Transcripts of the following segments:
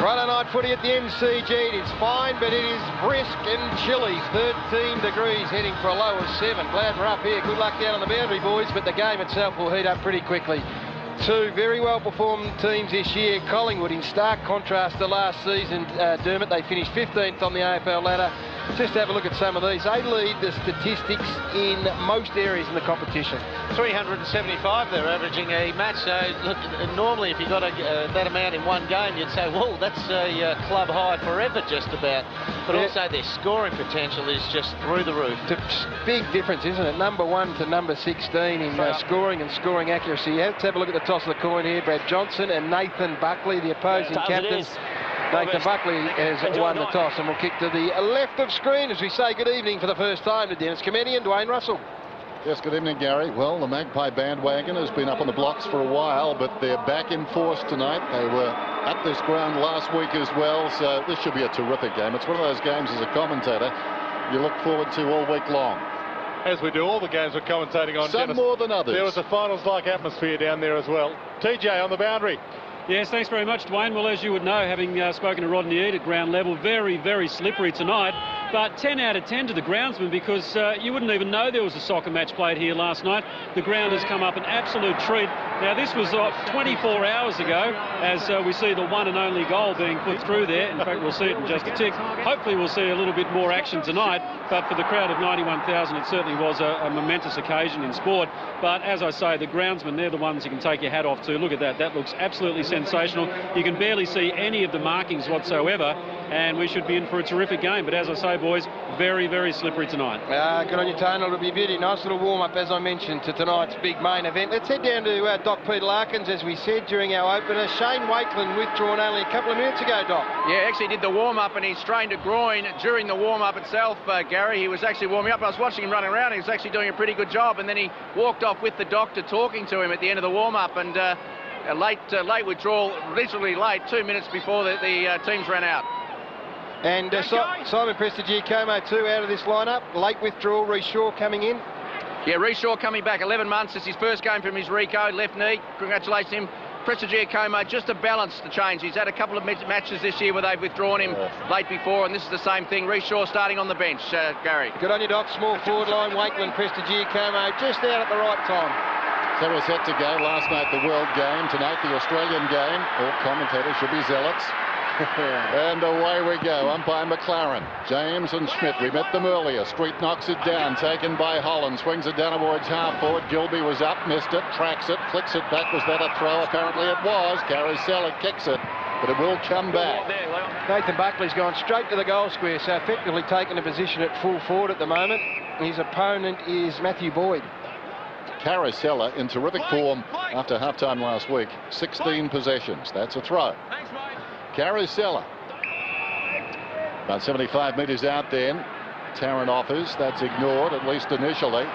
Friday night footy at the MCG. It is fine, but it is brisk and chilly. 13 degrees, heading for a low of 7. Glad we're up here. Good luck down on the boundary, boys, but the game itself will heat up pretty quickly. Two very well performed teams this year. Collingwood, in stark contrast to last season, Dermot, they finished 15th on the AFL ladder. Just have a look at some of these. They lead the statistics in most areas in the competition. 375 they're averaging a match. So look, normally if you got that amount in one game, you'd say, well, that's a club high forever just about. But also their scoring potential is just through the roof. It's a big difference, isn't it? Number 1 to number 16 in scoring and scoring accuracy. Let's have a look at the toss of the coin here. Brad Johnson and Nathan Buckley, the opposing captains. Nathan Buckley has won the toss and will kick to the left of screen as we say good evening for the first time to Dennis Comedian, Dwayne Russell. Yes, good evening, Gary. Well, the Magpie bandwagon has been up on the blocks for a while, but they're back in force tonight. They were at this ground last week as well, so this should be a terrific game. It's one of those games as a commentator you look forward to all week long. As we do all the games we're commentating on. Some Dennis, more than others. There was a finals-like atmosphere down there as well. TJ on the boundary. Yes, thanks very much, Dwayne. Well, as you would know, having spoken to Rodney Eade at ground level, very, very slippery tonight. But 10 out of 10 to the groundsman, because you wouldn't even know there was a soccer match played here last night. The ground has come up an absolute treat. Now, this was 24 hours ago, as we see the one and only goal being put through there. In fact, we'll see it in just a tick. Hopefully, we'll see a little bit more action tonight. But for the crowd of 91,000, it certainly was a momentous occasion in sport. But as I say, the groundsmen, they're the ones you can take your hat off to. Look at that. That looks absolutely sensational. You can barely see any of the markings whatsoever, and we should be in for a terrific game. But as I say, boys, very, very slippery tonight. Good on you, Tony. It'll be beauty. Nice little warm-up, as I mentioned, to tonight's big main event. Let's head down to Doc Peter Larkins, as we said during our opener. Shane Wakeland withdrawn only a couple of minutes ago, Doc. Yeah, actually did the warm-up, and he strained a groin during the warm-up itself, Gary. He was actually warming up. I was watching him running around. He was actually doing a pretty good job, and then he walked off with the doctor talking to him at the end of the warm-up, and a late withdrawal, literally late, 2 minutes before the teams ran out. And Simon Prestigiacomo too out of this lineup. Late withdrawal. Rhys Shaw coming in. Yeah, Rhys Shaw coming back 11 months. It's his first game from his Rico, left knee. Congratulations him. Prestigiacomo, just to balance the change. He's had a couple of matches this year where they've withdrawn him late before, and this is the same thing. Rhys Shaw starting on the bench, Gary. Good on you, Doc. Small forward line. Wakeland, Prestigiacomo just out at the right time. So we're set to go. Last night the World Game, tonight the Australian Game. All commentators should be zealots. And away we go. Umpire McLaren, James and Schmidt. We met them earlier. Street knocks it down, taken by Holland, swings it down towards half forward. Gilby was up, missed it, tracks it, flicks it back. Was that a throw? Apparently it was. Carousel kicks it, but it will come back. Nathan Buckley's gone straight to the goal square, so effectively taking a position at full forward at the moment. His opponent is Matthew Boyd. Carousel in terrific form after halftime last week. 16 possessions. That's a throw. Carousel. About 75 metres out then. Tarrant offers. That's ignored, at least initially.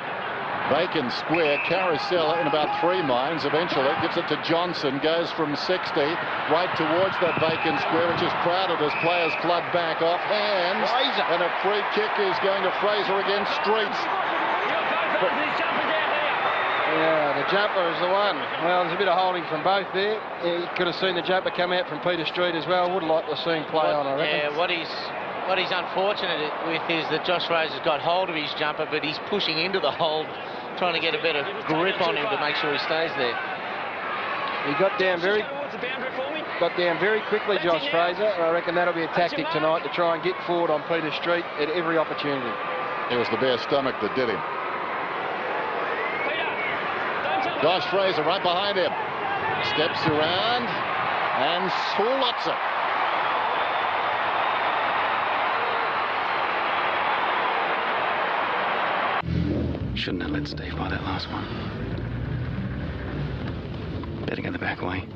Bacon square. Carousel in about 3 minds. Eventually gives it to Johnson. Goes from 60 right towards that Bacon square, which is crowded as players flood back off hands. And a free kick is going to Fraser against Streets. Yeah, the jumper is the one. Well, there's a bit of holding from both there. You could have seen the jumper come out from Peter Street as well. Would like to have seen play on, I reckon. Yeah, what he's unfortunate with is that Josh Fraser's got hold of his jumper, but he's pushing into the hold, trying to get a better grip on him to make sure he stays there. He got down very quickly, Josh Fraser, and I reckon that'll be a tactic tonight to try and get forward on Peter Street at every opportunity. It was the bare stomach that did him. Josh Fraser right behind him. Steps around and slots it. Shouldn't have let Steve buy that last one. Better go the back way.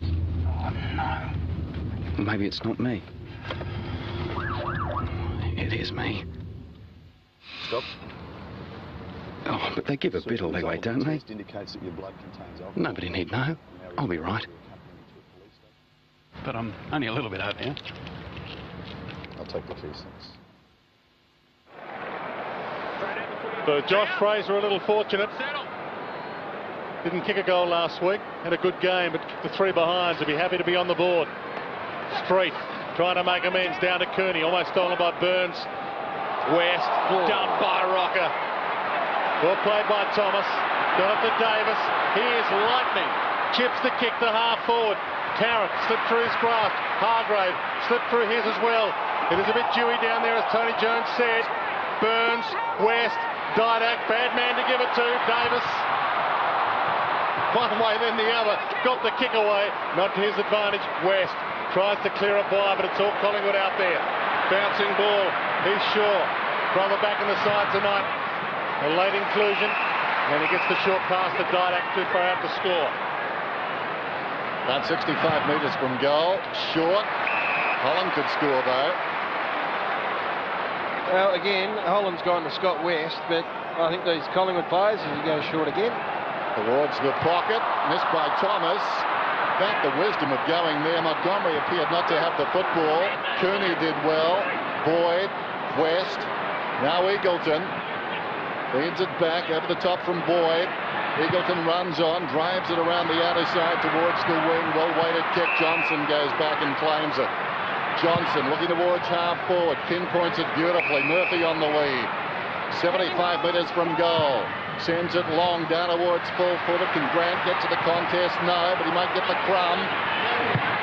Oh, no. Well, maybe it's not me. It is me. Stop. Oh, but they give a bit of leeway, don't they? Nobody need know. I'll be right. But I'm only a little bit out here. I'll take the 2 cents. So Josh Fraser a little fortunate. Didn't kick a goal last week. Had a good game, but the 3 behinds will be happy to be on the board. Street trying to make amends down to Cooney. Almost stolen by Burns. West done by Rocker. Well played by Thomas. Got it to Davis. He is lightning. Chips the kick to half forward. Tarrant slipped through his grasp. Hargrave slipped through his as well. It is a bit dewy down there, as Tony Jones said. Burns, West, Didak, bad man to give it to. Davis, one way then the other, got the kick away, not to his advantage. West tries to clear it by, but it's all Collingwood out there. Bouncing ball, he's sure. From the back in the side tonight. A late inclusion, and he gets the short pass to Didak, too far out to score. About 65 metres from goal, short. Holland could score though. Well, again, Holland's gone to Scott West, but I think these Collingwood players, as he goes short again. Towards the pocket, missed by Thomas. About the wisdom of going there. Montgomery appeared not to have the football. Cooney did well. Boyd, West, now Eagleton. Feeds it back over the top from Boyd. Eagleton runs on, drives it around the outer side towards the wing. Well-weighted kick. Johnson goes back and claims it. Johnson looking towards half forward. Pinpoints it beautifully. Murphy on the lead. 75 metres from goal. Sends it long down towards full footed. Can Grant get to the contest? No, but he might get the crumb.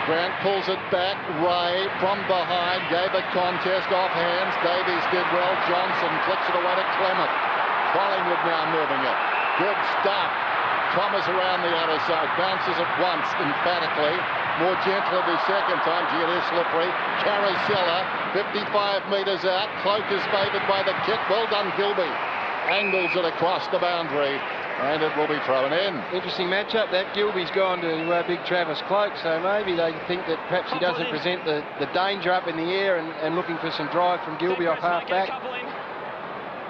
Grant pulls it back. Ray from behind gave a contest off hands. Davies did well. Johnson flicks it away to Clement. Collingwood now moving it. Good stuff. Thomas around the outer side. Bounces it once emphatically. More gently the second time. Gee, it is slippery. Carousella, 55 metres out. Cloak is favoured by the kick. Well done, Gilby. Angles it across the boundary, and it will be thrown in. Interesting matchup. That Gilby's gone to big Travis Cloak, so maybe they think that perhaps he doesn't present the danger up in the air and looking for some drive from Gilby off half back.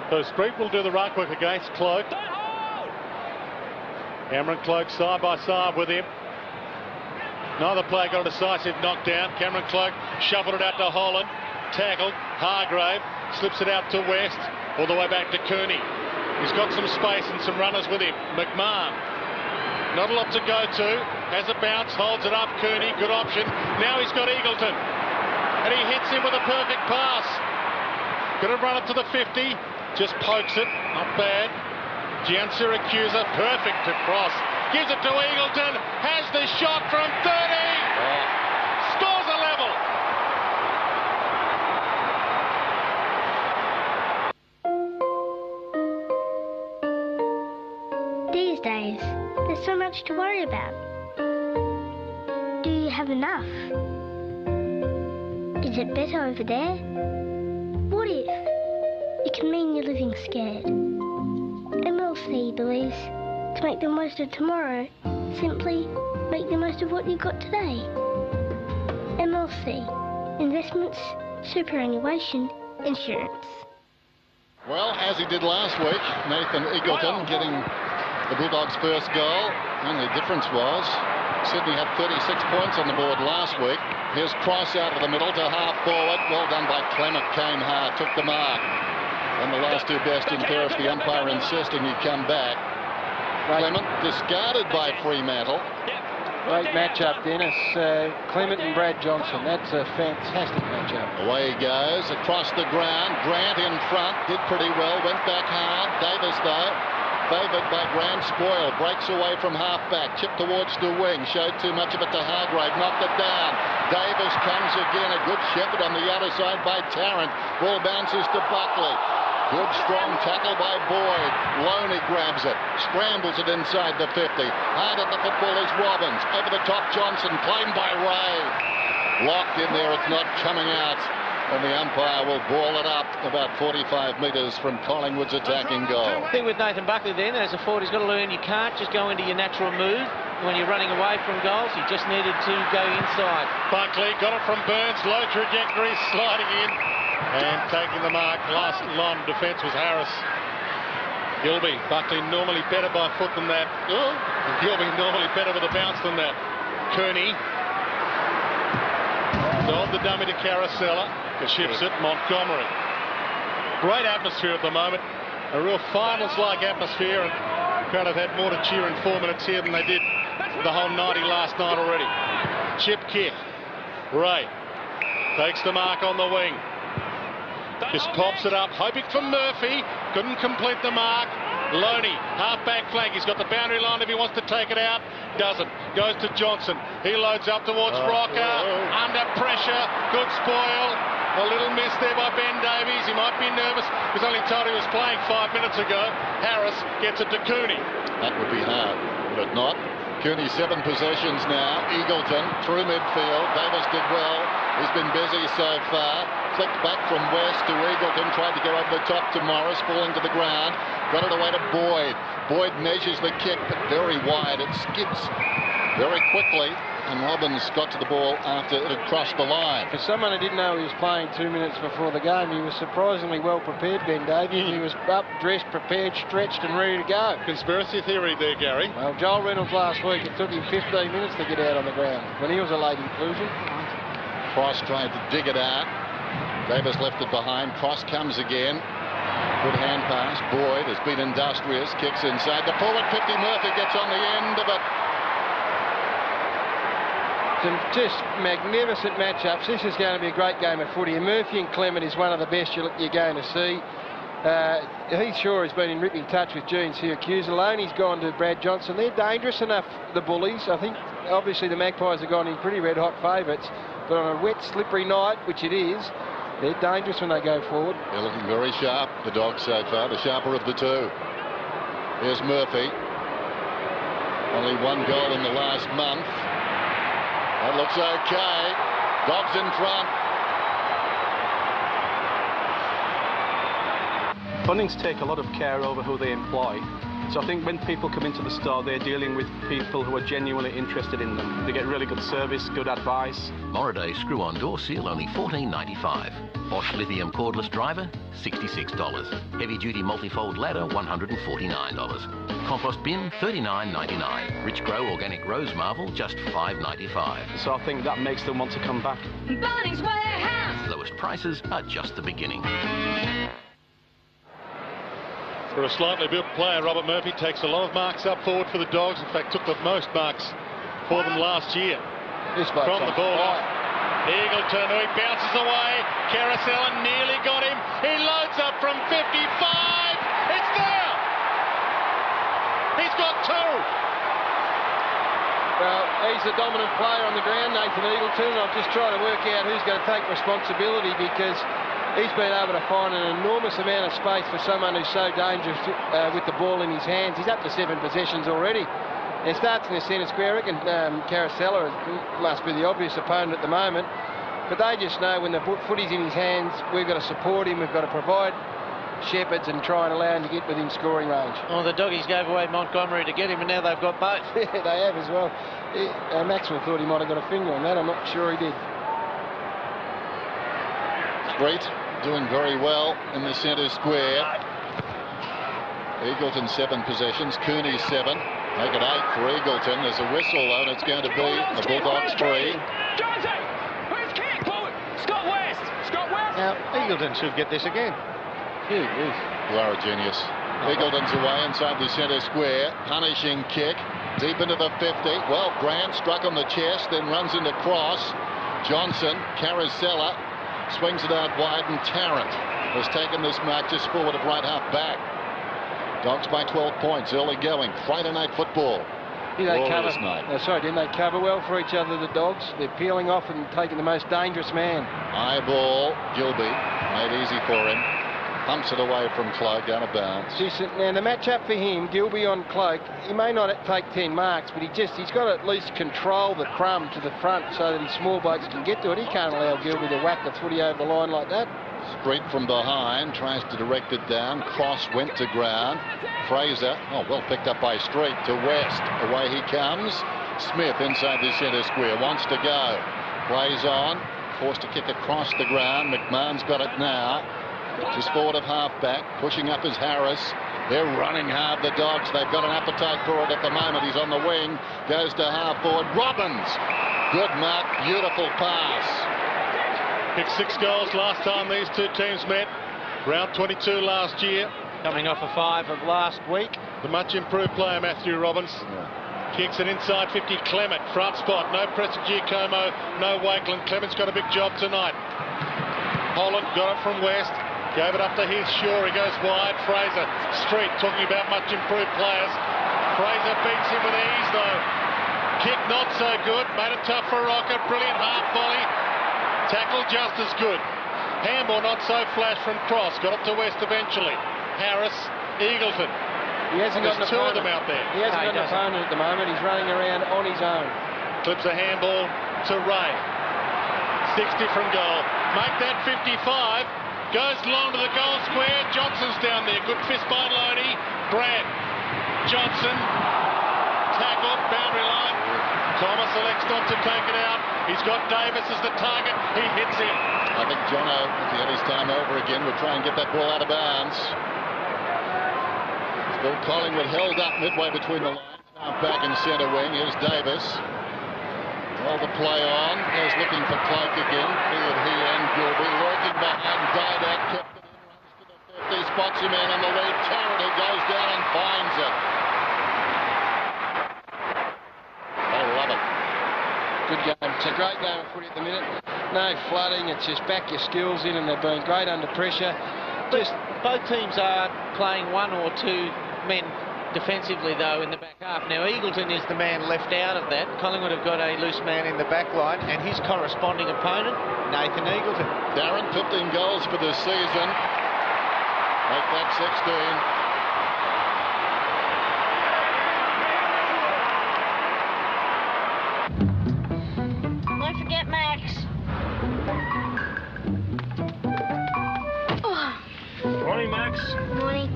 So Street will do the ruck work against Cloak. Cameron Cloak side by side with him. Neither player got a decisive knockdown. Cameron Cloak shuffled it out to Holland. Tackled. Hargrave slips it out to West. All the way back to Cooney. He's got some space and some runners with him. McMahon. Not a lot to go to. Has a bounce. Holds it up. Cooney. Good option. Now he's got Eagleton. And he hits him with a perfect pass. Going to run it to the 50. Just pokes it. Not bad. Gian Siracusa. Perfect to cross. Gives it to Eagleton. Has the shot from 30. Scores a level. These days, there's so much to worry about. Do you have enough? Is it better over there? What if? It can mean you're living scared. MLC believes to make the most of tomorrow, simply make the most of what you've got today. MLC, Investments, Superannuation, Insurance. Well, as he did last week, Nathan Eagleton getting the Bulldogs' first goal. The only difference was Sydney had 36 points on the board last week. His cross out of the middle to half forward. Well done by Clement. Came hard, took the mark. And the last two best in Paris, the umpire insisting he come back. Clement discarded by Fremantle. Great matchup, Dennis. Clement and Brad Johnson. That's a fantastic matchup. Away he goes, across the ground. Grant in front, did pretty well, went back hard. Davis, though, favoured by Grant Spoil. Breaks away from half-back, chipped towards the wing. Showed too much of it to Hargrave, knocked it down. Davis comes again, a good shepherd on the outer side by Tarrant. Ball bounces to Buckley. Good strong tackle by Boyd. Loney grabs it, scrambles it inside the 50. Hard at the football is Robbins. Over the top, Johnson, claimed by Ray. Locked in there, it's not coming out. And the umpire will ball it up about 45 metres from Collingwood's attacking goal. The thing with Nathan Buckley then, as a forward, he's got to learn you can't just go into your natural move when you're running away from goals. He just needed to go inside. Buckley got it from Burns, low trajectory, sliding in and taking the mark. Last line of defence was Harris. Gilby, Buckley normally better by foot than that. Gilby normally better with a bounce than that. Cooney sold the dummy to Carousella. Chips it, Montgomery. Great atmosphere at the moment. A real finals-like atmosphere, and Crowd have had more to cheer in 4 minutes here than they did the whole 90 last night already. Chip kick. Ray takes the mark on the wing. Just pops it up, hoping for Murphy. Couldn't complete the mark. Loney, half-back flank. He's got the boundary line if he wants to take it out. Doesn't. Goes to Johnson. He loads up towards Rocker. Under pressure. Good spoil. A little miss there by Ben Davies. He might be nervous. He was only told he was playing 5 minutes ago. Harris gets it to Cooney. That would be hard, would it not? Cooney 7 possessions now. Eagleton through midfield. Davis did well. He's been busy so far. Flicked back from West to Eagleton. Tried to go over the top to Morris. Falling to the ground. Got it away to Boyd. Boyd measures the kick, but very wide. It skids very quickly. And Robbins got to the ball after it had crossed the line. For someone who didn't know he was playing 2 minutes before the game, he was surprisingly well prepared, Ben Davies. He was up, dressed, prepared, stretched and ready to go. Conspiracy theory there, Gary. Well, Joel Reynolds last week, it took him 15 minutes to get out on the ground when he was a late inclusion. Cross tried to dig it out. Davis left it behind. Cross comes again. Good hand pass. Boyd has been industrious. Kicks inside. The forward 50. Murphy gets on the end of it. Some just magnificent matchups. This is going to be a great game of footy. And Murphy and Clement is one of the best you're going to see. Heath Shaw has been in ripping touch with Gene Syracuse. Loney's gone to Brad Johnson. They're dangerous enough, the Bullies. I think obviously the Magpies have gone in pretty red-hot favourites. But on a wet, slippery night, which it is, they're dangerous when they go forward. They're looking very sharp, the Dogs so far, the sharper of the two. Here's Murphy. Only 1 goal in the last month. That looks okay. Dogs in front. Bunnings take a lot of care over who they employ. So I think when people come into the store, they're dealing with people who are genuinely interested in them. They get really good service, good advice. Moraday screw-on door seal only $14.95. Bosch lithium cordless driver $66. Heavy-duty multifold ladder $149. Compost bin $39.99. Rich Grow organic rose marble just $5.95. So I think that makes them want to come back. Bunnings Warehouse. Lowest prices are just the beginning. For a slightly built player, Robert Murphy takes a lot of marks up forward for the Dogs. In fact, took the most marks for them last year. From the ball up. Eagleton, he bounces away. Carousel nearly got him. He loads up from 55. It's there. He's got 2. Well, he's the dominant player on the ground, Nathan Eagleton. I'm just trying to work out who's going to take responsibility because he's been able to find an enormous amount of space for someone who's so dangerous with the ball in his hands. He's up to 7 possessions already. It starts in the centre square. I reckon Carousel must be the obvious opponent at the moment. But they just know when the footy's in his hands, we've got to support him, we've got to provide shepherds and try and allow him to get within scoring range. Well, the Doggies gave away Montgomery to get him, and now they've got both. Yeah, they have as well. Maxwell thought he might have got a finger on that. I'm not sure he did. Street doing very well in the centre square. Eagleton 7 possessions, Cooney 7. Make it 8 for Eagleton. There's a whistle though, and it's going to be the Bulldogs 3. Now, Eagleton should get this again. You are a genius. Eagleton's away inside the centre square. Punishing kick. Deep into the 50. Well, Grant struck on the chest, then runs into cross. Johnson, Carosella, swings it out wide, and Tarrant has taken this mark just forward of right half back. Dogs by 12 points, early going. Friday night football. Didn't they cover well for each other, the Dogs? They're peeling off and taking the most dangerous man. High ball, Gilby, made easy for him. Pumps it away from Cloak, out of bounds. Now the match-up for him, Gilby on Cloak, he may not take 10 marks, but he's got to at least control the crumb to the front so that his small blokes can get to it. He can't allow Gilby to whack the footy over the line like that. Street from behind, tries to direct it down. Cross went to ground. Fraser, well picked up by Street to West. Away he comes. Smith inside the centre square, wants to go. Plays on, forced to kick across the ground. McMahon's got it now. Just forward of half-back, pushing up is Harris. They're running hard, the Dogs. They've got an appetite for it at the moment. He's on the wing, goes to half-forward. Robbins, good mark, beautiful pass. Kicked 6 goals last time these two teams met. Round 22 last year. Coming off a 5 of last week. The much improved player, Matthew Robbins. Kicks it inside 50. Clement, front spot. No Preston Giacomo, no Wakeland. Clement's got a big job tonight. Holland got it from West. Gave it up to his Shaw. He goes wide. Fraser. Street talking about much improved players. Fraser beats him with ease though. Kick not so good. Made it tough for Rocket. Brilliant half volley. Tackle just as good. Handball not so flash from Cross. Got it to West eventually. Harris, Eagleton. He hasn't got an two of them out there. He hasn't got an opponent at the moment. He's running around on his own. Clips a handball to Ray. 60 from goal. Make that 55. Goes long to the goal square. Johnson's down there. Good fist by Loney. Brad. Johnson. Tackled. Boundary line. Thomas elects not to take it out. He's got Davis as the target. He hits him. I think Jono, if he had his time over again, would try and get that ball out of bounds. Still Collingwood held up midway between the lines. Now back in centre wing. Here's Davis. Well, the play on. Is looking for Cloak again. He and Gilby lurking behind Didak. Kept it in. Runs to the 50. Spots him in on the lead. Tarrant goes down and finds it. I love it. Good game. It's a great game of footy at the minute. No flooding. It's just back your skills in, and they've been great under pressure. Just both teams are playing one or two men defensively, though, in the back half. Now, Eagleton is the man left out of that. Collingwood have got a loose man in the back line, and his corresponding opponent, Nathan Eagleton. Darren, 15 goals for this season. Make that 16. Morning, Max. Morning.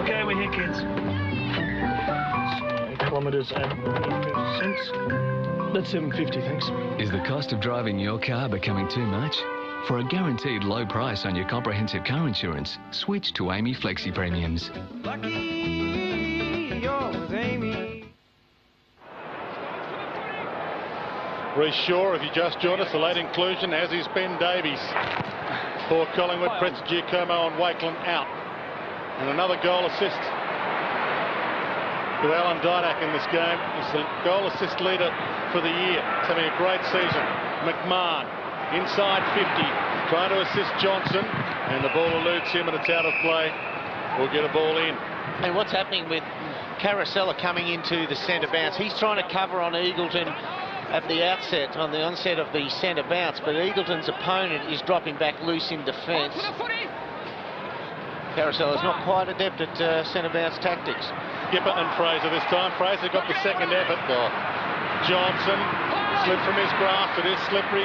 Okay, we're here, kids. 8 kilometres at 50 cents. That's $7.50, thanks. Is the cost of driving your car becoming too much? For a guaranteed low price on your comprehensive car insurance, switch to Amy Flexi Premiums. Lucky you're with Amy. Reece Shaw, if you just joined us, a late inclusion, as is Ben Davies. For Collingwood, Preston Giacomo and Wakeland out. And another goal assist to Alan Didak in this game. He's the goal assist leader for the year. He's having a great season. McMahon inside 50, trying to assist Johnson, and the ball eludes him and it's out of play. We'll get a ball in. And what's happening with Carosella coming into the centre bounce? He's trying to cover on Eagleton at the outset, on the onset of the centre bounce, but Eagleton's opponent is dropping back loose in defence. Carousella's not quite adept at centre bounce tactics. Skipper and Fraser this time. Fraser got the second effort. Johnson slipped from his grasp. It is slippery.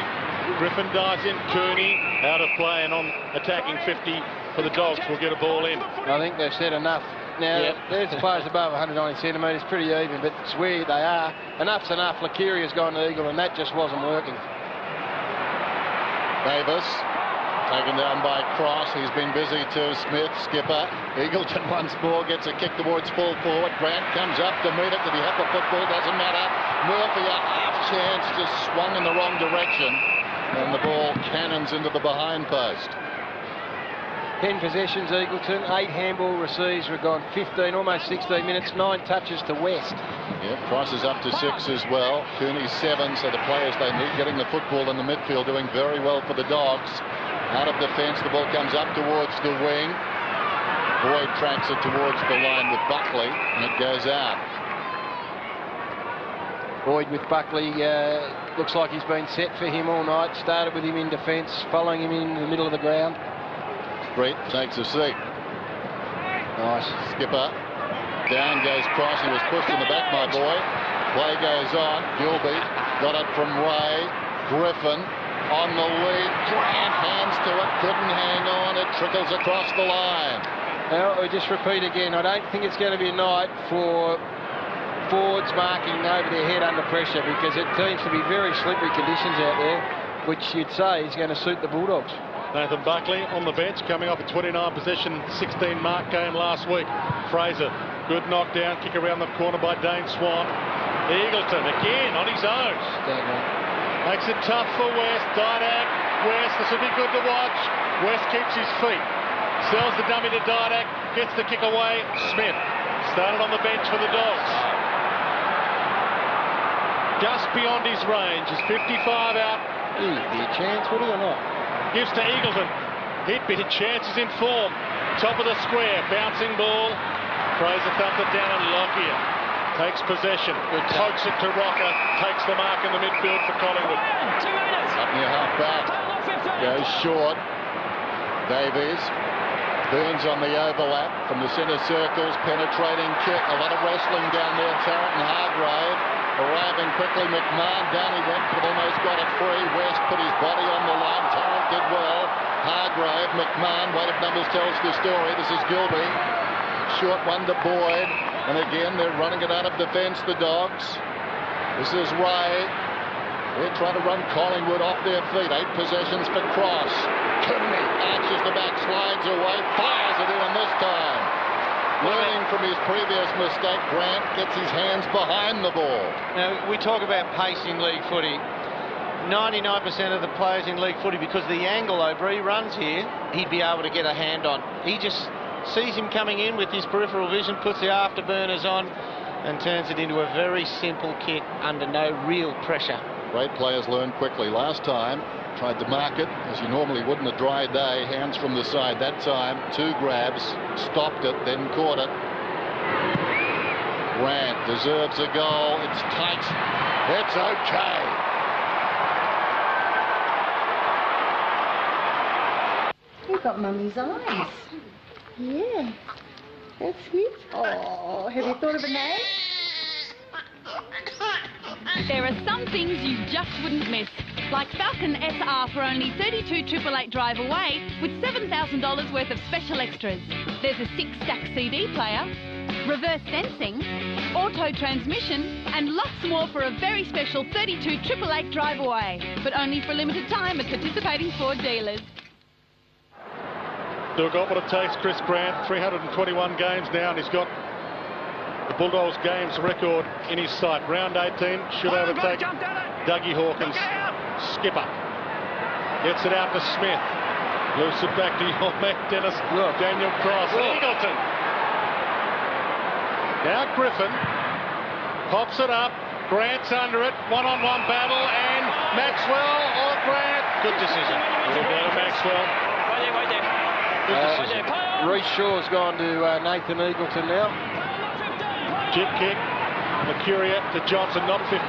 Griffin dives in. Cooney out of play, and on attacking 50 for the Dogs will get a ball in. I think they've said enough. Now, there's the players above 190 centimetres, pretty even, but it's where they are. Enough's enough. Lakiria's gone to Eagle, and that just wasn't working. Davis, taken down by Cross. He's been busy to Smith, skipper. Eagleton once more gets a kick towards full forward. Grant comes up to meet it. Did he have the football? Doesn't matter. Murphy, a half chance, just swung in the wrong direction. And the ball cannons into the behind post. 10 possessions, Eagleton, 8 handball receives. We've gone 15, almost 16 minutes, 9 touches to West. Yeah, Cross is up to 6 as well. Cooney's 7, so the players they need getting the football in the midfield, doing very well for the Dogs. Out of defence, the ball comes up towards the wing. Boyd tracks it towards the line with Buckley, and it goes out. Boyd with Buckley, looks like he's been set for him all night. Started with him in defence, following him in the middle of the ground. Street takes a seat. Nice. Skipper. Down goes Cross. He was pushed in the back, my boy. Play goes on. Gilby got it from Ray. Griffin on the lead. Grant hands to it. Couldn't hang on. It trickles across the line. Now, I'll just repeat again. I don't think it's going to be a night for forwards marking over their head under pressure, because it seems to be very slippery conditions out there, which you'd say is going to suit the Bulldogs. Nathan Buckley on the bench, coming off a 29 possession, 16 mark game last week. Fraser, good knockdown, kick around the corner by Dane Swan. Eagleton again on his own. Makes it tough for West. Didak, West, this will be good to watch. West keeps his feet. Sells the dummy to Didak. Gets the kick away. Smith started on the bench for the Dogs. Just beyond his range. He's 55 out. He'd be a chance, would he, or not? Gives to Eagleton. He'd be chances in form. Top of the square. Bouncing ball. Fraser thumped it down and Lockyer takes possession. Pokes it to Rocker. Takes the mark in the midfield for Collingwood. 2 minutes. Up near half back. Goes short. Davies. Burns on the overlap from the centre circles. Penetrating kick. A lot of wrestling down there. Tarrant and Hargrave. Arriving quickly, McMahon down he went, but almost got it free. West put his body on the line. Tarrant did well. Hargrave, McMahon, weight of numbers tells the story. This is Gilby. Short one to Boyd. And again, they're running it out of defence, the Dogs. This is Ray. They're trying to run Collingwood off their feet. 8 possessions for Cross. Kidney arches the back, slides away, fires it in this time. Learning from his previous mistake, Grant gets his hands behind the ball. Now, we talk about pace in league footy. 99% of the players in league footy, because the angle over he runs here, he'd be able to get a hand on. He just sees him coming in with his peripheral vision, puts the afterburners on and turns it into a very simple kick under no real pressure. Great players learn quickly. Last time, tried to mark it as you normally would in a dry day. Hands from the side. That time, 2 grabs, stopped it, then caught it. Grant deserves a goal. It's tight. It's okay. You've got Mummy's eyes. Yeah, that's it. Oh, have you thought of a name? There are some things you just wouldn't miss, like Falcon SR for only $32,888 drive away with $7,000 worth of special extras. There's a 6-stack CD player, reverse sensing, auto transmission, and lots more for a very special $32,888 drive away, but only for a limited time at participating Ford dealers. So got what it takes, Chris Grant. 321 games now, and he's got the Bulldogs games record in his sight. Round 18 should overtake Dougie Hawkins. Skipper gets it out to Smith. Loose it back to your man Dennis. Daniel Cross. Eagleton. Now Griffin pops it up. Grant's under it. One-on-one battle, and Maxwell or Grant. Good decision. It'll go to Maxwell. Wait there. Reece Shaw's gone to Nathan Eagleton now. Chip kick. Mercuria to Johnson, not 15,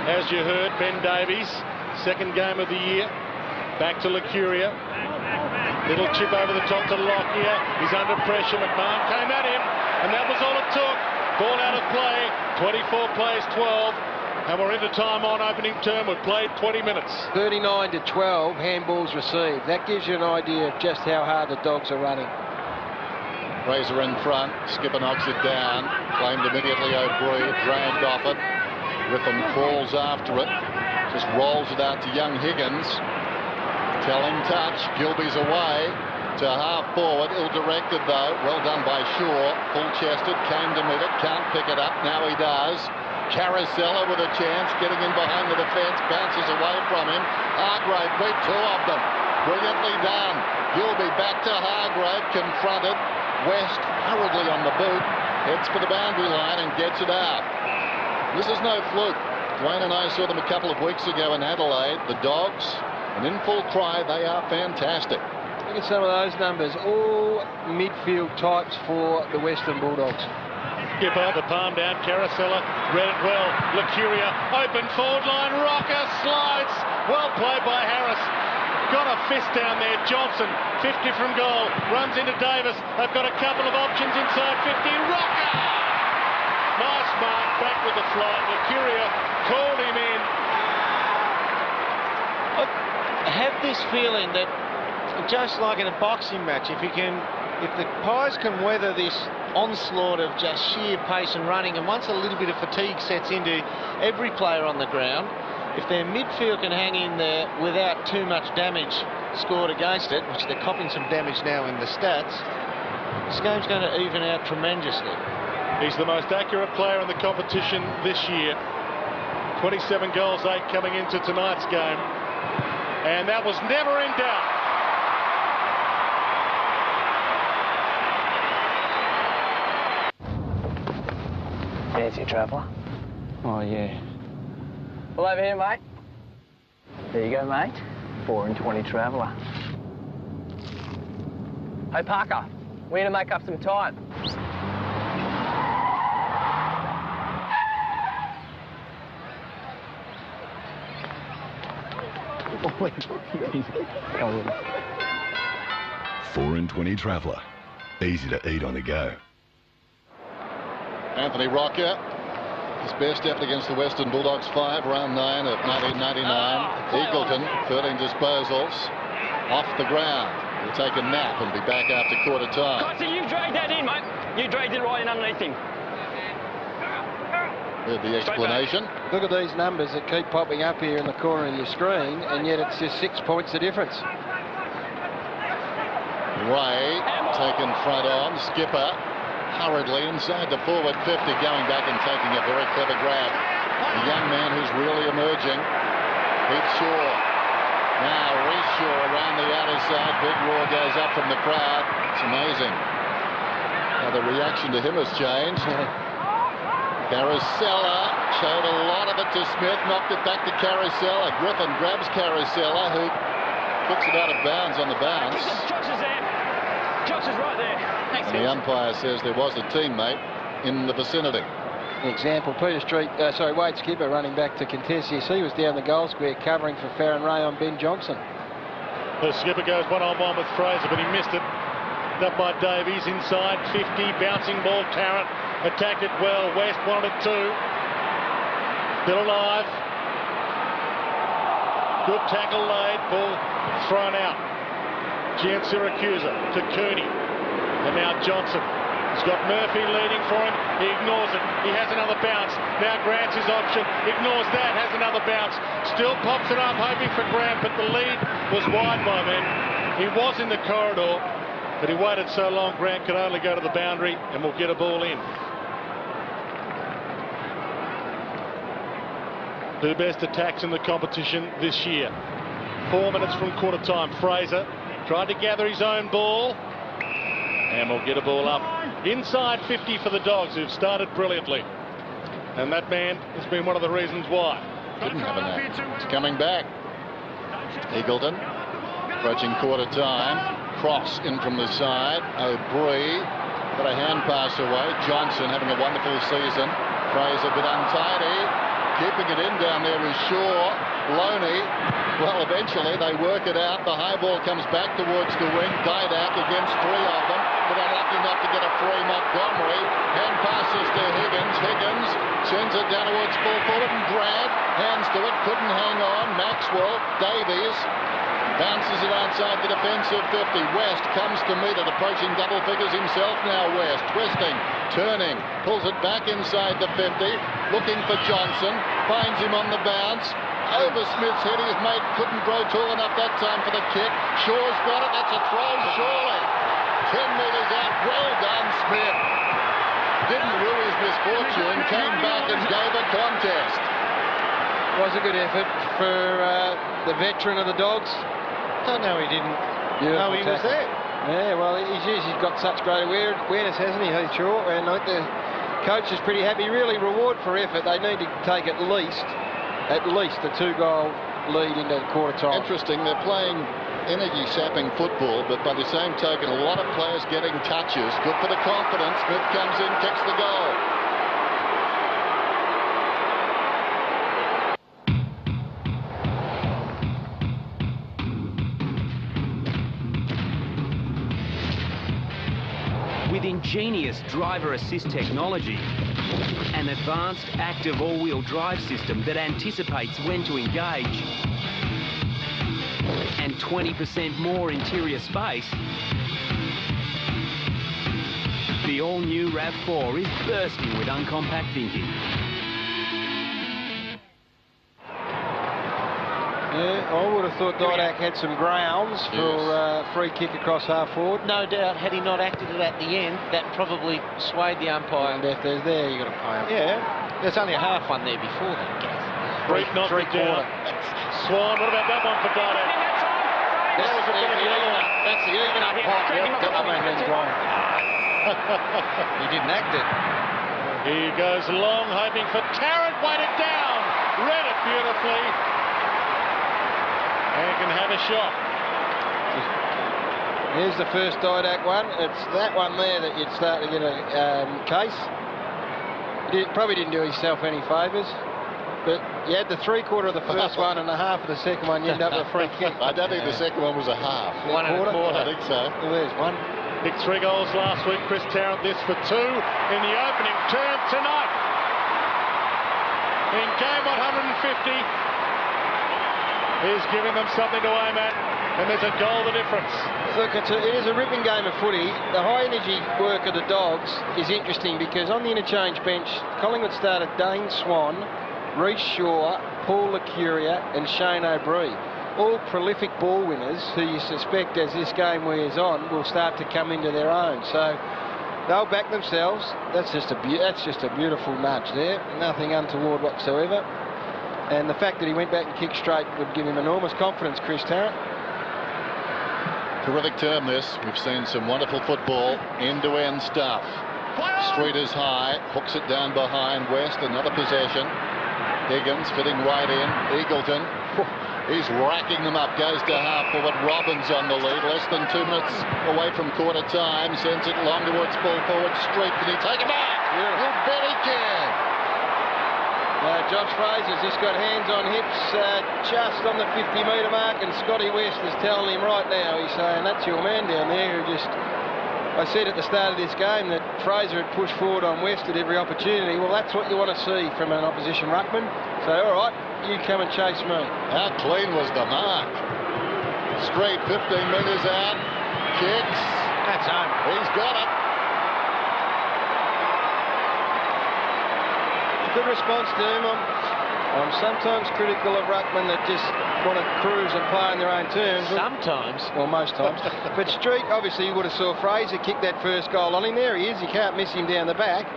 as you heard. Ben Davies, second game of the year. Back to Mercuria. Little chip over the top to Lockyer. He's under pressure. McMahon came at him, and that was all it took. Ball out of play. 24 plays 12. And we're into time on opening term. We've played 20 minutes. 39-12, handballs received. That gives you an idea of just how hard the Dogs are running. Fraser in front. Skipper knocks it down. Claimed immediately O'Brien. Dragged off it. Griffin crawls after it. Just rolls it out to young Higgins. Telling touch. Gilby's away to half forward. Ill-directed though. Well done by Shaw. Full-chested. Came to meet it. Can't pick it up. Now he does. Carosella with a chance, getting in behind the defence, bounces away from him. Hargrave beat 2 of them. Brilliantly done. Gilby back to Hargrave, confronted. West hurriedly on the boot, heads for the boundary line and gets it out. This is no fluke. Dwayne and I saw them a couple of weeks ago in Adelaide. The Dogs, and in full cry, they are fantastic. Look at some of those numbers, all midfield types for the Western Bulldogs. Skipper, the palm down, Carosella, read it well. Mercuria, open forward line, Rocker slides. Well played by Harris. Got a fist down there. Johnson, 50 from goal, runs into Davis. They've got a couple of options inside 50. Rocker! Nice mark, back with the flight. Mercuria called him in. I have this feeling that just like in a boxing match, if the Pies can weather this onslaught of just sheer pace and running, and once a little bit of fatigue sets into every player on the ground, if their midfield can hang in there without too much damage scored against it, which they're copping some damage now in the stats, this game's going to even out tremendously. He's the most accurate player in the competition this year. 27 goals, 8 coming into tonight's game, and that was never in doubt. Fancy a traveller? Oh, yeah. Well, over here, mate. There you go, mate. 4 and 20 traveller. Hey, Parker, we need to make up some time. Four and 20 traveller. Easy to eat on the go. Anthony Rocker, his best effort against the Western Bulldogs, 5 round 9 of 1999. Eagleton, 13 disposals, off the ground. He'll take a nap and be back after quarter time. Costa, you dragged that in, mate. You dragged it right in underneath him. Here's the explanation. Look at these numbers that keep popping up here in the corner of your screen, and yet it's just 6 points the difference. Ray taken front on, skipper hurriedly inside the forward 50, going back and taking a very clever grab. A young man who's really emerging. Heath Shaw. Now Reece Shaw around the outer side. Big roar goes up from the crowd. It's amazing how the reaction to him has changed. Carousella showed a lot of it to Smith, knocked it back to Carousella. Griffin grabs Carousella, who kicks it out of bounds on the bounce. Josh is there. Josh is right there. Thanks, And the umpire says there was a teammate in the vicinity. Example, Wade Skipper running back to contest. Yes, he was down the goal square covering for Farron Ray on Ben Johnson. The skipper goes one-on-one with Fraser, but he missed it. Up by Davies, inside 50, bouncing ball. Tarrant attacked it well. West wanted it too. Still alive. Good tackle laid. Ball thrown out. Gian Syracusa to Cooney. And now Johnson. He's got Murphy leading for him. He ignores it. He has another bounce. Now Grant's his option. Ignores that. Has another bounce. Still pops it up, hoping for Grant, but the lead was wide by then. He was in the corridor, but he waited so long Grant could only go to the boundary and will get a ball in. Two best attacks in the competition this year. 4 minutes from quarter time. Fraser tried to gather his own ball and will get a ball up inside 50 for the Dogs, who've started brilliantly. And that man has been one of the reasons why. Didn't have a nap. It's coming back. Eagleton approaching quarter time. Cross in from the side. O'Brien got a hand pass away. Johnson having a wonderful season. Fraser a bit untidy. Keeping it in down there is Shaw. Loney. Well, eventually they work it out. The high ball comes back towards the wing. Didak against 3 of them, but unlucky not to get a free. Montgomery. Hand passes to Higgins. Higgins sends it down towards full forward, and Grant hands to it. Couldn't hang on. Maxwell. Davies bounces it outside the defensive 50. West comes to meet it, approaching double figures himself now. West twisting, turning, pulls it back inside the 50, looking for Johnson, finds him on the bounce. Over Smith's head, his mate couldn't grow tall enough that time for the kick. Shaw's got it, that's a throw, surely. 10 metres out, well done, Smith. Didn't rue his misfortune, came back and gave a contest. Was a good effort for the veteran of the Dogs. Oh, no, he didn't. Beautiful no, he was tackle. there. Yeah, well, he's got such great awareness, hasn't he, Heath Shaw? And I think the coach is pretty happy. Really reward for effort. They need to take at least a 2-goal lead into quarter time. Interesting, they're playing energy-sapping football, but by the same token, a lot of players getting touches. Good for the confidence. Smith comes in, kicks the goal. With ingenious driver assist technology, an advanced active all-wheel drive system that anticipates when to engage, and 20% more interior space, the all-new RAV4 is bursting with uncompact thinking. Yeah, I would have thought Didak had some grounds for free kick across half forward. No doubt, had he not acted it at the end, that probably swayed the umpire. And if there's there, you've got to pay him. Yeah, there's only a half one there before that, Gav. Break knocked it down. Swan, what about that one for Didak? That's the even up pot. He didn't act it. He goes long, hoping for Tarrant, weighted down, read it beautifully, and can have a shot. Here's the first Didac one. It's that one there that you'd start to get a case. Probably didn't do himself any favours, but you had the three-quarter of the first one and a half of the second one. You end up with a free kick. I don't think the second one was a half. 1 1/4. I think so. Well, there's one. Kicked 3 goals last week. Chris Tarrant this for 2 in the opening term tonight. In game 150, he's giving them something to aim at, and there's a goal the difference. Look, it is a ripping game of footy. The high-energy work of the Dogs is interesting because on the interchange bench, Collingwood started Dane Swan, Reece Shaw, Paul Licuria and Shane O'Brien. All prolific ball winners who you suspect as this game wears on will start to come into their own. So they'll back themselves. That's just a beautiful nudge there. Nothing untoward whatsoever. And the fact that he went back and kicked straight would give him enormous confidence, Chris Tarrant. Terrific term this. We've seen some wonderful football, end-to-end stuff. Street is high, hooks it down behind West, another possession. Higgins fitting right in. Eagleton, he's racking them up, goes to half forward. Robbins on the lead, less than 2 minutes away from quarter time, sends it long towards full forward. Street, can he take it back? You bet he can. Josh Fraser's just got hands on hips just on the 50-metre mark, and Scotty West is telling him right now, he's saying, that's your man down there who just... I said at the start of this game that Fraser had pushed forward on West at every opportunity. Well, that's what you want to see from an opposition ruckman. So, all right, you come and chase me. How clean was the mark? Street, 15 metres out, kicks. That's home. He's got it. Good response to him. I'm sometimes critical of ruckmen that just want to cruise and play on their own terms. Sometimes. Well, most times. But Street, obviously, you would have saw Fraser kick that first goal on him. There he is. You can't miss him down the back.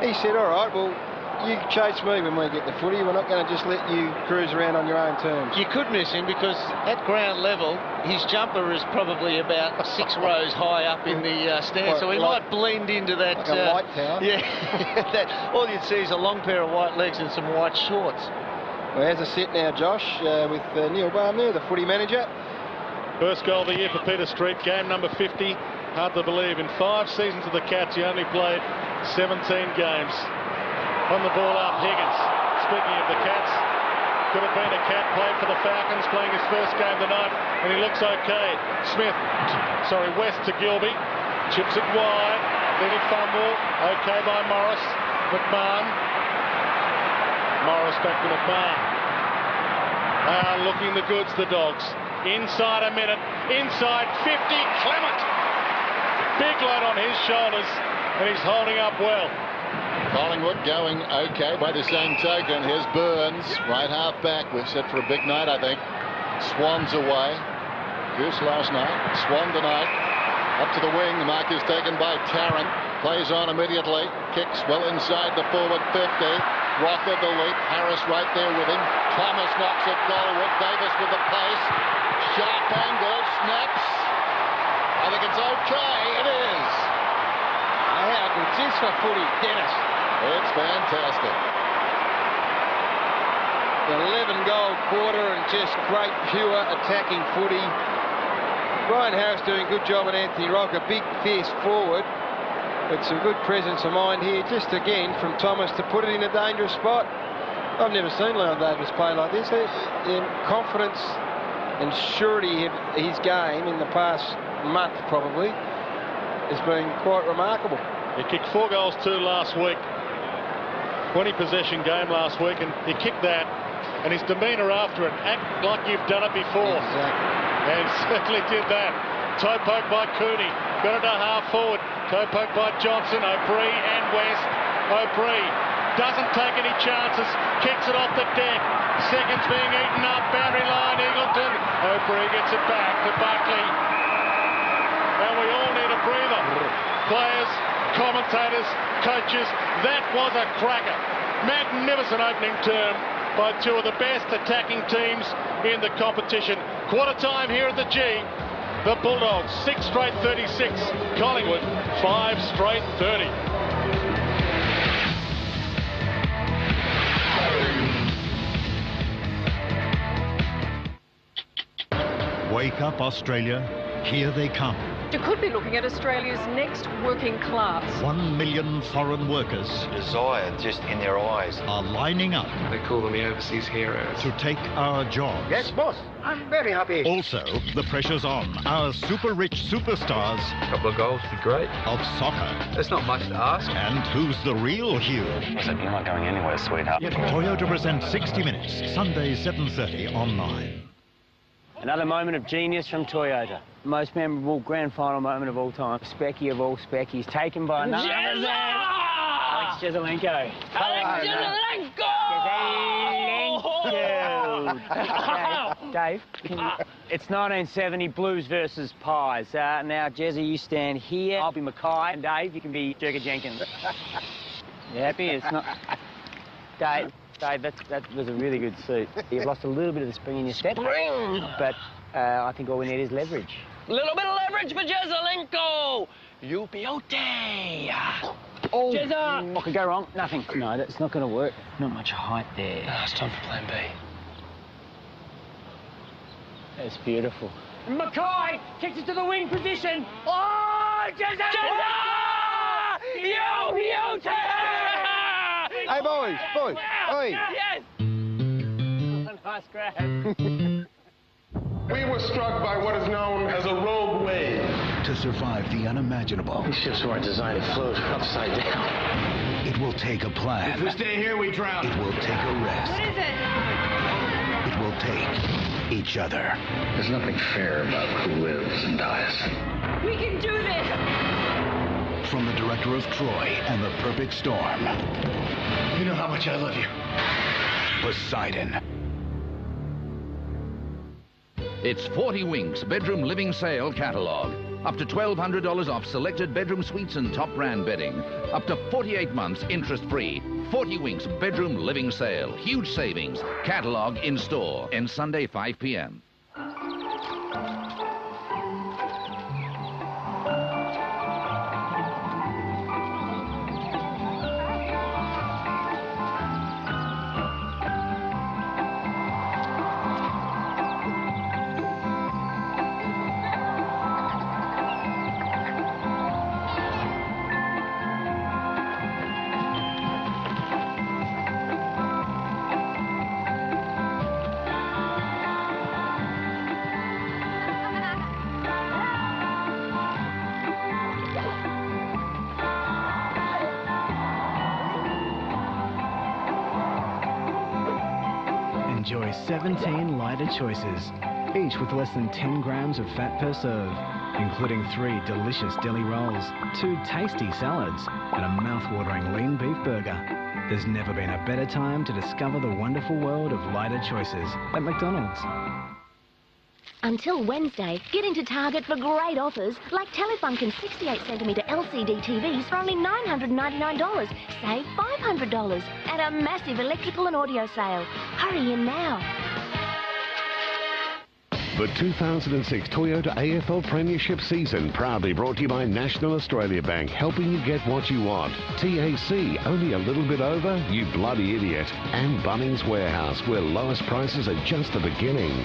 He said, all right, well, you chase me when we get the footy. We're not going to just let you cruise around on your own terms. You could miss him because at ground level, his jumper is probably about 6 rows high up in the stand, so he might blend into that. Like a white towel. Yeah. All you'd see is a long pair of white legs and some white shorts. Well, there's a sit now, Josh, with Neil Baum there, the footy manager. First goal of the year for Peter Street, game number 50. Hard to believe. In 5 seasons of the Cats, he only played 17 games. On the ball up, Higgins. Speaking of the Cats, could have been a Cat, played for the Falcons, playing his first game tonight, and he looks okay. West to Gilby. Chips it wide. Little fumble. Okay by Morris. McMahon. Morris back to McMahon. Looking the goods, the Dogs. Inside a minute. Inside 50. Clement. Big load on his shoulders, and he's holding up well. Collingwood going okay by the same token. Here's Burns, right half back. We're set for a big night, I think. Swan's away. Goose last night. Swan tonight. Up to the wing. The mark is taken by Tarrant. Plays on immediately. Kicks well inside the forward 50. Rocker the leap. Harris right there with him. Thomas knocks it goalward. Davis with the pace. Sharp angle. Snaps. I think it's okay. It is. How good's this for footy, Dennis? It's fantastic. 11-goal quarter and just great, pure attacking footy. Brian Harris doing a good job at Anthony Rock, a big, fierce forward. But some good presence of mind here, just again from Thomas to put it in a dangerous spot. I've never seen Leon Davis play like this. In confidence and surety of his game in the past month, probably, has been quite remarkable. He kicked 4 goals too last week. 20 possession game last week, and he kicked that, and his demeanour after it, act like you've done it before. Exactly. And certainly did that. Toe poke by Cooney, got it to half forward. Toe poke by Johnson, O'Brien and West. O'Brien doesn't take any chances, kicks it off the deck. Seconds being eaten up, boundary line, Eagleton. O'Brien gets it back to Buckley. And we all need a breather. Players, commentators, coaches, that was a cracker. Magnificent opening term by 2 of the best attacking teams in the competition. Quarter time here at the G. The Bulldogs 6 straight 36. Collingwood 5 straight 30. wake up Australia, here they come. You could be looking at Australia's next working class. 1 million foreign workers. Desire just in their eyes. Are lining up. They call them the overseas heroes. To take our jobs. Yes, boss. I'm very happy. Also, the pressure's on our super rich superstars. A couple of goals would be great. Of soccer. That's not much to ask. And who's the real Hugh? You're not going anywhere, sweetheart. Toyota presents 60 Minutes, Sunday 7:30 on 9. Another moment of genius from Toyota. Most memorable grand final moment of all time. Specky of all Speckies, taken by none other than Alex Jesaulenko. Dave, it's 1970 Blues versus Pies. Now, Jezza, you stand here. I'll be Mackay, and Dave, you can be Durga Jenkins. You happy? It's not... Dave, that was a really good suit. You've lost a little bit of the spring in your step. But I think all we need is leverage. Little bit of leverage for Jesaulenko. Upiote. Oh, Jezza! What could go wrong? Nothing. No, that's not going to work. Not much height there. No, it's time for plan B. That's beautiful. Mackay kicks it to the wing position. Oh, Jezza! Upiote! Hey, boys. Oi. Yes! Nice grab. We were struck by what is known as a rogue wave. To survive the unimaginable. These ships weren't designed to float upside down. It will take a plan. If we stay here, we drown. It will take a rest. What is it? It will take each other. There's nothing fair about who lives and dies. We can do this! From the director of Troy and the Perfect Storm. You know how much I love you. Poseidon. It's 40 Winks Bedroom Living Sale Catalogue. Up to $1,200 off selected bedroom suites and top brand bedding. Up to 48 months interest-free. 40 Winks Bedroom Living Sale. Huge savings. Catalogue in store. Ends Sunday 5 p.m. Enjoy 17 lighter choices, each with less than 10 grams of fat per serve, including 3 delicious deli rolls, 2 tasty salads, and a mouth-watering lean beef burger. There's never been a better time to discover the wonderful world of lighter choices at McDonald's. Until Wednesday, get into Target for great offers like Telefunken 68cm LCD TVs for only $999. Save $500 and a massive electrical and audio sale. Hurry in now. The 2006 Toyota AFL Premiership season proudly brought to you by National Australia Bank, helping you get what you want. TAC, only a little bit over? You bloody idiot. And Bunnings Warehouse, where lowest prices are just the beginning.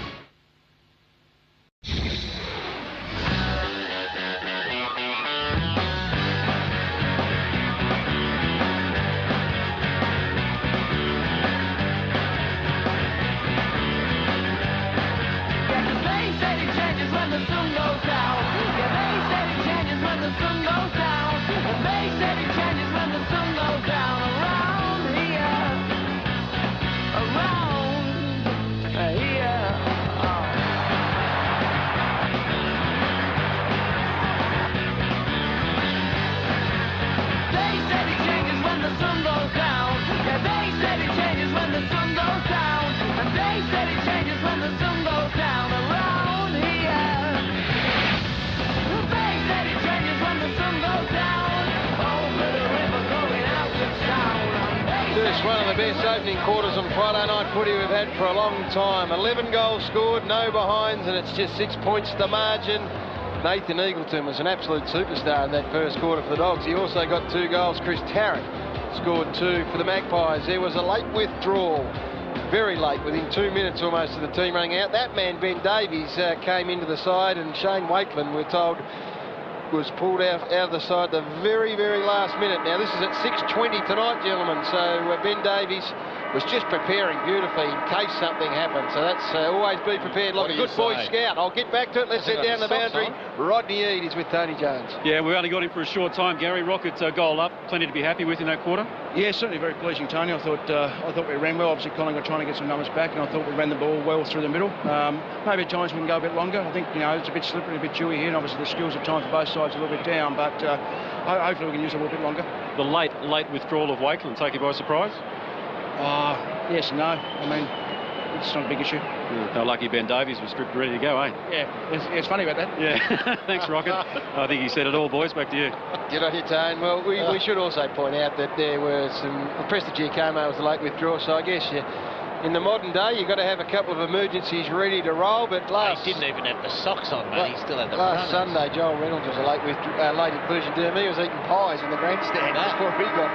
One of the best opening quarters on Friday night footy we've had for a long time. 11 goals scored, no behinds, and it's just 6 points to margin. Nathan Eagleton was an absolute superstar in that first quarter for the Dogs. He also got 2 goals. Chris Tarrant scored 2 for the Magpies. There was a late withdrawal very late, within 2 minutes almost of the team running out. That man, Ben Davies, came into the side, and Shane Wakeland, we're told, was pulled out of the side the very, very last minute. Now, this is at 6:20 tonight, gentlemen, so Ben Davies was just preparing beautifully in case something happened. So that's always be prepared like a good Boy Scout. I'll get back to it. Let's head down the boundary. Rodney Eade is with Tony Jones. Yeah, we only got him for a short time, Gary. Rocket's goal up. Plenty to be happy with in that quarter. Yeah, certainly very pleasing, Tony. I thought we ran well. Obviously, Collingwood trying to get some numbers back, and I thought we ran the ball well through the middle. Maybe at times we can go a bit longer. I think, it's a bit slippery, a bit dewy here, and obviously the skills at times for both sides are a little bit down, but hopefully we can use it a little bit longer. The late withdrawal of Wakeland take you by surprise? Yes and no. I mean, it's not a big issue. No, lucky Ben Davies was stripped ready to go, eh? Yeah, it's funny about that. Yeah, thanks, Rocket. I think he said it all, boys. Back to you. Good on you, Tone. Well, we should also point out that there were some... Preston Giacomo was the late withdrawal, so I guess in the modern day, you've got to have a couple of emergencies ready to roll, but he didn't even have the socks on, mate. He still had the last Sunday, Joel Reynolds was a late inclusion to him. He was eating pies in the grandstand before he got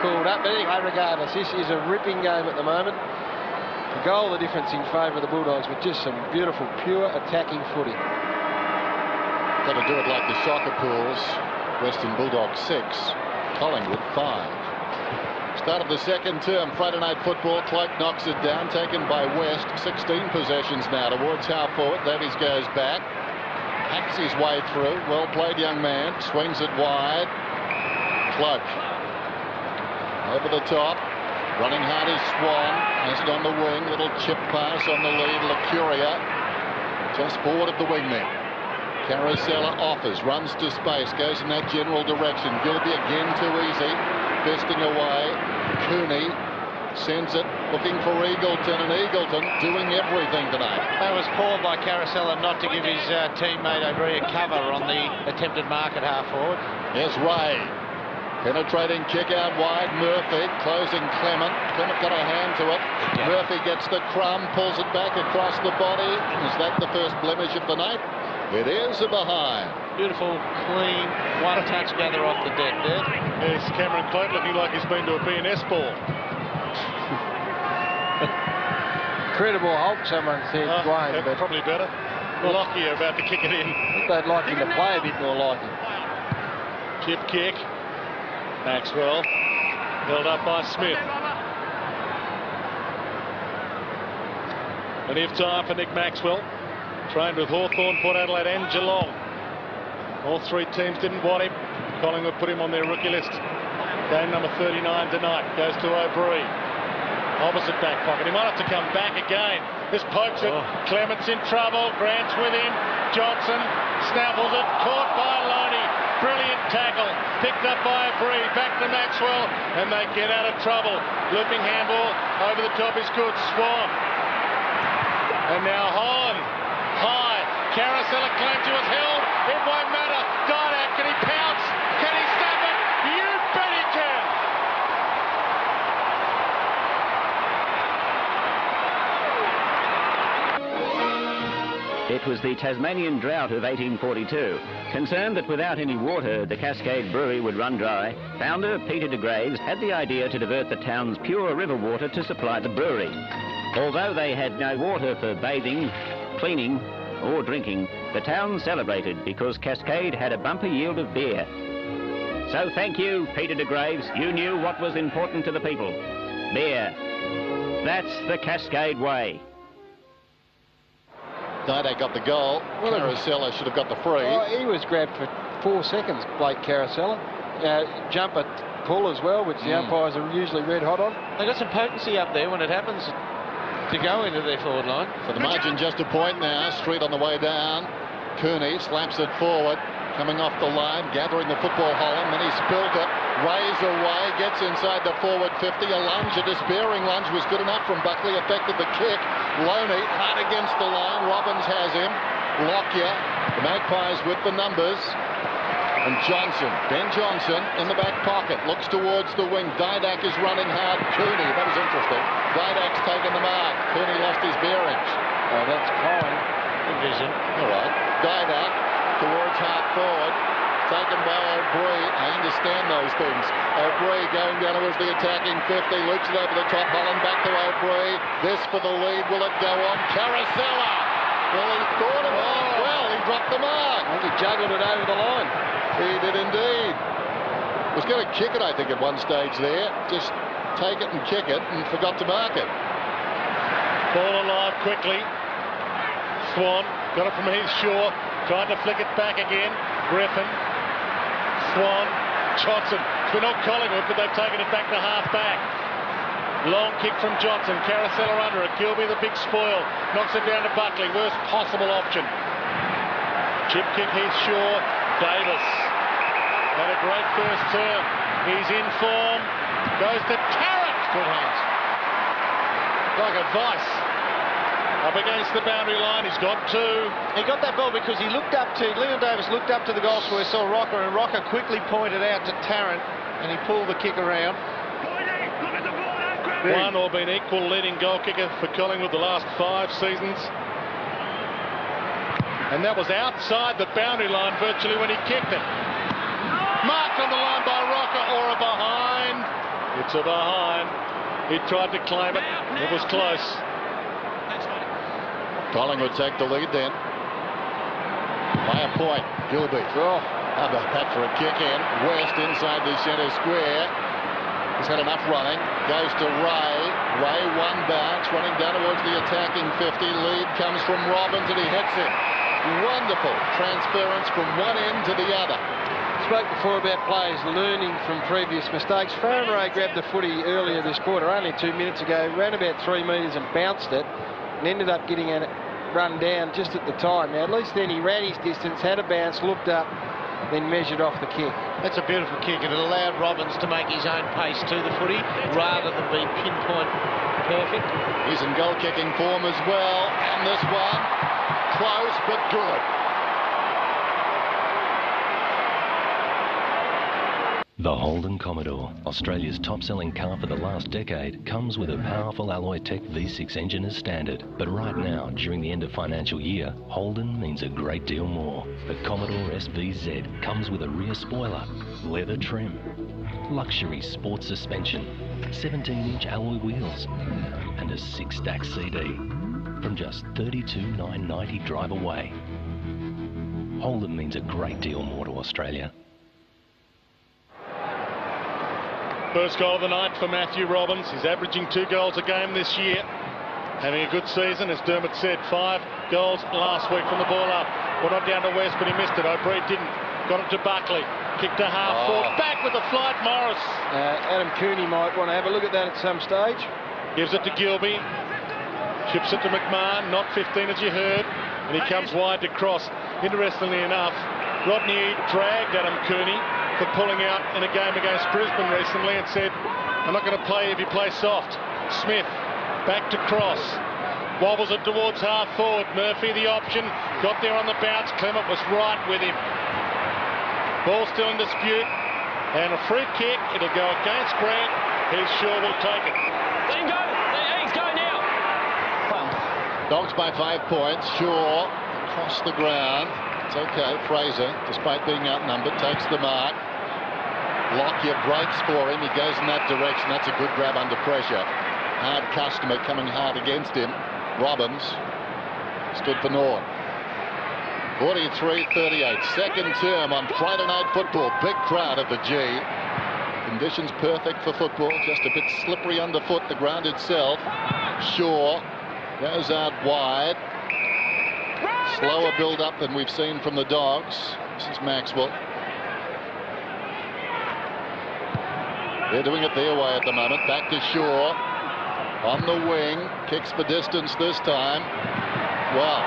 called up. But anyway, regardless, this is a ripping game at the moment. A goal, the difference in favour of the Bulldogs, with just some beautiful, pure attacking footy. Got to do it like the soccer pools. Western Bulldogs 6, Collingwood 5. Start of the second term, Friday night football. Cloak knocks it down, taken by West. 16 possessions now towards half forward. Davies goes back, hacks his way through. Well played, young man. Swings it wide. Cloak over the top. Running hard is Swan. Has it on the wing. Little chip pass on the lead. Lacuria just forward of the wingman. Carosella offers, runs to space, goes in that general direction. Gilby again too easy. Besting away. Cooney sends it, looking for Eagleton, and Eagleton doing everything tonight. That was poor by Carosella not to give his teammate over here cover on the attempted mark at half forward. Here's Ray. Penetrating kick out wide. Murphy closing Clement. Clement got a hand to it. Yeah. Murphy gets the crumb, pulls it back across the body. Is that the first blemish of the night? It is a behind. Beautiful, clean, one-touch gather off the deck there. There's Cameron Cloak looking like he's been to a B&S ball. Incredible Hulk, someone said, Dwayne. But probably better. Lockyer about to kick it in. They'd like him to play a bit more like him. Chip kick. Maxwell held up by Smith. Plenty of time for Nick Maxwell. Trained with Hawthorn, Port Adelaide and Geelong. All three teams didn't want him. Collingwood put him on their rookie list. Game number 39 tonight. Goes to O'Brien. Opposite back pocket. He might have to come back again. This pokes it. Clement's in trouble. Grant's with him. Johnson snaffles it. Caught by Loney. Brilliant tackle. Picked up by O'Brien. Back to Maxwell. And they get out of trouble. Looping handball. Over the top is good. Swan. And now Holland. High. Carosella claims he was held. It won't matter. Didak, can he pounce? Can he snap it? You bet he can. It was the Tasmanian drought of 1842. Concerned that without any water, the Cascade Brewery would run dry, founder Peter de Graves had the idea to divert the town's pure river water to supply the brewery. Although they had no water for bathing, cleaning or drinking, the town celebrated because Cascade had a bumper yield of beer. So thank you, Peter de Graves. You knew what was important to the people. Beer. That's the Cascade way. Didak got the goal. Carosella should have got the free. Oh, he was grabbed for 4 seconds, Blake Carosella. Jumper pull as well, which the umpires are usually red hot on. They got some potency up there when it happens to go into their forward line. For the margin just a point now. Street on the way down. Cooney slaps it forward. Coming off the line, gathering the football Holland, then he spilled it. Rays away, gets inside the forward 50. A lunge, a despairing lunge was good enough from Buckley, affected the kick. Loney hard against the line. Robbins has him. Lockyer, the Magpies with the numbers. And Johnson, Ben Johnson in the back pocket, looks towards the wing. Didak is running hard. Cooney, that was interesting. Didak's taken the mark. Cooney lost his bearings. Oh, that's Colin. Good vision. All right. Didak towards half forward. taken by O'Brien. I understand those things. O'Brien going down towards the attacking 50, loops it over the top. Holland back to O'Brien. This for the lead. Will it go on? Carosella. Well, he thought of it. Well, he dropped the mark. I think he juggled it over the line. He did indeed. Was going to kick it, I think, at one stage there. Just take it and kick it and forgot to mark it. Ball alive quickly. Swan got it from Heath Shaw. Trying to flick it back again. Griffin. Swan. Johnson. It's been on Collingwood, but they've taken it back to half back. Long kick from Johnson. Carosella under it. Gilby the big spoil. Knocks it down to Buckley. Worst possible option. Chip kick Heath Shaw. Davis. Had a great first term. He's in form. Goes to Tarrant. Good hands. Like a vice. Up against the boundary line. He's got two. He got that ball because he looked up to, Leon Davis looked up to the goal square, saw Rocker, and Rocker quickly pointed out to Tarrant, and he pulled the kick around. One or been equal leading goal kicker for Collingwood the last 5 seasons. And that was outside the boundary line virtually when he kicked it. Marked on the line by Rocker, or a behind. It's a behind. He tried to claim it. It was close. Collingwood take the lead then. By a point. Gilby. Oh, how about that for a kick in? West inside the centre square. He's had enough running. Goes to Ray. Ray one bounce. Running down towards the attacking 50. Lead comes from Robbins and he hits it. Wonderful transference from one end to the other. Spoke before about players learning from previous mistakes. Farron Ray grabbed the footy earlier this quarter, only 2 minutes ago, ran about 3 metres and bounced it, and ended up getting it run down just at the time. Now, at least then he ran his distance, had a bounce, looked up, then measured off the kick. That's a beautiful kick, and it allowed Robbins to make his own pace to the footy rather than be pinpoint perfect. He's in goal-kicking form as well, and this one, close but good. The Holden Commodore, Australia's top-selling car for the last decade, comes with a powerful Alloy Tech V6 engine as standard. But right now, during the end of financial year, Holden means a great deal more. The Commodore SVZ comes with a rear spoiler, leather trim, luxury sports suspension, 17-inch alloy wheels, and a 6-stack CD from just $32,990 drive away. Holden means a great deal more to Australia. First goal of the night for Matthew Robbins. He's averaging 2 goals a game this year. Having a good season, as Dermot said. 5 goals last week from the ball up. Went on down to West, but he missed it. O'Brien didn't. Got it to Buckley. Kicked to half forward. Back with the flight, Morris. Adam Cooney might want to have a look at that at some stage. Gives it to Gilby. Chips it to McMahon. Not 15 as you heard. And he comes wide to cross. Interestingly enough, Rodney dragged Adam Cooney for pulling out in a game against Brisbane recently and said, I'm not going to play if you play soft. Smith, back to cross. Wobbles it towards half forward. Murphy the option. Got there on the bounce. Clement was right with him. Ball still in dispute. And a free kick. It'll go against Grant. He's sure will take it. Let him go. He's go now. Dogs by 5 points. Shaw across the ground. It's okay. Fraser, despite being outnumbered, takes the mark. Lockyer breaks for him. He goes in that direction. That's a good grab under pressure. Hard customer coming hard against him. Robbins stood for North. 43-38. Second term on Friday Night Football. Big crowd at the G. Conditions perfect for football. Just a bit slippery underfoot. The ground itself. Shaw goes out wide. Slower build-up than we've seen from the Dogs. This is Maxwell. They're doing it their way at the moment. Back to Shaw. On the wing. Kicks for distance this time. Well,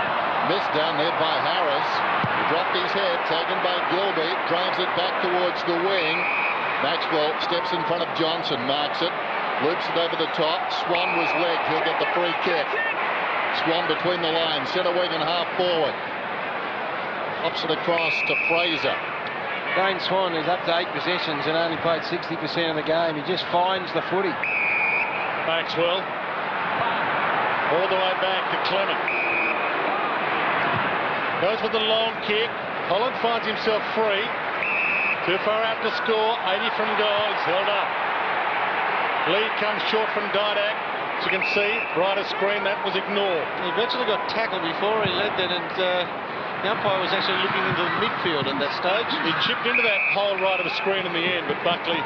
missed down there by Harris. He dropped his head. Taken by Gilby. Drives it back towards the wing. Maxwell steps in front of Johnson. Marks it. Loops it over the top. Swan was legged. He'll get the free kick. Swan between the lines, centre wing and half forward. Hops it across to Fraser. Dane Swan is up to 8 possessions and only played 60% of the game. He just finds the footy. Maxwell. All the way back to Clement. Goes for the long kick. Holland finds himself free. Too far out to score. 80 from goal. He's held up. Lead comes short from Didak. As you can see, right of screen, that was ignored. He virtually got tackled before he led that, and the umpire was actually looking into the midfield at that stage. He chipped into that hole right of the screen in the end, but Buckley,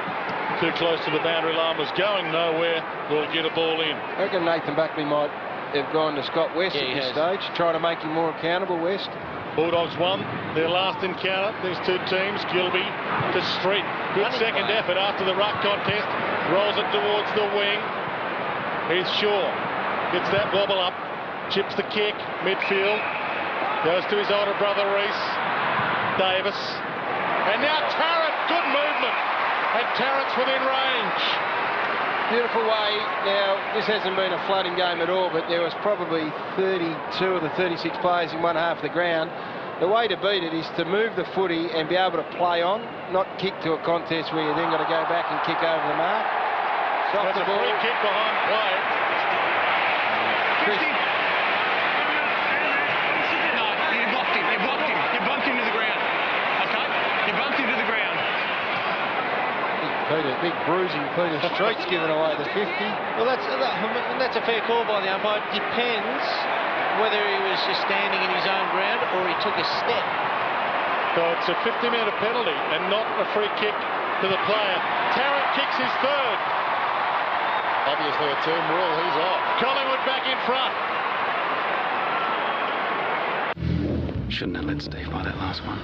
too close to the boundary line, was going nowhere. Will get a ball in. I reckon Nathan Buckley might have gone to Scott West at this stage, trying to make him more accountable, West. Bulldogs won their last encounter. These two teams, Gilby to Street. Good second effort after the ruck contest. Rolls it towards the wing. He's Shaw. Gets that wobble up. Chips the kick. Midfield. Goes to his older brother, Reese. Davis. And now Tarrant. Good movement. And Tarrant's within range. Beautiful way. Now, this hasn't been a flooding game at all, but there was probably 32 of the 36 players in one half of the ground. The way to beat it is to move the footy and be able to play on, not kick to a contest where you then got to go back and kick over the mark. That's a free kick behind play. Chris. No, you blocked him. You blocked him. You bumped him to the ground. Okay? You bumped him to the ground. Big bruising Peter Street's given away the 50. Well, that's a fair call by the umpire. It depends whether he was just standing in his own ground or he took a step. So it's a 50-metre penalty and not a free kick to the player. Tarrant kicks his third. Obviously a team rule. He's off. Collingwood back in front. Shouldn't have let Steve buy that last one.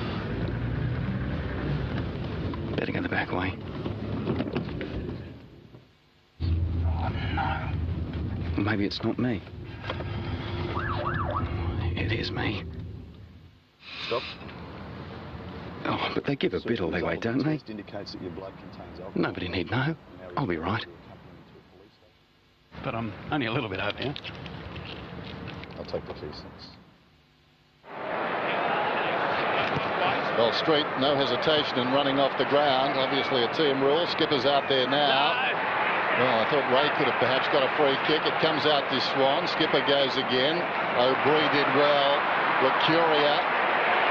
Better go the back way. No. Maybe it's not me. It is me. Stop. Oh, but they give a bit all their way, don't they? Indicates that your blood contains alcohol. Nobody need know. I'll be right. But I'm only a little bit over here. I'll take the 2 cents. Well, Street, no hesitation in running off the ground. Obviously a team rule. Skipper's out there now. Well, I thought Ray could have perhaps got a free kick. It comes out to Swan. Skipper goes again. O'Brien did well. Lucuria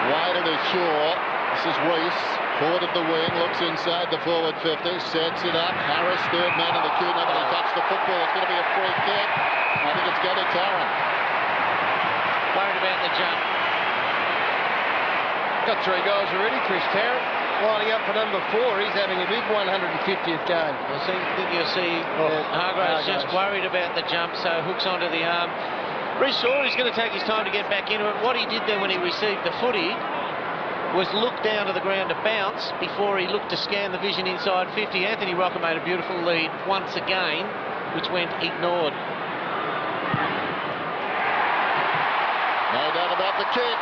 wide of the shore. This is Reese. Forward of the wing. Looks inside the forward 50. Sets it up. Harris, third man in the queue. Nobody touched the football. It's going to be a free kick. I think it's going to Tarrant. Worried about the jump. Got 3 goals already, Chris Tarrant. Lining up for number 4. He's having a big 150th game. I think you'll see Hargraves just worried about the jump, so hooks onto the arm. Reece Shaw is going to take his time to get back into it. What he did then when he received the footy was look down to the ground to bounce before he looked to scan the vision inside 50. Anthony Rocker made a beautiful lead once again, which went ignored. No doubt about the kick.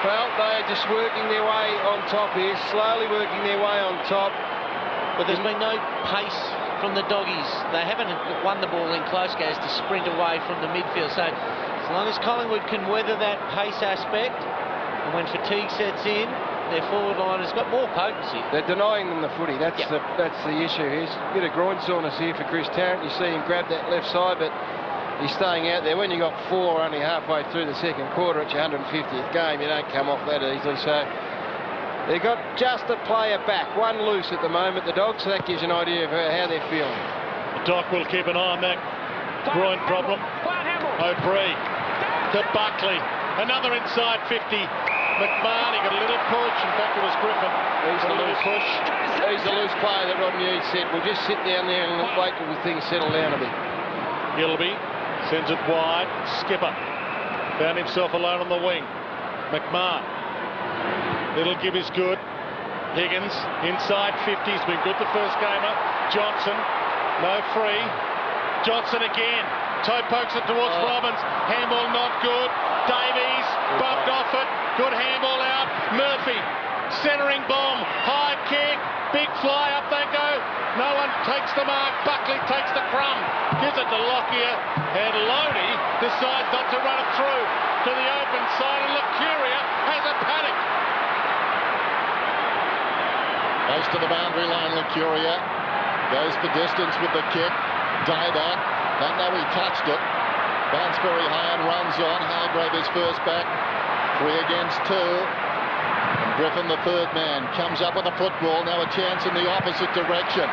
Well, they're just working their way on top here, slowly working their way on top. But there's been no pace from the doggies. They haven't won the ball in close games to sprint away from the midfield. So as long as Collingwood can weather that pace aspect, and when fatigue sets in, their forward line has got more potency. They're denying them the footy. That's the issue here. A bit of groin soreness here for Chris Tarrant. You see him grab that left side, but he's staying out there. When you got 4 only halfway through the second quarter at your 150th game, you don't come off that easily. So they've got just a player back, one loose at the moment, the Dogs, so that gives you an idea of how they're feeling. The Doc will keep an eye on that groin problem. O'Brien to Buckley. Another inside 50. McMahon, he got a little push. In fact, it was Griffin. He's the loose push. He's the loose player that Rodney Eade said. We'll just sit down there and wait till things settle down a bit. Gilby sends it wide. Skipper found himself alone on the wing. McMahon. Little give is good. Higgins inside 50. He's been good the first gamer. Johnson, no free. Johnson again. Toe pokes it towards Robbins. Handball not good. Davies bumped off it. Good handball out. Murphy, centering bomb. High kick. Big fly. Up they go. No one takes the mark. Buckley takes the crumb. Gives it to Lockyer. And Loney decides not to run it through to the open side. And Lucuria has a panic. Goes to the boundary line, Lucuria. Goes for distance with the kick. Didak. Don't know he touched it. Bounced very high and runs on. Hargrave is first back. 3 against 2. And Griffin, the third man, comes up with a football. Now a chance in the opposite direction.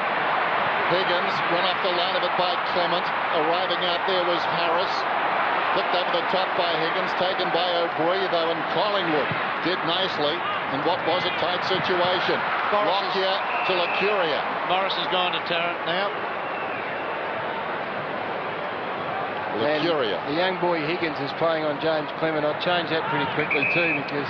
Higgins run off the line of it by Clement. Arriving out there was Harris. Flicked over the top by Higgins, taken by O'Brien, though, and Collingwood did nicely in what was a tight situation. Lockyer to Lacuria. Morris has gone to Tarrant now. Lacuria. The young boy Higgins is playing on James Clement. I'd change that pretty quickly too, because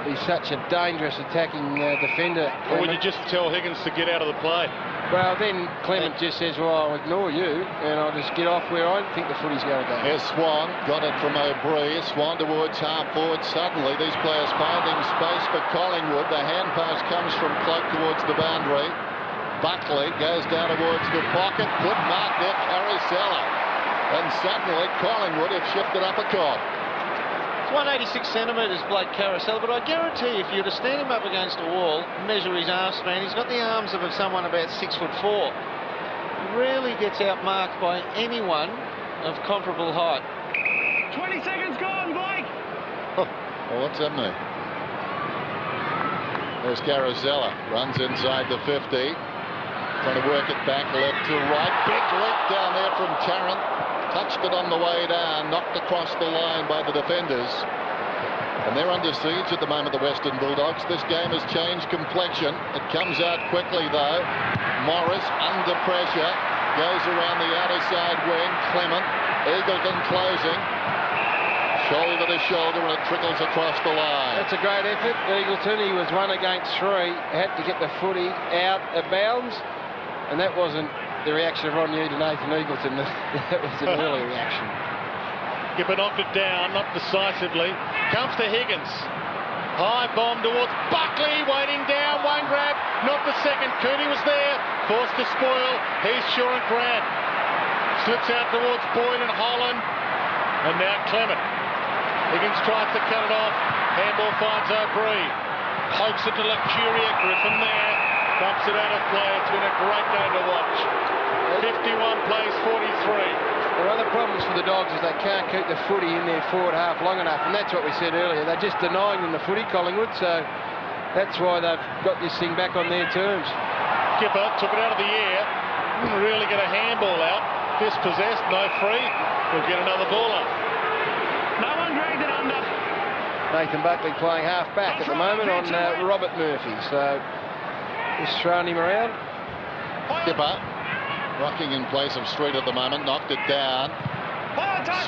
he's such a dangerous attacking defender. Or would you just tell Higgins to get out of the play? Well, then Clement just says, well, I'll ignore you and I'll just get off where I think the footy's going to go. Here's Swan, got it from O'Brien. Swan towards half forward. Suddenly these players finding space for Collingwood. The hand pass comes from Cloak towards the boundary. Buckley goes down towards the pocket. Good mark there, Carousella. And suddenly Collingwood have shifted up a cog. 186 centimetres, Blake Carousel, but I guarantee if you were to stand him up against a wall, measure his arm span, he's got the arms of someone about 6'4". He rarely gets outmarked by anyone of comparable height. 20 seconds gone, Blake! Well, what's that mean? There's Carousella, runs inside the 50, trying to work it back left to right. Big leap down there from Tarrant. Touched it on the way down, knocked across the line by the defenders. And they're under siege at the moment, the Western Bulldogs. This game has changed complexion. It comes out quickly, though. Morris under pressure. Goes around the outer side wing. Clement. Eagleton closing. Shoulder to shoulder, and it trickles across the line. That's a great effort. Eagleton, he was 1 against 3. Had to get the footy out of bounds. And that wasn't the reaction of Ron Hughes to Nathan Eagleton. That was an early reaction. Gipper knocked it down, not decisively. Comes to Higgins. High bomb towards Buckley, waiting down, one grab, not the second. Cooney was there, forced to spoil. He's sure and Grant. Slips out towards Boyd and Holland. And now Clement. Higgins tries to cut it off. Handball finds O'Brien. Pokes it to Lacuria. Griffin there. Bumps it out of play. It's been a great game to watch. 51 plays 43. There are other problems for the Dogs is they can't keep the footy in their forward half long enough, and that's what we said earlier. They're just denying them the footy, Collingwood, so that's why they've got this thing back on their terms. Kipper took it out of the air. Didn't really get a handball out. Dispossessed, no free. We'll get another ball up. No one dragged it under. Nathan Buckley playing half back at the moment on Robert Murphy, so just throwing him around. Kipper rocking in place of Street at the moment, knocked it down.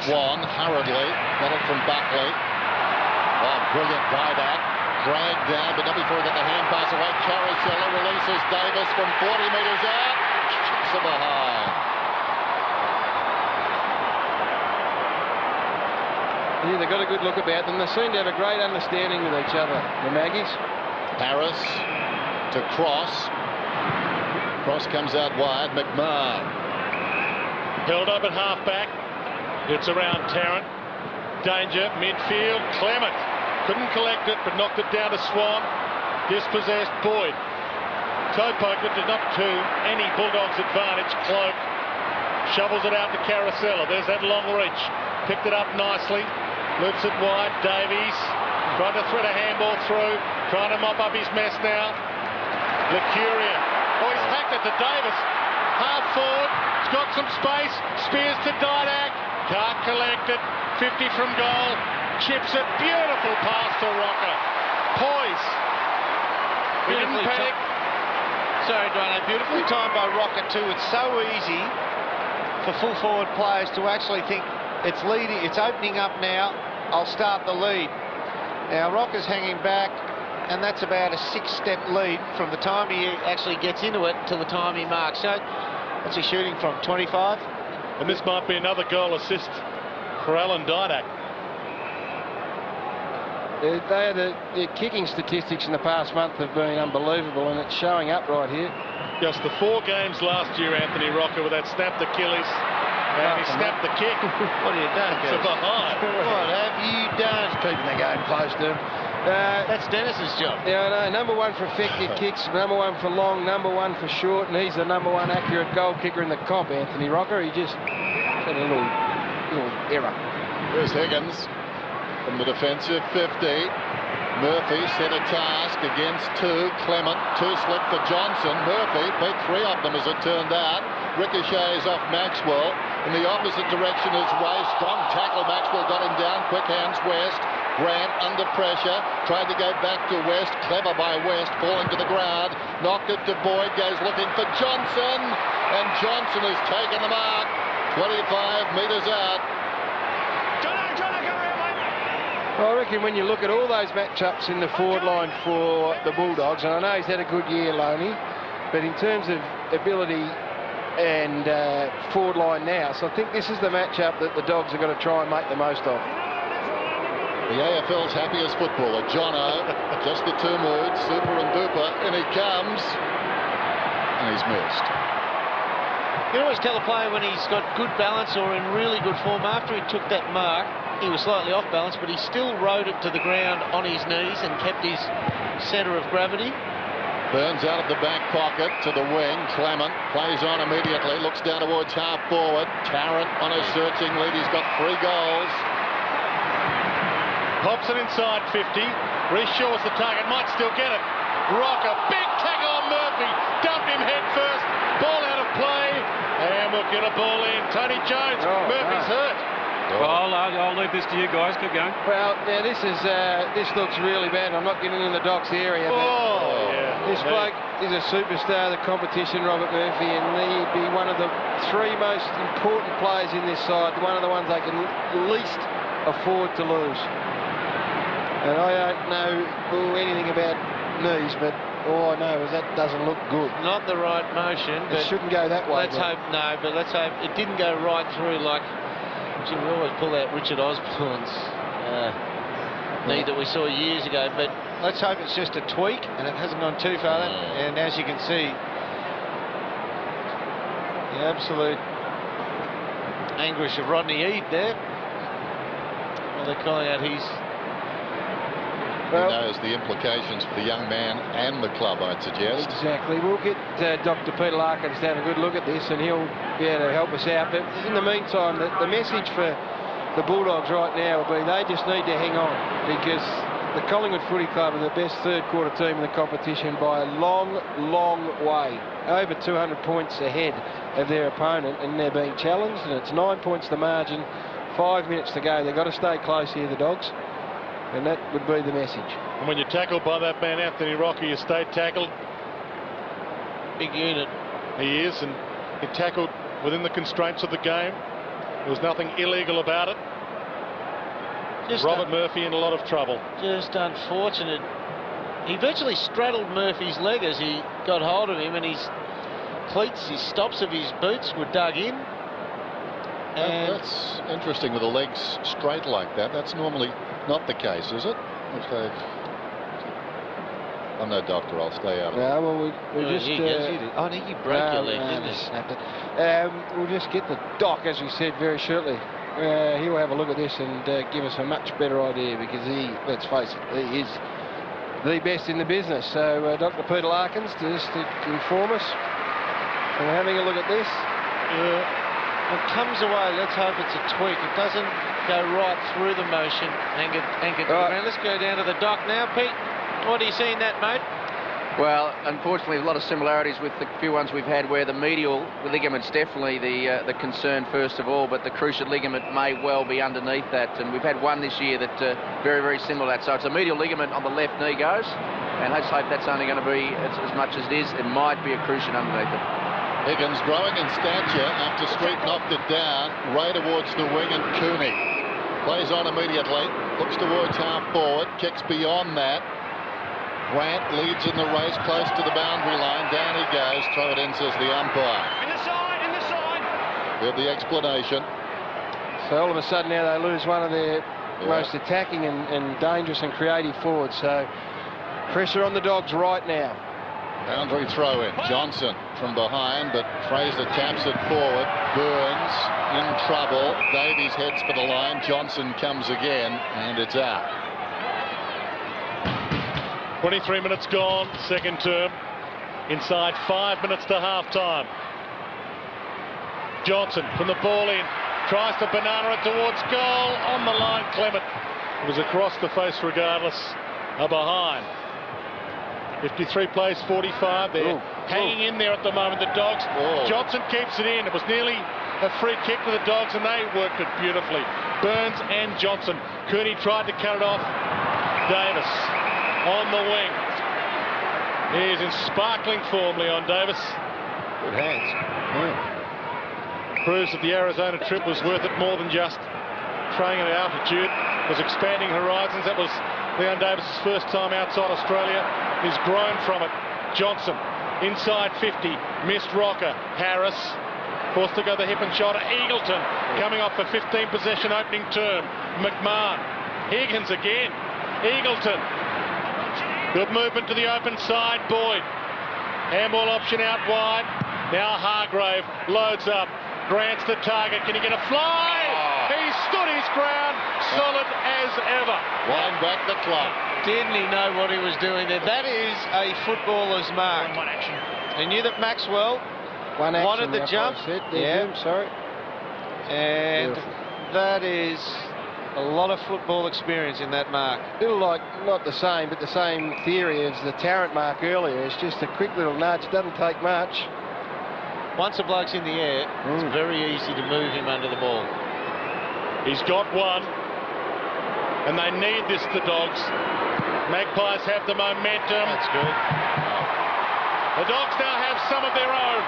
Swan hurriedly got it from Buckley. Oh, brilliant Didak. Dragged down, but not before he got the hand pass away. Carousella releases Davis from 40 metres out. Kicks it behind. Yeah, they've got a good look about them. They seem to have a great understanding with each other, the Maggies. Harris to Cross. Cross comes out wide. McMahon. Held up at half-back. It's around Tarrant. Danger, midfield. Clement. Couldn't collect it, but knocked it down to Swan. Dispossessed Boyd. Toe poked it, did not to any Bulldogs advantage. Cloak shovels it out to Carousella. There's that long reach. Picked it up nicely. Loops it wide. Davies tried to thread a handball through. Trying to mop up his mess now. Lacuria. Oh, he's hacked it to Davis. Half forward. He's got some space. Spears to Didak. Can't collect it. 50 from goal. Chips it. Beautiful pass to Rocker. Poise. He didn't panic. Sorry, Dwayne. Beautifully timed by Rocker too. It's so easy for full forward players to actually think it's leading. It's opening up now. I'll start the lead. Now Rocker's hanging back, and that's about a 6-step lead from the time he actually gets into it till the time he marks. So what's he shooting from? 25? And this might be another goal assist for Alan Didak. Their kicking statistics in the past month have been unbelievable, and it's showing up right here. Just the 4 games last year, Anthony Rocker, with that snapped Achilles. And he snapped the kick. What have you done, It's behind. What have you done? Keeping the game close to him. That's Dennis's job. Yeah, I know. Number 1 for effective kicks, number 1 for long, number 1 for short, and he's the number 1 accurate goal kicker in the comp, Anthony Rocker. He just had a little error. Here's Higgins. from the defensive 50. Murphy set a task against 2. Clement, too slick for Johnson. Murphy beat 3 of them as it turned out. Ricochets off Maxwell. In the opposite direction is Ray. Strong tackle. Maxwell got him down. Quick hands West. Grant under pressure. Tried to go back to West. Clever by West. Falling to the ground. Knocked it to Boyd. Goes looking for Johnson. And Johnson has taken the mark. 25 metres out. Well, I reckon when you look at all those matchups in the forward line for the Bulldogs, and I know he's had a good year, Loney, but in terms of ability and forward line now, so I think this is the matchup that the Dogs are going to try and make the most of. The AFL's happiest footballer, Jono, just the 2 moods, super and duper, and he comes, and he's missed. You always tell a player when he's got good balance or in really good form. After he took that mark, he was slightly off balance, but he still rode it to the ground on his knees and kept his centre of gravity. Burns out of the back pocket to the wing. Clement plays on immediately, looks down towards half forward. Tarrant on a searching lead. He's got 3 goals. Pops it inside 50. Reece Shaw's the target, might still get it. Rocker, big tackle on Murphy. Dumped him head first. Ball out of play. And we'll get a ball in. Tony Jones. Murphy's hurt. Well, I'll leave this to you guys. Keep going. Well, now this looks really bad. I'm not getting in the Doc's area. But this bloke is a superstar of the competition, Robert Murphy, and he'd be one of the 3 most important players in this side. One of the ones they can least afford to lose. And I don't know anything about knees, but all I know is that doesn't look good. Not the right motion. It shouldn't go that way. Let's hope it didn't go right through like. Jim, we always pull out Richard Osborne's knee that we saw years ago, but let's hope it's just a tweak and it hasn't gone too far. And as you can see, the absolute anguish of Rodney Eade there. Well, they're calling out his. He knows the implications for the young man and the club, I'd suggest. Exactly. We'll get Dr. Peter Larkins to have a good look at this and he'll be able to help us out. But in the meantime, the message for the Bulldogs right now will be they just need to hang on, because the Collingwood Footy Club are the best 3rd quarter team in the competition by a long, long way. Over 200 points ahead of their opponent, and they're being challenged, and it's 9 points the margin, 5 minutes to go. They've got to stay close here, the Dogs. And that would be the message. And when you're tackled by that man, Anthony Rocker, you stay tackled. Big unit. He is, and he tackled within the constraints of the game. There was nothing illegal about it. Robert Murphy in a lot of trouble. Just unfortunate. He virtually straddled Murphy's leg as he got hold of him, and his cleats, his stops of his boots were dug in. And that's interesting with the legs straight like that. That's normally not the case, is it? I'm no doctor, I'll stay out of it. No, well, we'll just... you broke your leg, didn't you? Snapped it. We'll just get the Doc, as we said, very shortly. He'll have a look at this and give us a much better idea, because let's face it, he is the best in the business. So Dr. Peter Larkins, just to inform us, and we're having a look at this. It comes away. Let's hope it's a tweak. It doesn't go right through the motion. Anchored to the ground. Let's go down to the Doc now. Pete, what do you see in that, mate? Well, unfortunately, a lot of similarities with the few ones we've had where the medial ligament's definitely the concern first of all, but the cruciate ligament may well be underneath that. And we've had one this year that very, very similar to that. So it's a medial ligament on the left knee goes, and let's hope that's only going to be as much as it is. It might be a cruciate underneath it. Higgins growing in stature after Street knocked it down. Ray towards the wing, and Cooney plays on immediately. Looks towards half forward. Kicks beyond that. Grant leads in the race close to the boundary line. Down he goes. Throw it in, says the umpire. In the side. We have the explanation. So all of a sudden now they lose one of their most attacking and dangerous and creative forwards. So pressure on the Dogs right now. Boundary throw in. Johnson from behind, but Fraser taps it forward. Burns in trouble. Davies heads for the line. Johnson comes again, and it's out. 23 minutes gone, second term. Inside 5 minutes to half time. Johnson from the ball in. Tries to banana it towards goal. On the line, Clement. It was across the face regardless, a behind. 53 plays 45. They're hanging in there at the moment, the Dogs. Johnson keeps it in. It was nearly a free kick for the Dogs, and they worked it beautifully. Burns and Johnson. Cooney tried to cut it off. Davis on the wing. He is in sparkling form, Leon Davis. Good hands. Proves that the Arizona trip was worth it more than just training at altitude. It was expanding horizons. That was Leon Davis' first time outside Australia. He's grown from it. Johnson, inside 50, missed rocker. Harris, forced to go the hip and shoulder. Eagleton, coming off a 15 possession opening term. McMahon, Higgins again. Eagleton, good movement to the open side. Boyd, handball option out wide. Now Hargrave loads up. Grants the target. Can he get a fly? He stood his ground, solid as ever. Wind back the clock. Didn't he know what he was doing there? That is a footballer's mark. One action. He knew that Maxwell wanted the jump. Sorry. And that is a lot of football experience in that mark. Little like, not the same, but the same theory as the Tarrant mark earlier. It's just a quick little nudge. Doesn't take much. Once a bloke's in the air, it's very easy to move him under the ball. He's got one, and they need this, the Dogs. Magpies have the momentum. That's good. The Dogs now have some of their own.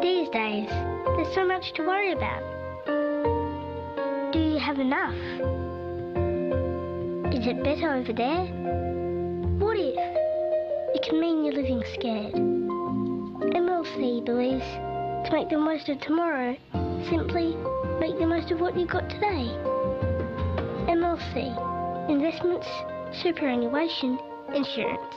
These days, there's so much to worry about. Do you have enough? Is it better over there? What if? It can mean you're living scared. MLC believes to make the most of tomorrow, simply make the most of what you got today. MLC, Investments, Superannuation, Insurance.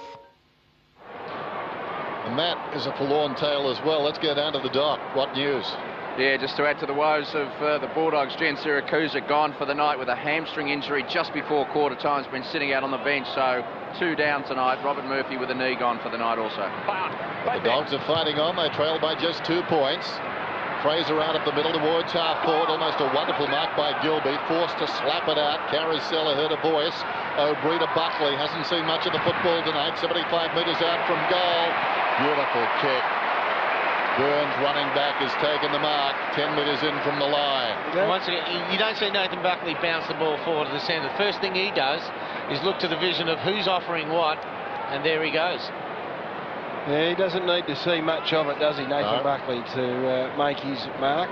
And that is a forlorn tale as well. Let's go down to the dock. What news? Yeah, just to add to the woes of the Bulldogs, Jen Siracusa gone for the night with a hamstring injury just before quarter time. Has been sitting out on the bench, so 2 down tonight. Robert Murphy with a knee gone for the night also. The Dogs are fighting on. They trail by just 2 points. Fraser out of the middle towards half forward. Almost a wonderful mark by Gilby. Forced to slap it out. Carousella heard a voice. O'Brien Buckley hasn't seen much of the football tonight. 75 metres out from goal. Beautiful kick. Burns running back has taken the mark. 10 metres in from the line. Once again, you don't see Nathan Buckley bounce the ball forward to the centre. The first thing he does is look to the vision of who's offering what, and there he goes. Yeah, he doesn't need to see much of it, does he, Nathan Buckley, to make his mark?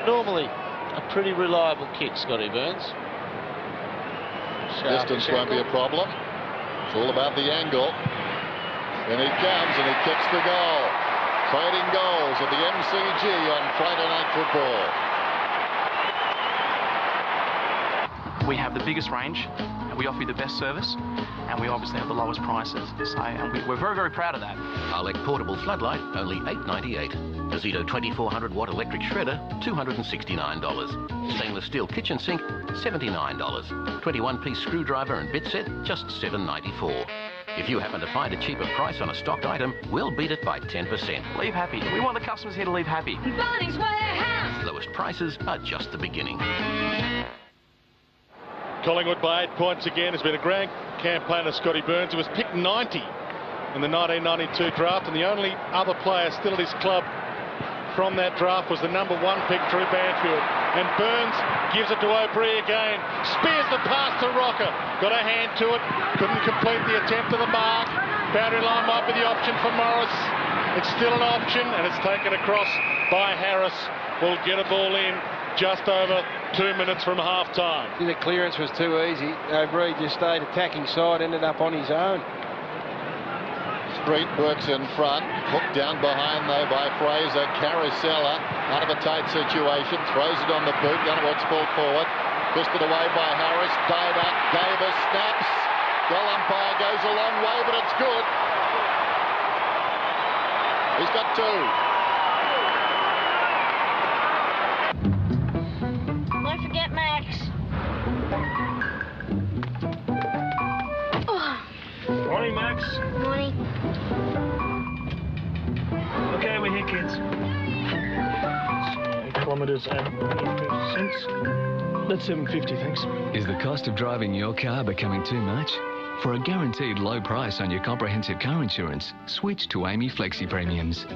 Normally a pretty reliable kick, Scotty Burns. Distance won't be a problem. It's all about the angle. And he comes and he kicks the goal. Trading goals at the MCG on Friday Night Football. We have the biggest range, and we offer you the best service, and we obviously have the lowest prices. So, and we're very, very proud of that. Arlec portable floodlight, only $8.98. Azito 2400 watt electric shredder, $269. Stainless steel kitchen sink, $79. 21-piece screwdriver and bit set, just $7.94. If you happen to find a cheaper price on a stocked item, we'll beat it by 10%. Leave happy. We want the customers here to leave happy. Barney's Warehouse. Lowest prices are just the beginning. Collingwood by 8 points again. Has been a grand campaigner, Scotty Burns, who was picked 90 in the 1992 draft, and the only other player still at his club from that draft was the #1 pick, Drew Banfield. And Burns gives it to O'Brien again. Spears the pass to Rocker. Got a hand to it. Couldn't complete the attempt to the mark. Boundary line might be the option for Morris. It's still an option, and it's taken across by Harris. Will get a ball in just over 2 minutes from half-time. The clearance was too easy. O'Brien just stayed attacking side, ended up on his own. Street works in front. Hooked down behind, though, by Fraser. Carousella out of a tight situation. Throws it on the boot. Don't know what's pulled forward. Twisted away by Harris. Tied up. Davis snaps. Goal umpire goes a long way, but it's good. He's got 2. Don't forget Max. Oh. Kilometres at 95 cents. That's $7.50, thanks. Is the cost of driving your car becoming too much? For a guaranteed low price on your comprehensive car insurance, switch to Amy Flexi Premiums.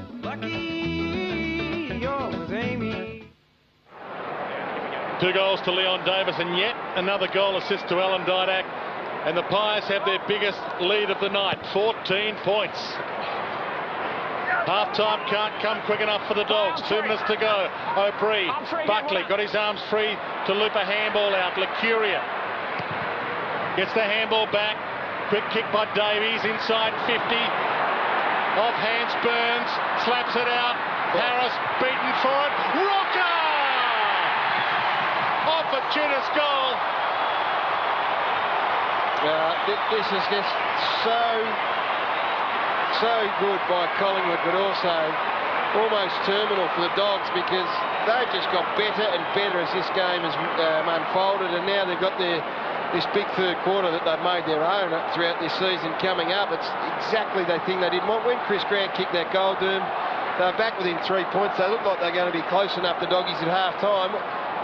Two goals to Leon Davis and yet another goal assist to Alan Didak. And the Pies have their biggest lead of the night, 14 points. Half-time can't come quick enough for the Dogs. 2 minutes to go. O'Brien, Buckley got his arms free to loop a handball out. Licuria gets the handball back. Quick kick by Davies, inside 50. Off hands Burns, slaps it out. Harris beaten for it. Rocker! Opportunist goal. This is just so good by Collingwood, but also almost terminal for the Dogs, because they've just got better and better as this game has unfolded, and now they've got this big third quarter that they've made their own throughout this season coming up. It's exactly the thing they didn't want. When Chris Grant kicked that goal to them, they were back within 3 points. They looked like they're going to be close enough to Doggies at half-time.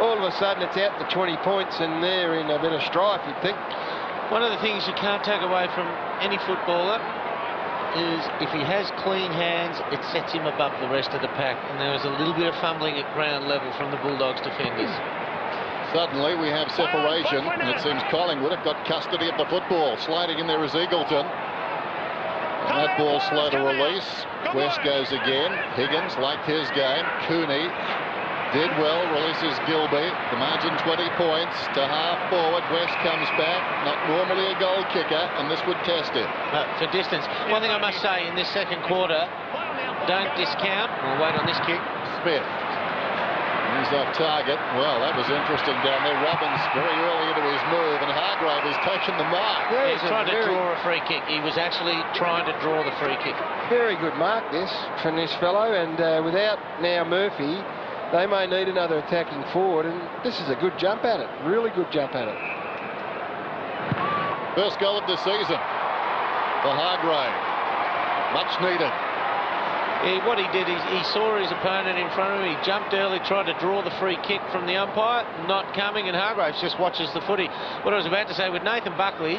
All of a sudden it's out to 20 points and they're in a bit of strife, you'd think. One of the things you can't take away from any footballer is if he has clean hands, it sets him above the rest of the pack. And there was a little bit of fumbling at ground level from the Bulldogs defenders. Suddenly we have separation, and it seems Collingwood have got custody of the football. Sliding in there is Eagleton. And that ball slow to release. West goes again. Higgins liked his game. Cooney did well, releases Gilby. The margin 20 points to half forward. West comes back. Not normally a goal kicker, and this would test him. For distance. One thing I must say in this second quarter, don't discount. We'll wait on this kick. Smith. He's off target. Well, that was interesting down there. Robbins very early into his move, and Hargrave has taken the mark. Yeah, he's trying to draw a free kick. He was actually trying to draw the free kick. Very good mark this from this fellow, and without now Murphy, they may need another attacking forward, and this is a good jump at it. Really good jump at it. First goal of the season for Hargrave. Much needed. What he did is he saw his opponent in front of him. He jumped early, tried to draw the free kick from the umpire, not coming, and Hargraves just watches the footy. What I was about to say with Nathan Buckley,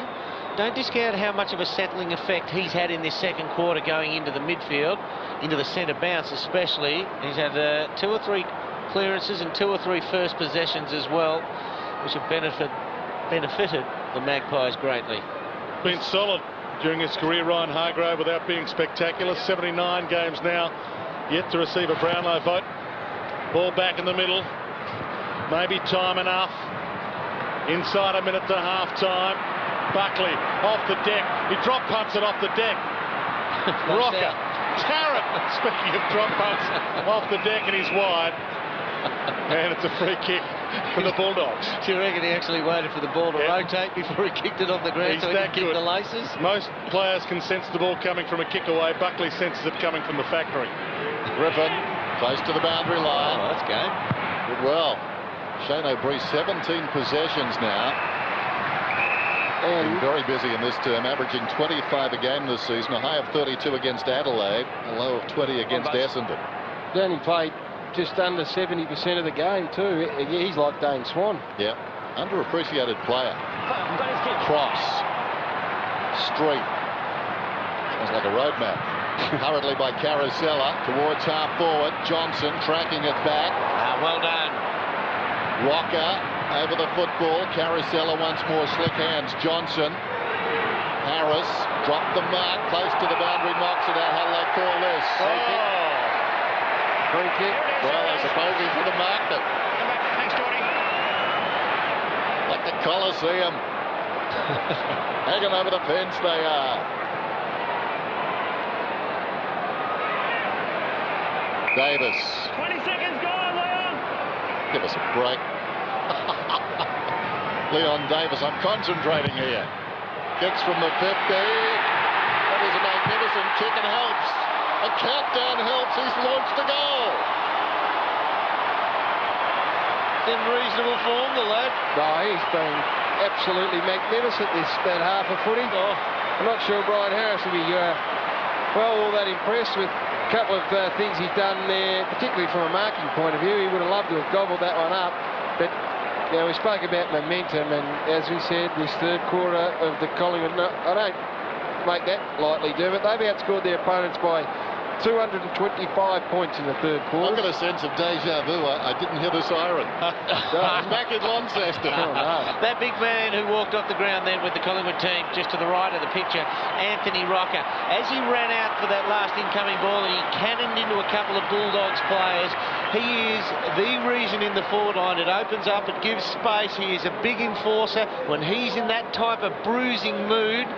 don't discount how much of a settling effect he's had in this second quarter going into the midfield, into the centre bounce especially. He's had 2 or 3 clearances and 2 or 3 first possessions as well, which have benefited the Magpies greatly. Been solid during his career, Ryan Hargrave, without being spectacular. 79 games now, yet to receive a Brownlow vote. Ball back in the middle. Maybe time enough. Inside a minute to half-time. Buckley off the deck. He drop punts it off the deck. Rocker. Tarrant, speaking of drop punts, off the deck, and he's wide. And it's a free kick for the Bulldogs. Do you reckon he actually waited for the ball to rotate before he kicked it off the ground so he could kick the laces? Most players can sense the ball coming from a kick away. Buckley senses it coming from the factory. Griffin, close to the boundary line. Oh, that's game. Did well. Shane O'Brien, 17 possessions now. Been very busy in this term, averaging 25 a game this season, a high of 32 against Adelaide, a low of 20 against Essendon. He only played just under 70% of the game too. He's like Dane Swan. Yeah, underappreciated player. Cross. Street. Sounds like a road map. Hurriedly by Carosella towards half forward. Johnson tracking it back. Well done. Rocker over the football. Carosella once more, slick hands. Johnson. Harris dropped the mark close to the boundary, knocks it out. How do they call this? Free kick. Well, I suppose he should have marked it. Like the Coliseum. Hanging over the fence they are. Davis. 20 seconds gone, Leon. Give us a break. Leon Davis, I'm concentrating here. Kicks from the 50. That is a magnificent kick and helps. A countdown helps. He's launched a goal. In reasonable form, the lad. No, he's been absolutely magnificent that half a footy. I'm not sure Brian Harris will be well all that impressed with couple of things he's done there, particularly from a marking point of view. He would have loved to have gobbled that one up, but you know, we spoke about momentum, and as we said, this third quarter of the Collingwood, no, I don't make that lightly, do it. They've outscored their opponents by 225 points in the third quarter. I've got a sense of deja vu. I didn't hear the siren. Back at Launceston. Oh, no. That big man who walked off the ground then with the Collingwood team, just to the right of the picture, Anthony Rocker. As he ran out for that last incoming ball, he cannoned into a couple of Bulldogs players. He is the reason in the forward line. It opens up, it gives space. He is a big enforcer. When he's in that type of bruising mood,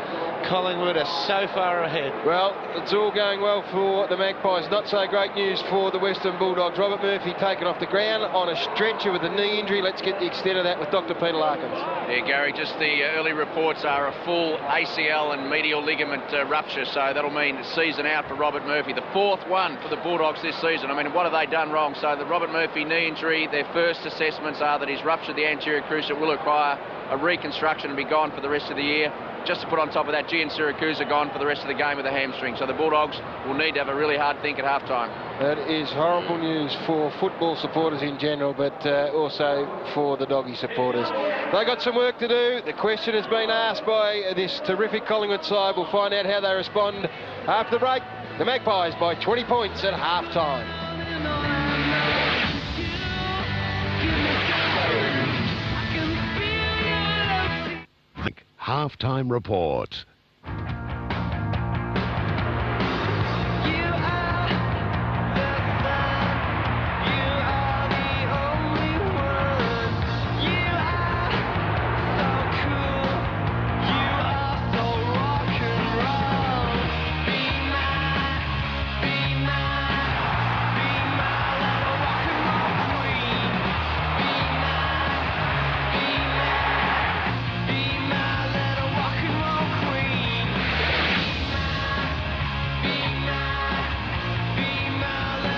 Collingwood are so far ahead. Well, it's all going well for the Magpies. Not so great news for the Western Bulldogs. Robert Murphy taken off the ground on a stretcher with a knee injury. Let's get the extent of that with Dr. Peter Larkins. Yeah, Gary, just the early reports are a full ACL and medial ligament rupture, so that'll mean season out for Robert Murphy. The fourth one for the Bulldogs this season. I mean, what have they done wrong? So the Robert Murphy knee injury, their first assessments are that he's ruptured the anterior cruciate, will require a reconstruction and be gone for the rest of the year. Just to put on top of that, Gian Syracuse are gone for the rest of the game with a hamstring. So the Bulldogs will need to have a really hard think at halftime. That is horrible news for football supporters in general, but also for the Doggy supporters. They've got some work to do. The question has been asked by this terrific Collingwood side. We'll find out how they respond after the break. The Magpies by 20 points at halftime. Halftime report.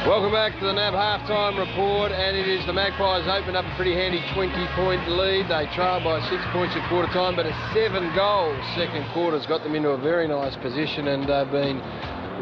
Welcome back to the NAB halftime report, and it is the Magpies opened up a pretty handy 20-point lead. They trailed by 6 points at quarter time, but a 7-goal second quarter's got them into a very nice position, and they've been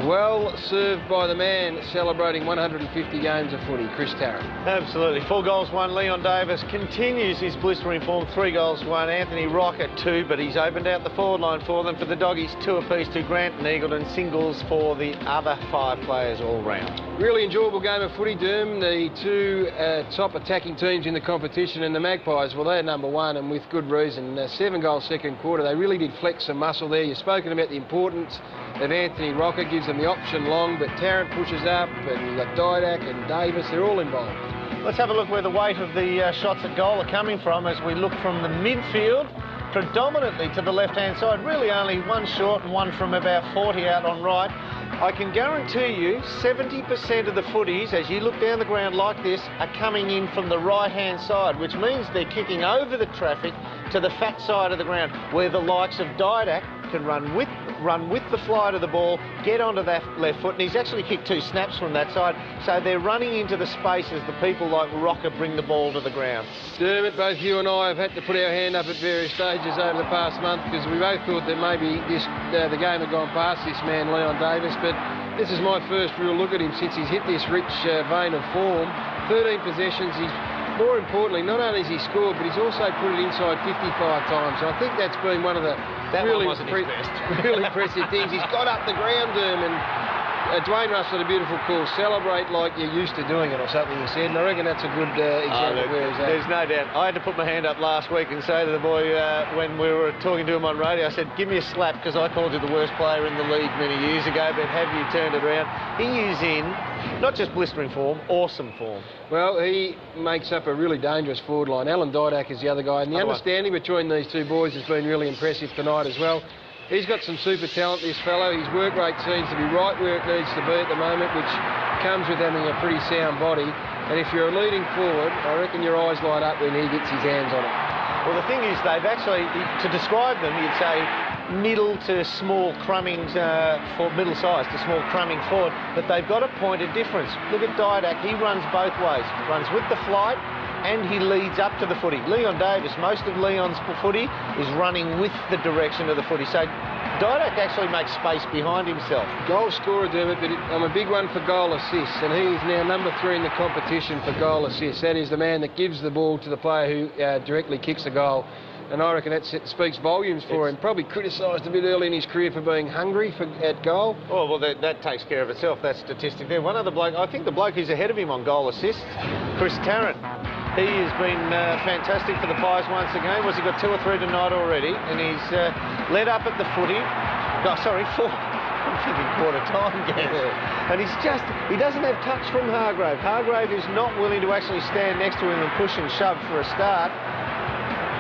well served by the man celebrating 150 games of footy, Chris Tarrant. Absolutely. 4 goals, 1. Leon Davis continues his blistering form. 3 goals, 1. Anthony Rocker, 2, but he's opened out the forward line for them. For the Doggies, 2 apiece to Grant and Eagleton. Singles for the other 5 players all round. Really enjoyable game of footy, Doom. The 2 top attacking teams in the competition, and the Magpies, well, they're number 1, and with good reason. 7-goal second quarter. They really did flex some muscle there. You've spoken about the importance of Anthony Rocker, gives them the option long, but Tarrant pushes up, and you've got Didak and Davis. They're all involved. Let's have a look where the weight of the shots at goal are coming from as we look from the midfield predominantly to the left-hand side. Really only 1 short and 1 from about 40 out on right. I can guarantee you 70% of the footies, as you look down the ground like this, are coming in from the right-hand side, which means they're kicking over the traffic to the fat side of the ground, where the likes of Didak can run with the flight of the ball, get onto that left foot, and he's actually kicked 2 snaps from that side, so they're running into the space as the people like Rocker bring the ball to the ground. Dermot, both you and I have had to put our hand up at various stages over the past month because we both thought that maybe the game had gone past this man, Leon Davis, but this is my first real look at him since he's hit this rich vein of form. 13 possessions. He's, more importantly, not only has he scored, but he's also put it inside 55 times. So I think that's been one of the really impressive things. He's got up the ground, and Dwayne Russell had a beautiful call. Celebrate like you're used to doing it, or something he said, and I reckon that's a good example of where he's at. There's no doubt. I had to put my hand up last week and say to the boy when we were talking to him on radio, I said, give me a slap, because I called you the worst player in the league many years ago, but have you turned it around? He is in not just blistering form, awesome form. Well, he makes up a really dangerous forward line. Alan Didak is the other guy, and the understanding between these 2 boys has been really impressive tonight as well. He's got some super talent, this fellow. His work rate seems to be right where it needs to be at the moment, which comes with having a pretty sound body. And if you're a leading forward, I reckon your eyes light up when he gets his hands on it. Well, the thing is, they've actually, to describe them, you'd say middle to small crumming, for middle size to small crumming forward, but they've got a point of difference. Look at Didak, he runs both ways. Runs with the flight, and he leads up to the footy. Leon Davis, most of Leon's footy is running with the direction of the footy. So Didak actually makes space behind himself. Goal scorer, Dermot, but I'm a big one for goal assists, and he is now number 3 in the competition for goal assists. That is the man that gives the ball to the player who directly kicks the goal. And I reckon that speaks volumes for him. Probably criticised a bit early in his career for being hungry at goal. Oh, well, that takes care of itself, that statistic there. One other bloke, I think the bloke who's ahead of him on goal assists, Chris Tarrant. He has been fantastic for the Pies once again. He got 2 or 3 tonight already, and he's led up at the footy. Oh, sorry, 4. I'm thinking quarter time, Gaz. Yeah. And he doesn't have touch from Hargrave. Hargrave is not willing to actually stand next to him and push and shove for a start.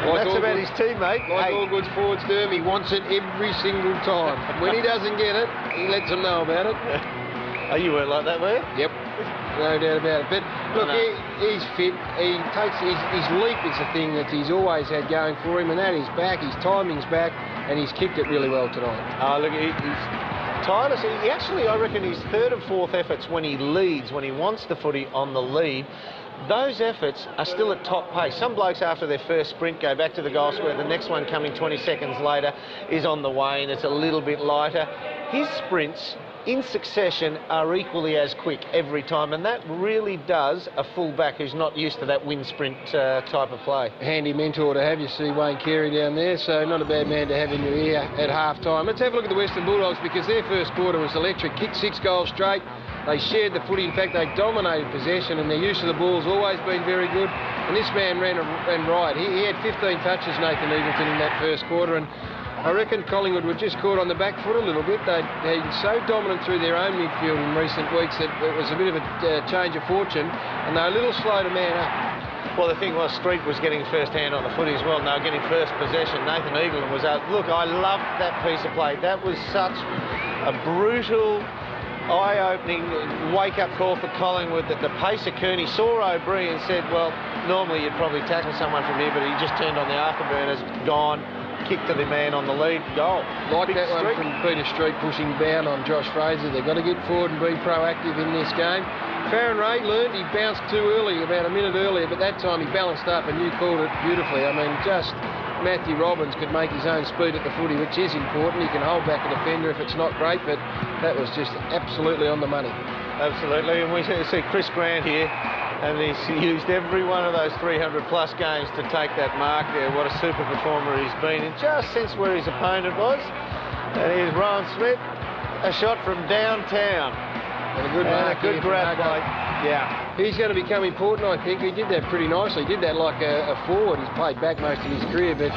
Like that's about his teammate. Like all good forwards do, he wants it every single time. When he doesn't get it, he lets them know about it. Oh, you weren't like that, were you? Yep. No doubt about it. But look, he's fit. He takes his leap is the thing that he's always had going for him, and that is back. His timing's back, and he's kicked it really well tonight. Oh, look, he's tireless. He actually, I reckon, his 3rd and 4th efforts when he leads, when he wants the footy on the lead, those efforts are still at top pace. Some blokes after their first sprint go back to the goal square. The next one coming 20 seconds later is on the wane. It's a little bit lighter. His sprints in succession are equally as quick every time, and that really does a full-back who's not used to that wind sprint type of play. Handy mentor to have. You see Wayne Carey down there, so not a bad man to have in your ear at half-time. Let's have a look at the Western Bulldogs, because their first quarter was electric. Kicked 6 goals straight. They shared the footy. In fact, they dominated possession, and their use of the ball's always been very good. And this man ran riot. He had 15 touches, Nathan Eagleton, in that first quarter, and I reckon Collingwood were just caught on the back foot a little bit. They'd been so dominant through their own midfield in recent weeks that it was a bit of a change of fortune, and they're a little slow to man up. Well, the thing was, Street was getting first hand on the footy as well, and they were getting first possession. Nathan Eagleton was out. Look, I loved that piece of play. That was such a brutal, eye-opening wake-up call for Collingwood, that the pace of Kearney saw O'Brien and said, well, normally you'd probably tackle someone from here, but he just turned on the afterburners, gone, kicked to the man on the lead, goal. Like that one from Peter Street pushing down on Josh Fraser. They've got to get forward and be proactive in this game. Farron Ray learned he bounced too early, about a minute earlier, but that time he balanced up and you called it beautifully. I mean, just Matthew Robbins could make his own speed at the footy, which is important. He can hold back a defender if it's not great, but that was just absolutely on the money. Absolutely, and we see Chris Grant here, and he's used every one of those 300-plus games to take that mark there. What a super performer he's been, and just since where his opponent was. And here's Rowan Smith, a shot from downtown. And a good mark, good grab by. Yeah. He's going to become important, I think. He did that pretty nicely. He did that like a forward. He's played back most of his career, but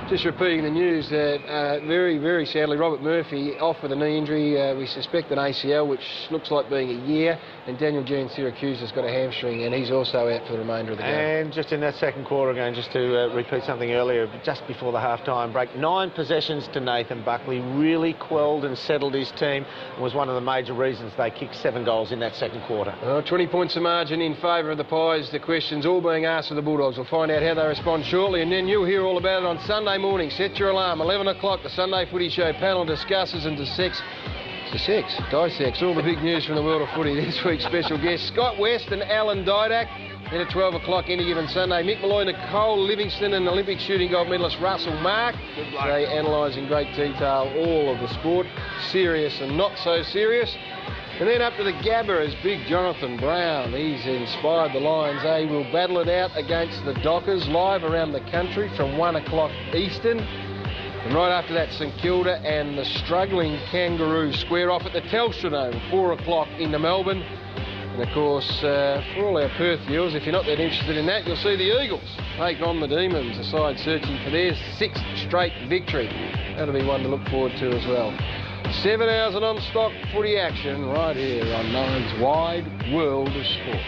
just repeating the news that very, very sadly, Robert Murphy off with a knee injury. We suspect an ACL, which looks like being a year, and Daniel Jean Syracuse has got a hamstring, and he's also out for the remainder of the game. And just in that second quarter again, just to repeat something earlier, just before the half-time break, 9 possessions to Nathan Buckley, really quelled and settled his team, and was one of the major reasons they kicked 7 goals in that second quarter. 20 points of margin in favour of the Pies. The questions all being asked of the Bulldogs. We'll find out how they respond shortly, and then you'll hear all about it on Sunday morning. Set your alarm, 11 o'clock, the Sunday Footy Show panel discusses and dissects all the big news from the world of footy. This week's special guests, Scott West and Alan Didak. Then at 12 o'clock any given Sunday, Mick Malloy, Nicole Livingston and Olympic shooting gold medalist Russell Mark. They analyse in great detail all of the sport, serious and not so serious. And then up to the Gabba is big Jonathan Brown. He's inspired the Lions. They will battle it out against the Dockers live around the country from 1 o'clock Eastern. And right after that, St Kilda and the struggling Kangaroos square off at the Telstra Dome, 4 o'clock into Melbourne. And of course, for all our Perth viewers, if you're not that interested in that, you'll see the Eagles take on the Demons, a side searching for their 6th straight victory. That'll be one to look forward to as well. 7 hours of non-stop footy action right here on Nine's Wide World of Sport.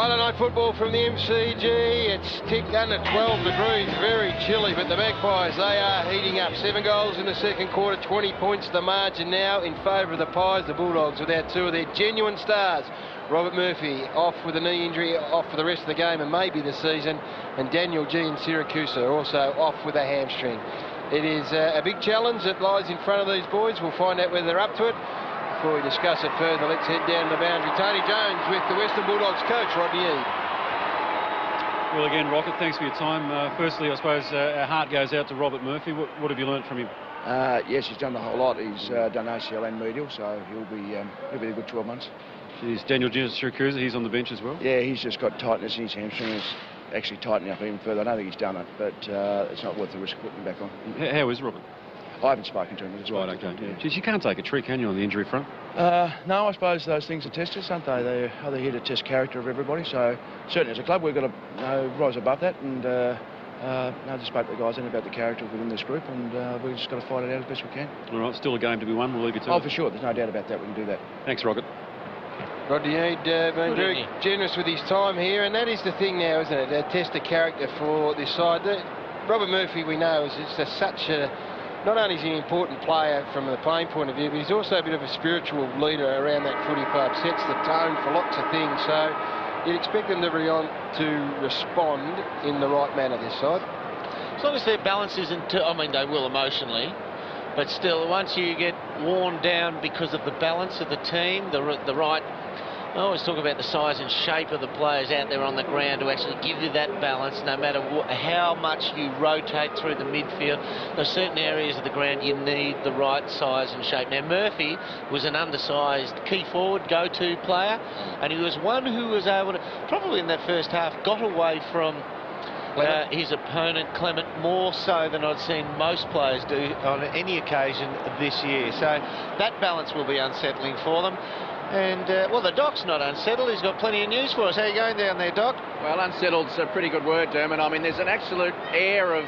Friday night football from the MCG. It's ticked under 12 degrees, very chilly, but the Magpies, they are heating up. 7 goals in the second quarter, 20 points the margin now in favour of the Pies. The Bulldogs without 2 of their genuine stars. Robert Murphy off with a knee injury, off for the rest of the game and maybe the season. And Daniel G in Syracuse are also off with a hamstring. It is a big challenge that lies in front of these boys. We'll find out whether they're up to it. Before we discuss it further, let's head down the boundary. Tony Jones with the Western Bulldogs coach, Rodney Eade. Well, again, Rocket, thanks for your time. Firstly, I suppose our heart goes out to Robert Murphy. What have you learnt from him? Yes, he's done the whole lot. He's done ACL and medial, so he'll be a good 12 months. Is Daniel Jones Syracuse, he's on the bench as well? Yeah, he's just got tightness in his hamstring. It's actually tightening up even further. I don't think he's done it, but it's not worth the risk of putting him back on. How is Robert? I haven't spoken to him as well. Right, okay. Geez, you can't take a trick, can you, on the injury front? No, I suppose those things are tested, aren't they? They're here to test character of everybody. So certainly as a club, we've got to rise above that and just spoke to the guys in about the character within this group, and we've just got to fight it out as best we can. All right, still a game to be won. We'll leave you to it. Oh, for sure. There's no doubt about that. We can do that. Thanks, Rocket. Rodney Eade been very generous with his time here, and that is the thing now, isn't it? A test of character for this side. Robert Murphy, we know, is just such a... Not only is he an important player from the playing point of view, but he's also a bit of a spiritual leader around that footy club, sets the tone for lots of things. So you'd expect them to respond in the right manner this side. As long as their balance isn't... I mean, they will emotionally, but still, once you get worn down because of the balance of the team, the right... I always talk about the size and shape of the players out there on the ground to actually give you that balance, no matter how much you rotate through the midfield. There's certain areas of the ground you need the right size and shape. Now, Murphy was an undersized key forward, go-to player, and he was one who was able to, probably in that first half, got away from his opponent, Clement, more so than I'd seen most players do on any occasion this year. So that balance will be unsettling for them. And, well, the Doc's not unsettled. He's got plenty of news for us. How are you going down there, Doc? Well, unsettled's a pretty good word, Dermot. I mean, there's an absolute air of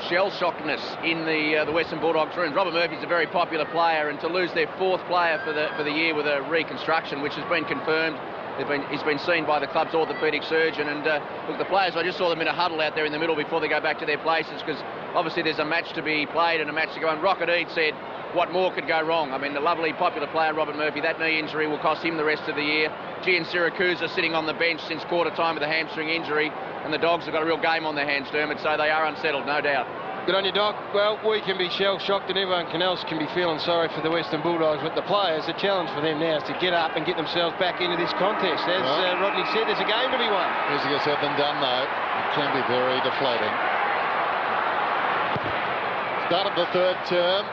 shell-shockedness in the Western Bulldogs rooms. Robert Murphy's a very popular player, and to lose their 4th player for the year with a reconstruction, which has been confirmed, he's been seen by the club's orthopaedic surgeon. And, look, the players, I just saw them in a huddle out there in the middle before they go back to their places, because obviously there's a match to be played and a match to go on. Rocket Eade said, what more could go wrong? I mean, the lovely popular player Robert Murphy, that knee injury will cost him the rest of the year. G and Syracuse are sitting on the bench since quarter time with a hamstring injury, and the Dogs have got a real game on their hands, Dermot, so they are unsettled, no doubt. Good on you, Doc. Well, we can be shell-shocked and everyone else can be feeling sorry for the Western Bulldogs, but the players, the challenge for them now is to get up and get themselves back into this contest. As Rodney said, there's a game to be won. Easier said than done, though. It can be very deflating. Start of the 3rd term.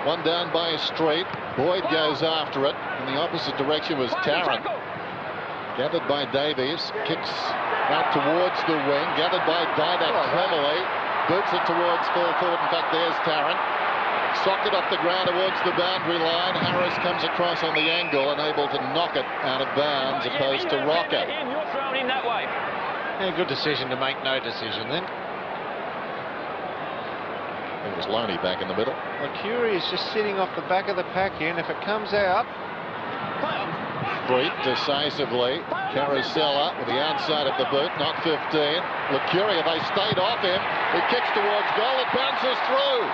One down by Street. Boyd goes after it. In the opposite direction was Tarrant. Gathered by Davies. Kicks out towards the wing. Gathered by Didac cleverly. Boots it towards full forward. In fact, there's Tarrant. Socket off the ground towards the boundary line. Harris comes across on the angle and able to knock it out of bounds opposed to Rocker. You're thrown in that way. Yeah, good decision to make no decision then. It was Loney back in the middle. Well, Curie is just sitting off the back of the pack here, and if it comes out... Street decisively. Carosella with the outside of the boot, not 15. Lucuria, they stayed off him. He kicks towards goal, it bounces through.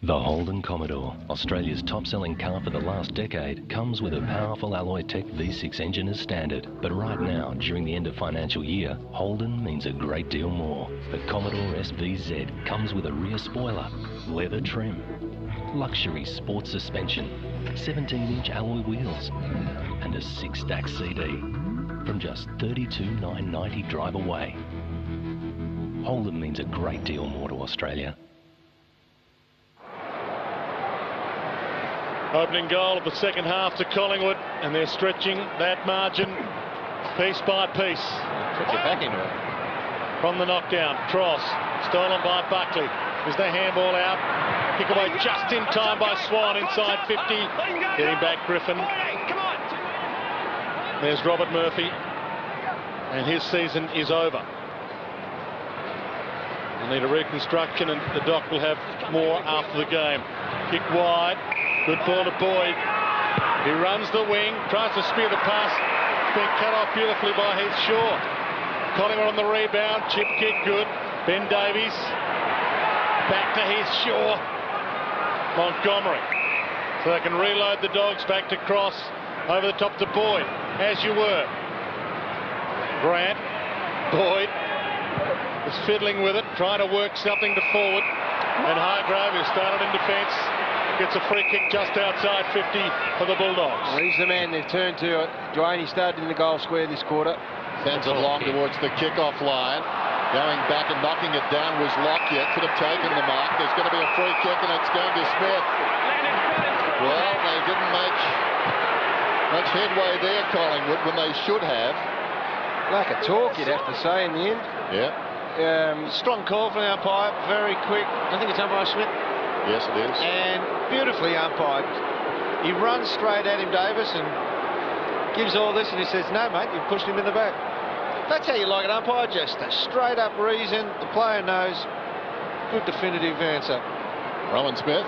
The Holden Commodore, Australia's top-selling car for the last decade, comes with a powerful Alloy Tech V6 engine as standard. But right now, during the end of financial year, Holden means a great deal more. The Commodore SVZ comes with a rear spoiler, leather trim, luxury sports suspension, 17-inch alloy wheels, and a 6-stack CD from just $32,990 drive away. Holden means a great deal more to Australia. Opening goal of the second half to Collingwood, and they're stretching that margin piece by piece. Put your back into it. From the knockdown, Cross, stolen by Buckley. Is the handball out? Kick away just in time by Swan inside 50. Getting back Griffin. There's Robert Murphy, and his season is over. They'll need a reconstruction, and the Doc will have more after the game. Kick wide. Good ball to Boyd. He runs the wing, tries to spear the pass. It's been cut off beautifully by Heath Shaw. Collingwood on the rebound, chip kick good. Ben Davies. Back to Heath Shaw. Montgomery. So they can reload the Dogs back to Cross. Over the top to Boyd, as you were. Grant. Boyd is fiddling with it, trying to work something to forward. And Hargrave, who started in defence, gets a free kick just outside 50 for the Bulldogs. Well, he's the man they've turned to. Dwayne, he started in the goal square this quarter. Sends it long towards the kick-off line. Going back and knocking it down was Lockyer. Could have taken the mark. There's going to be a free kick and it's going to Smith. Well, they didn't make much headway there, Collingwood, when they should have. Like a talk, you'd have to say, in the end. Yeah. Strong call from the umpire, very quick. I think it's umpire Smith. Yes, it is. And beautifully umpired. He runs straight at him, Davis, and gives all this, and he says, no, mate, you've pushed him in the back. That's how you like an umpire, just a straight-up reason. The player knows. Good definitive answer. Rowan Smith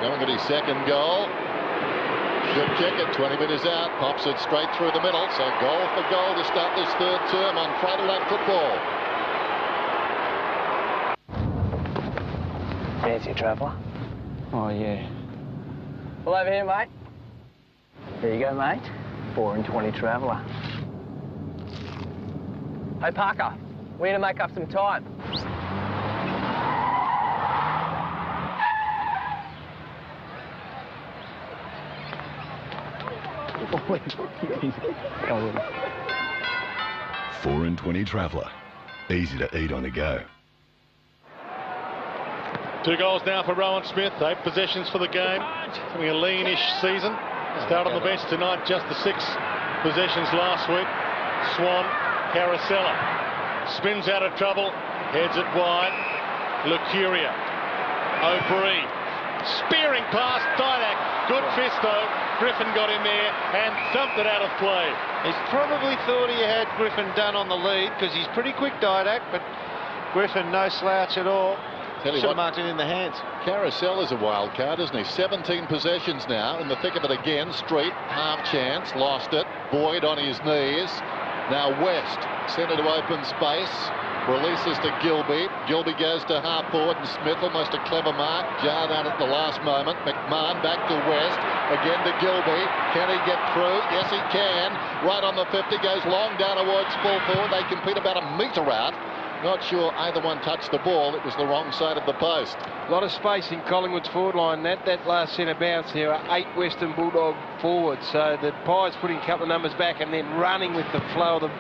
going at his second goal. Should kick it, 20 metres out, pops it straight through the middle. So goal for goal to start this third term on Friday Night Football. Fancy a traveller? Oh, yeah. Well, over here, mate. There you go, mate. 4 and 20 traveller. Hey, Parker, we need to make up some time. Oh, 4 and 20 traveller. Easy to eat on the go. 2 goals now for Rowan Smith. 8 possessions for the game. Having a lean-ish season. Started on the bench tonight, just the 6 possessions last week. Swan, Carosella. Spins out of trouble. Heads it wide. Lucuria. O'Brien. Spearing past Didac. Good fist though. Griffin got in there and thumped it out of play. He's probably thought he had Griffin done on the lead because he's pretty quick, Didac, but Griffin no slouch at all. Should have marked it in the hands. Carousel is a wild card, isn't he? 17 possessions now. In the thick of it again. Street, half chance, lost it. Boyd on his knees. Now West, centre to open space. Releases to Gilby. Gilby goes to half forward and Smith, almost a clever mark. Jarred out at the last moment. McMahon back to West. Again to Gilby. Can he get through? Yes, he can. Right on the 50. Goes long down towards full forward. They compete about a metre out. Not sure either one touched the ball. It was the wrong side of the post. A lot of space in Collingwood's forward line. That last centre bounce, there are 8 Western Bulldog forwards. So the Pies putting a couple of numbers back and then running with the flow of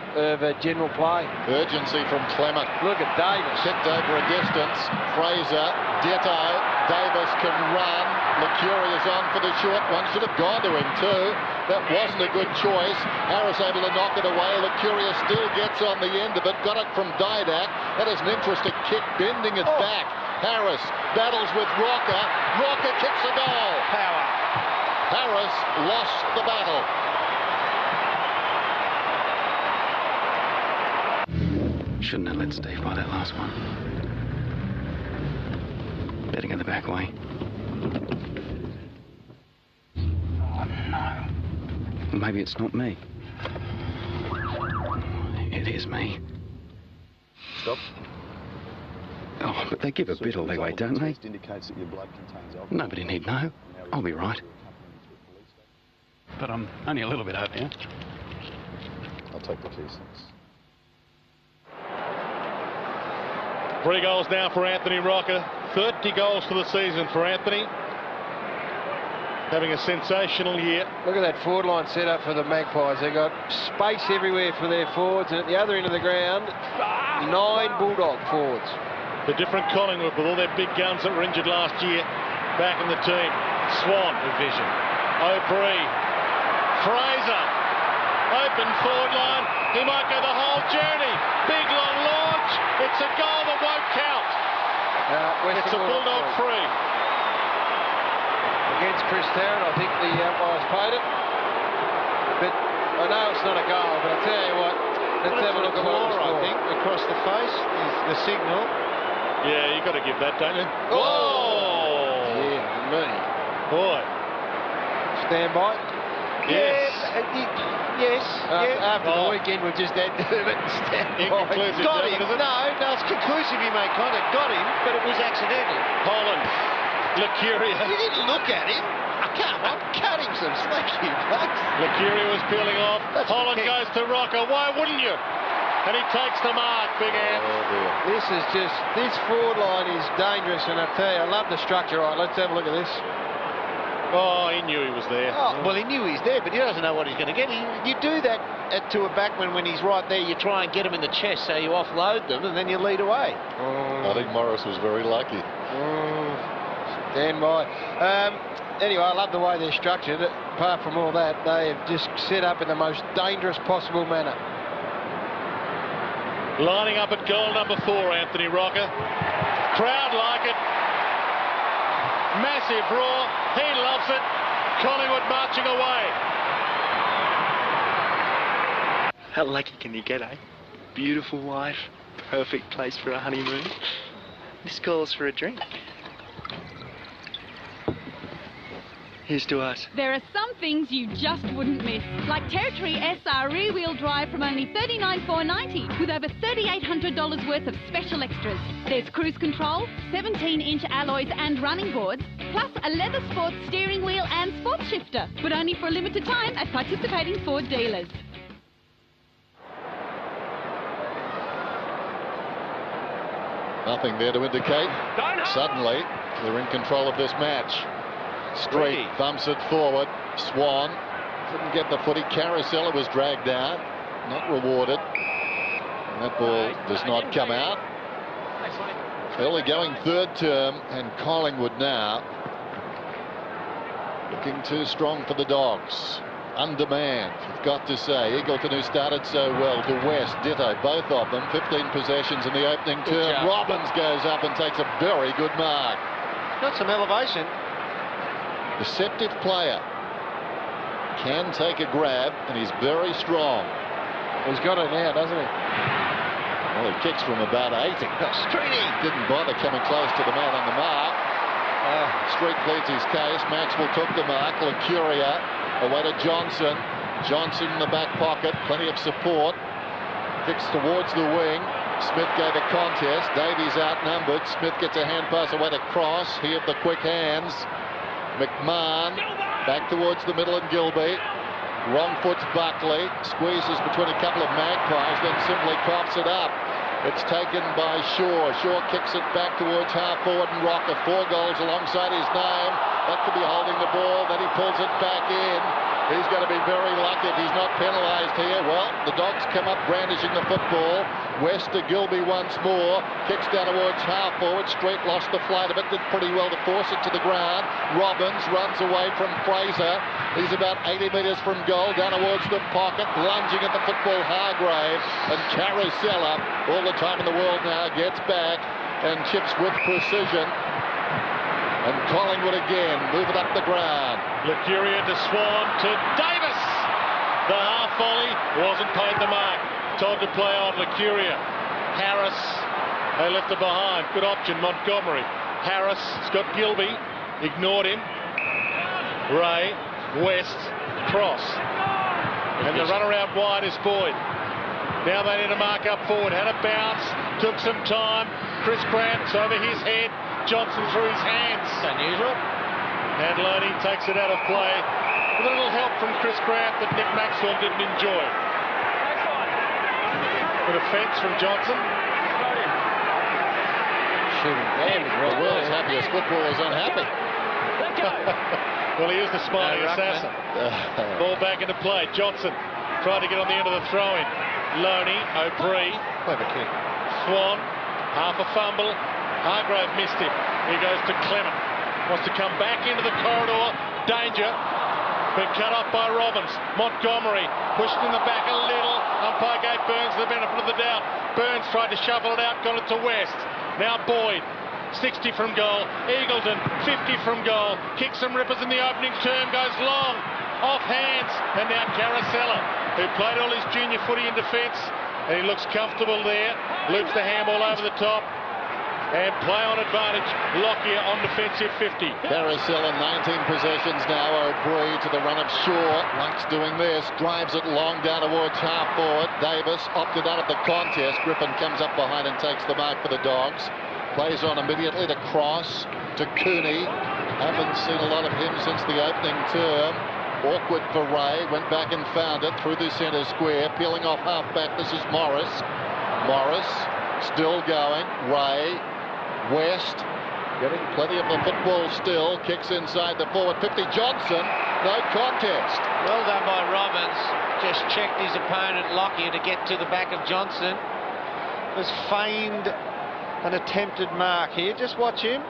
general play. Urgency from Clement. Look at Davis. Kicked over a distance. Fraser, Ditto. Davis can run. Mercurius on for the short one. Should have gone to him too. That wasn't a good choice. Harris able to knock it away. Mercurius still gets on the end of it. Got it from Didac. That is an interesting kick, bending it back. Harris battles with Rocker. Rocker kicks a goal. Power. Harris lost the battle. Shouldn't have let Steve buy that last one. Better go the back way. Oh, no. Maybe it's not me. It is me. Stop. Oh, but they give a bit of leeway, don't they? Indicates that your blood contains alcohol. Nobody need know. I'll be right. But I'm only a little bit over here. I'll take the keys. 3 goals now for Anthony Rocker. 30 goals for the season for Anthony. Having a sensational year. Look at that forward line set up for the Magpies. They've got space everywhere for their forwards, and at the other end of the ground, 9 Bulldog forwards. The different Collingwood with all their big guns that were injured last year back in the team. Swan. Division. O'Brien. Fraser. Open forward line. He might go the whole journey. Big long launch. It's a goal that won't count. It's a Bulldog free. Against Chris Tarrant, I think the umpires paid it. But I know it's not a goal, but I tell you what, let's have a look at what it was for. I think, across the face, the signal. Yeah, you got to give that, don't you? Oh! Yeah, me. Boy. Stand by. Yes. Yes. After the weekend, we've just had to have it. Inconclusive. Got him. No, it's conclusive he made contact. Got him, but it was accidental. Holland. Lucuria. You didn't look at him. Come on, cut him some slack, you blokes. Lucuria was peeling off. Holland goes to Rocker. Why wouldn't you? And he takes the mark, Big Ant. This forward line is dangerous, and I tell you, I love the structure. All right, let's have a look at this. Oh, he knew he was there. Oh, well, he knew he's there, but he doesn't know what he's going to get. You do that to a backman when he's right there. You try and get him in the chest, so you offload them, and then you lead away. I think Morris was very lucky. Stand by. Anyway, I love the way they're structured. Apart from all that, they have just set up in the most dangerous possible manner. Lining up at goal number 4, Anthony Rocker. Crowd like it. Massive roar. He loves it. Collingwood marching away. How lucky can you get, eh? Beautiful wife. Perfect place for a honeymoon. This calls for a drink. Here's to us. There are some things you just wouldn't miss, like Territory SR rear-wheel drive from only $39,490 with over $3,800 worth of special extras. There's cruise control, 17-inch alloys and running boards, plus a leather sports steering wheel and sports shifter, but only for a limited time at participating Ford dealers. Nothing there to indicate. Suddenly, they're in control of this match. Street bumps it forward. Swan couldn't get the footy. Carousella was dragged out, not rewarded. And that ball does not come out. Early going third term, and Collingwood now looking too strong for the Dogs. Undemand, you've got to say. Eagleton, who started so well, to West, ditto, both of them. 15 possessions in the opening term. Robbins goes up and takes a very good mark. Got some elevation. Deceptive player. Can take a grab, and he's very strong. He's got it now, doesn't he? Well, he kicks from about 80. Streeting. Didn't bother coming close to the man on the mark. Street pleads his case. Maxwell took the mark. Lucuria away to Johnson. Johnson in the back pocket. Plenty of support. Kicks towards the wing. Smith gave a contest. Davies outnumbered. Smith gets a hand pass away to Cross. He of the quick hands. McMahon back towards the middle and Gilby. Wrong foot's Buckley. Squeezes between a couple of magpies, then simply coughs it up. It's taken by Shaw. Shaw kicks it back towards half forward and Rocker. 4 goals alongside his name. That could be holding the ball. Then he pulls it back in. He's going to be very lucky if he's not penalised here. Well, the Dogs come up brandishing the football. West to Gilby once more. Kicks down towards half forward. Street lost the flight of it. Did pretty well to force it to the ground. Robbins runs away from Fraser. He's about 80 metres from goal. Down towards the pocket. Lunging at the football, Hargrave. And Carousella, all the time in the world now, gets back and chips with precision. And Collingwood again, move it up the ground. Lucuria to Swan to Davis. The half volley wasn't paid the mark. Told to play on Lucuria. Harris, they left it behind. Good option, Montgomery. Harris has got Gilby, ignored him. Ray, West, Cross. And the runner out wide is Boyd. Now they need to mark up forward. Had a bounce, took some time. Chris Grant's over his head. Johnson through his hands. Unusual. And Loney takes it out of play with a little help from Chris Grant that Nick Maxwell didn't enjoy. Good offence from Johnson. Shooting damage. The world's happiest footballer's unhappy. Well, he is the smiling assassin. Ball back into play. Johnson tried to get on the end of the throw-in. Loney, O'Brien. Clever kick. Swan, half a fumble. Hargrave missed him. He goes to Clement. Wants to come back into the corridor. Danger. Been cut off by Robbins. Montgomery pushed in the back a little. Umpire gave Burns the benefit of the doubt. Burns tried to shovel it out, got it to West. Now Boyd. 60 from goal. Eagleton, 50 from goal. Kicks some rippers in the opening term. Goes long. Off hands. And now Carousella, who played all his junior footy in defence. And he looks comfortable there. Loops the handball over the top. and play on advantage. Lockyer on defensive 50. Carousel in 19 possessions now. O'Brien to the run of Shaw. Lunk's doing this. Drives it long down towards half forward. Davis opted out of the contest. Griffin comes up behind and takes the mark for the Dogs. Plays on immediately to Cross, to Cooney. Haven't seen a lot of him since the opening term. Awkward for Ray. Went back and found it through the centre square. Peeling off half-back. This is Morris. Morris still going. Ray. West getting plenty of the football still. Kicks inside the forward 50. Johnson, no contest. Well done by Robbins. Just checked his opponent Lockyer to get to the back of Johnson. Was feigned an attempted mark here. Just watch him.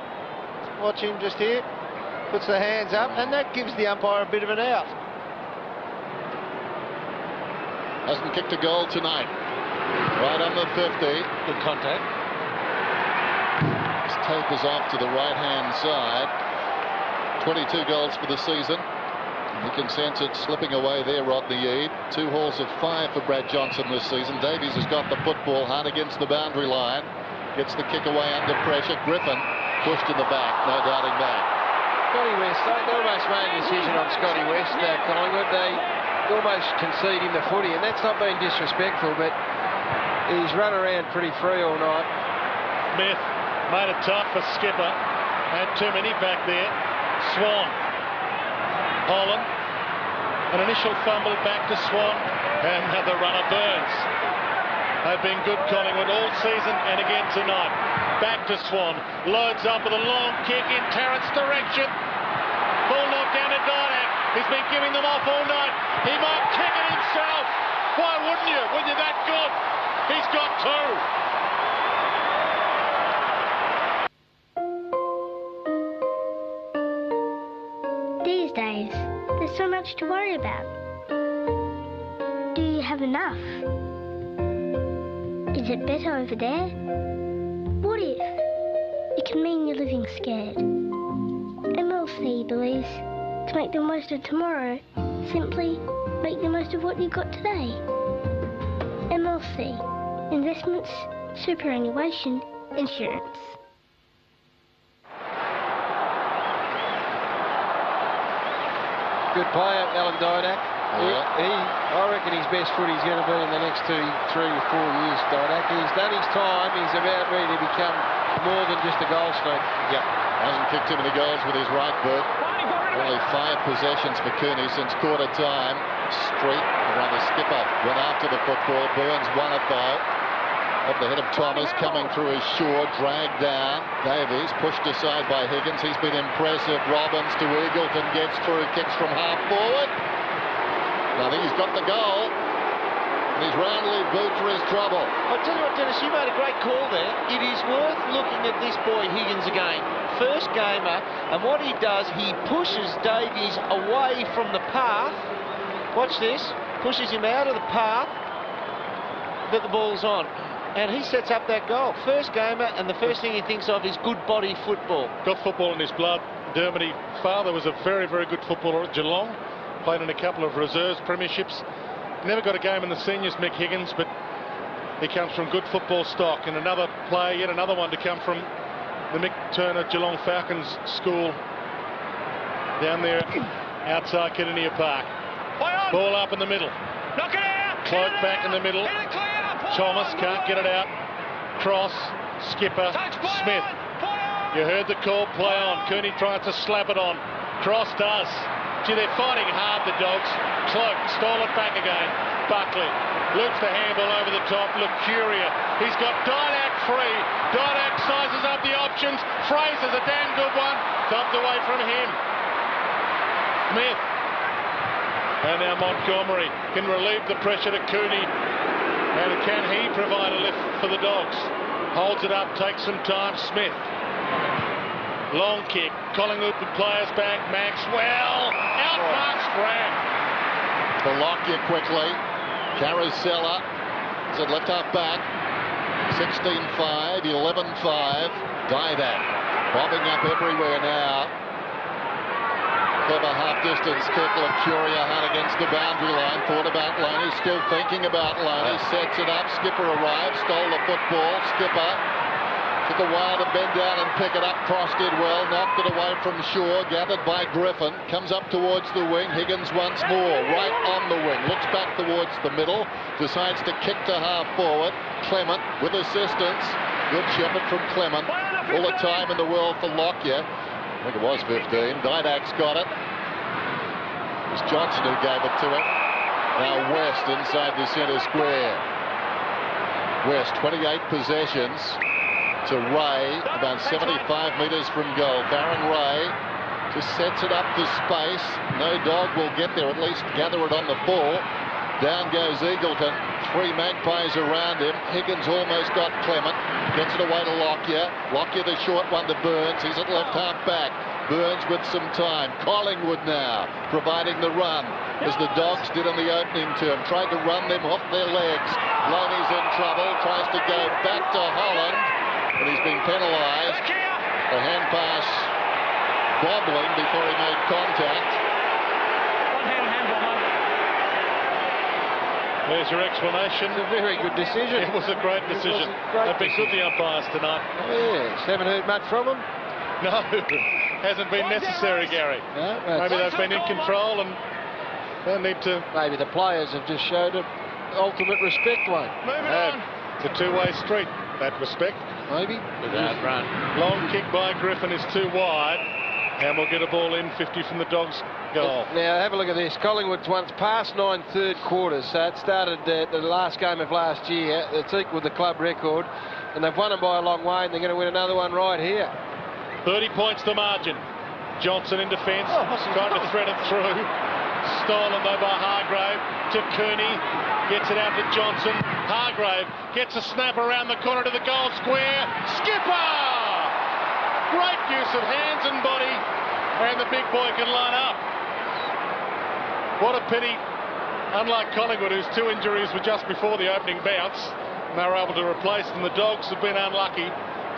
Watch him just here. Puts the hands up, and that gives the umpire a bit of an out. Hasn't kicked a goal tonight. Right on the 50. Good contact. His tape is off to the right-hand side. 22 goals for the season. You can sense it slipping away there, Rodney Eade. 2 hauls of 5 for Brad Johnson this season. Davies has got the football hard against the boundary line. Gets the kick away under pressure. Griffin pushed in the back, no doubting that. Scotty West, they almost made a decision on Scotty West, Collingwood. They almost concede him the footy, and that's not being disrespectful, but he's run around pretty free all night. Smith made it tough for Skipper. Had too many back there. Swan. Holland. An initial fumble back to Swan. And another runner, Burns. They've been good, Collingwood, all season and again tonight. Back to Swan. Loads up with a long kick in Tarrant's direction. Ball knocked down to Didak. He's been giving them off all night. He might kick it himself. Why wouldn't you when you're that good? He's got 2. These days, there's so much to worry about. Do you have enough? Is it better over there? What if? It can mean you're living scared. MLC believes to make the most of tomorrow, simply make the most of what you got today. MLC, Investments, Superannuation, Insurance. Good player, Alan Didak. I reckon his best footy's going to be in the next 2, 3 or 4 years, Didak. He's done his time. He's about ready to become more than just a goal scoop. Yeah, hasn't kicked too many goals with his right foot. Only 5 possessions for Cooney since quarter time. Street, or rather Skipper, went after the football. Burns won it though. Off the head of Thomas, coming through his shore, dragged down. Davies pushed aside by Higgins. He's been impressive. Robbins to Eagleton, gets through, kicks from half forward. I think he's got the goal. And he's roundly boot for his trouble. I'll tell you what, Dennis, you made a great call there. It is worth looking at this boy Higgins again. First gamer, and what he does, he pushes Davies away from the path. Watch this. Pushes him out of the path that the ball's on. And he sets up that goal. First gamer, and the first thing he thinks of is good body football. Got football in his blood. Dermody's father was a very, very good footballer at Geelong. Played in a couple of reserves premierships. Never got a game in the seniors, Mick Higgins, but he comes from good football stock. And another player, yet another one to come from the Mick Turner Geelong Falcons school down there outside Kardinia Park. Ball up in the middle. Knock it out. Cloak back in the middle. Thomas can't get it out. Cross, Skipper, Smith. You heard the call, play on. Cooney tries to slap it on. Cross does. Gee, they're fighting hard, the Dogs. Cloak stole it back again. Buckley loops the handball over the top. Lucuria. He's got Didak free. Didak sizes up the options. Fraser's a damn good one. Thumped away from him. Smith. And now Montgomery can relieve the pressure to Cooney. And can he provide a lift for the Dogs? Holds it up, takes some time. Smith. Long kick. Collingwood with players back. Maxwell. Outmarks Graham. The Lockyer quickly. Carousella is at left half back. 16-5, 11-5. Didak bobbing up everywhere now. Clever half-distance kick. Lucuria hard against the boundary line. Thought about Loney. Still thinking about Loney. Sets it up. Skipper arrives. Stole the football. Skipper Took a while to bend down and pick it up. Cross did well. Knocked it away from Shaw. Gathered by Griffin. Comes up towards the wing. Higgins once more. Right on the wing. Looks back towards the middle. Decides to kick to half forward. Clement with assistance. Good shepherd from Clement. All the time in the world for Lockyer. I think it was 15. Didak's got it. It was Johnson who gave it to him. Now West inside the centre square. West 28 possessions to Ray, about 75 metres from goal. Baron Ray just sets it up for space. No dog will get there, at least gather it on the ball. Down goes Eagleton. 3 Magpies around him. Higgins almost got Clement. Gets it away to Lockyer. Lockyer the short one to Burns. He's at left half back. Burns with some time. Collingwood now providing the run, as the Dogs did in the opening term. Tried to run them off their legs. Loney's in trouble. Tries to go back to Holland, but he's been penalised. The hand pass bobbling before he made contact. There's your explanation. It's a very good decision. It was a great decision. They've been good, the umpires, tonight. Yes, haven't heard much from them. No, hasn't been necessary, Gary. No, maybe they've been in control and they need to... Maybe the players have just showed it ultimate respect, Wayne. It's a two-way street, that respect. Maybe. Without run. Long kick by Griffin is too wide. And we'll get a ball in, 50 from the Dogs' goal. Now, have a look at this. Collingwood's once past 9 third quarters, so it started the last game of last year. It's equalled the club record, and they've won them by a long way, and they're going to win another one right here. 30 points the margin. Johnson in defence, trying to thread it through. Stolen, though, by Hargrave to Cooney. Gets it out to Johnson. Hargrave gets a snap around the corner to the goal square. Skipper! Great use of hands and body, and the big boy can line up. What a pity. Unlike Collingwood, whose 2 injuries were just before the opening bounce, and they were able to replace them. The Dogs have been unlucky.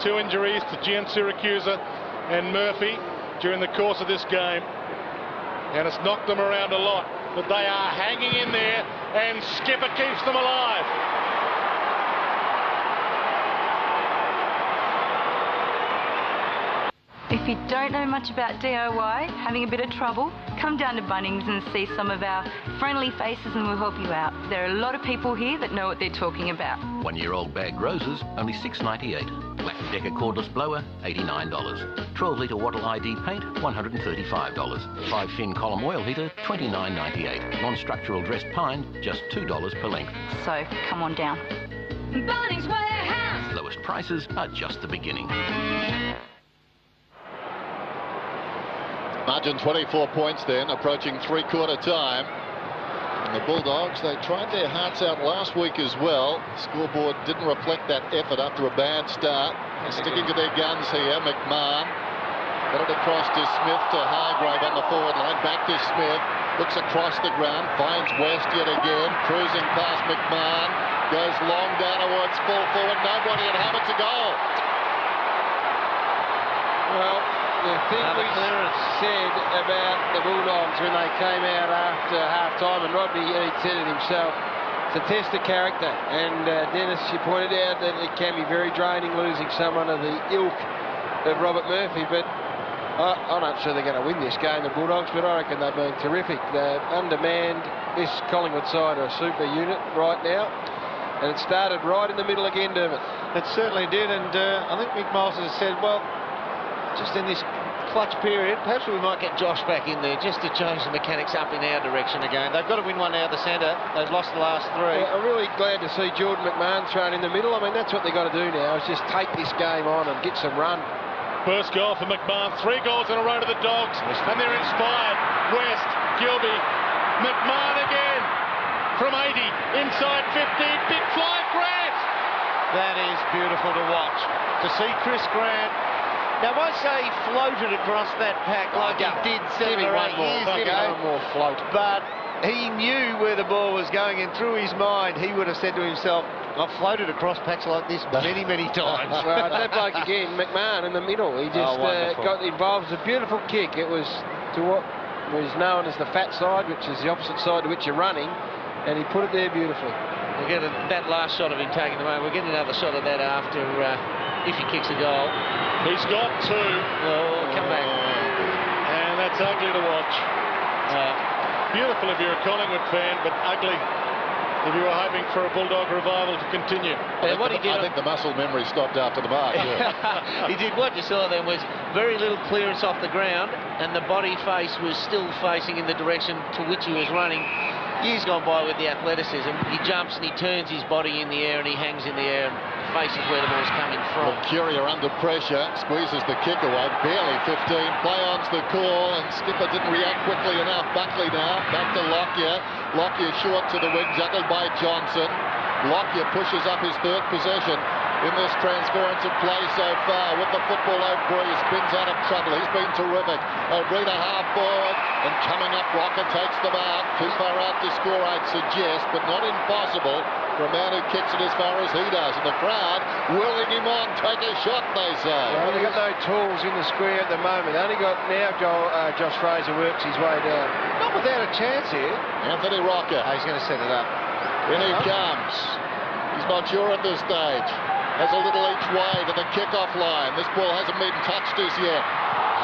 2 injuries to Gian Siracusa and Murphy during the course of this game, and it's knocked them around a lot. But they are hanging in there, and Skipper keeps them alive. If you don't know much about DIY, having a bit of trouble, come down to Bunnings and see some of our friendly faces and we'll help you out. There are a lot of people here that know what they're talking about. 1-year-old bagged roses, only $6.98. Black Decker cordless blower, $89. 12-litre Wattle ID paint, $135. 5-fin column oil heater, $29.98. Non-structural dressed pine, just $2 per length. So, come on down. Bunnings Warehouse! Lowest prices are just the beginning. Margin 24 points then, approaching three-quarter time. And the Bulldogs, they tried their hearts out last week as well. The scoreboard didn't reflect that effort after a bad start. They're sticking to their guns here. McMahon got it across to Smith, to Hargrave on the forward line. Back to Smith. Looks across the ground. Finds West yet again. Cruising past McMahon. Goes long down towards full forward. Nobody at home. It's a goal. Well, the thing we said about the Bulldogs when they came out after half-time, and Rodney said it himself, it's a test of character. And Dennis, you pointed out that it can be very draining losing someone of the ilk of Robert Murphy, but I'm not sure they're going to win this game, the Bulldogs, but I reckon they've been terrific. They're undermanned. This Collingwood side are a super unit right now, and it started right in the middle again, Dermot. It certainly did, and I think Mick Miles has said, well, just in this clutch period, perhaps we might get Josh back in there just to change the mechanics up in our direction again. They've got to win one out of the centre. They've lost the last 3. Yeah, I'm really glad to see Jordan McMahon thrown in the middle. I mean, that's what they've got to do now, is just take this game on and get some run. First goal for McMahon. 3 goals in a row to the Dogs, and they're inspired. West, Gilby, McMahon again from 80, inside 50, big fly, Grant. That is beautiful to watch. To see Chris Grant. Now, I say he floated across that pack like he did 7 or 8 years ago. One more float. But he knew where the ball was going, and through his mind, he would have said to himself, I've floated across packs like this many, many times. Well, that bloke again, McMahon in the middle. He just got involved. It was a beautiful kick. It was to what was known as the fat side, which is the opposite side to which you're running, and he put it there beautifully. We'll get that last shot of him taking the moment. We'll get another shot of that after, if he kicks a goal. He's got two. Oh, come back. And that's ugly to watch. Beautiful if you're a Collingwood fan, but ugly if you were hoping for a Bulldog revival to continue. I think the muscle memory stopped after the mark. He did. What you saw then was very little clearance off the ground, and the body face was still facing in the direction to which he was running. Years gone by with the athleticism, he jumps and he turns his body in the air and he hangs in the air and faces where the ball's coming from. Curia under pressure, squeezes the kick away, barely 15, play on's the call, and Skipper didn't react quickly enough. Buckley now, back to Lockyer. Lockyer short to the wing, juggled by Johnson. Lockyer pushes up his third possession in this transference of play so far. With the football, O'Brien spins out of trouble. He's been terrific. O'Brien half forward, and coming up, Rocker takes the mark. Too far out to score, I'd suggest, but not impossible for a man who kicks it as far as he does. And the crowd willing him on. Take a shot, they say. Well, they've got no tools in the square at the moment. Only got now Josh Fraser works his way down. Not without a chance here. Anthony Rocker. He's going to set it up. In he comes. He's not sure at this stage. Has a little each way to the kickoff line. This ball hasn't been touched as yet.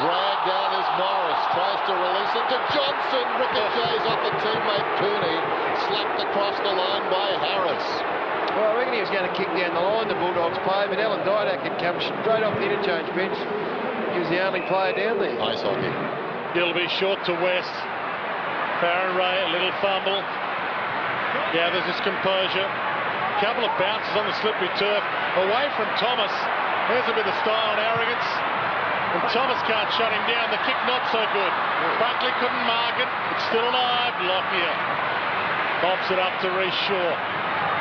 Dragged down is Morris. Tries to release it to Johnson. Ricochets off the teammate Cooney. Slapped across the line by Harris. Well, I reckon he was going to kick down the line, the Bulldogs player, but Alan Didak had come straight off the interchange bench. He was the only player down there. Nice hockey. It'll be short to West. Farron Ray, a little fumble. Gathers his composure. Couple of bounces on the slippery turf. Away from Thomas. There's a bit of style and arrogance. And Thomas can't shut him down. The kick not so good. Buckley couldn't mark it. It's still alive. Lockyer pops it up to Reece Shaw.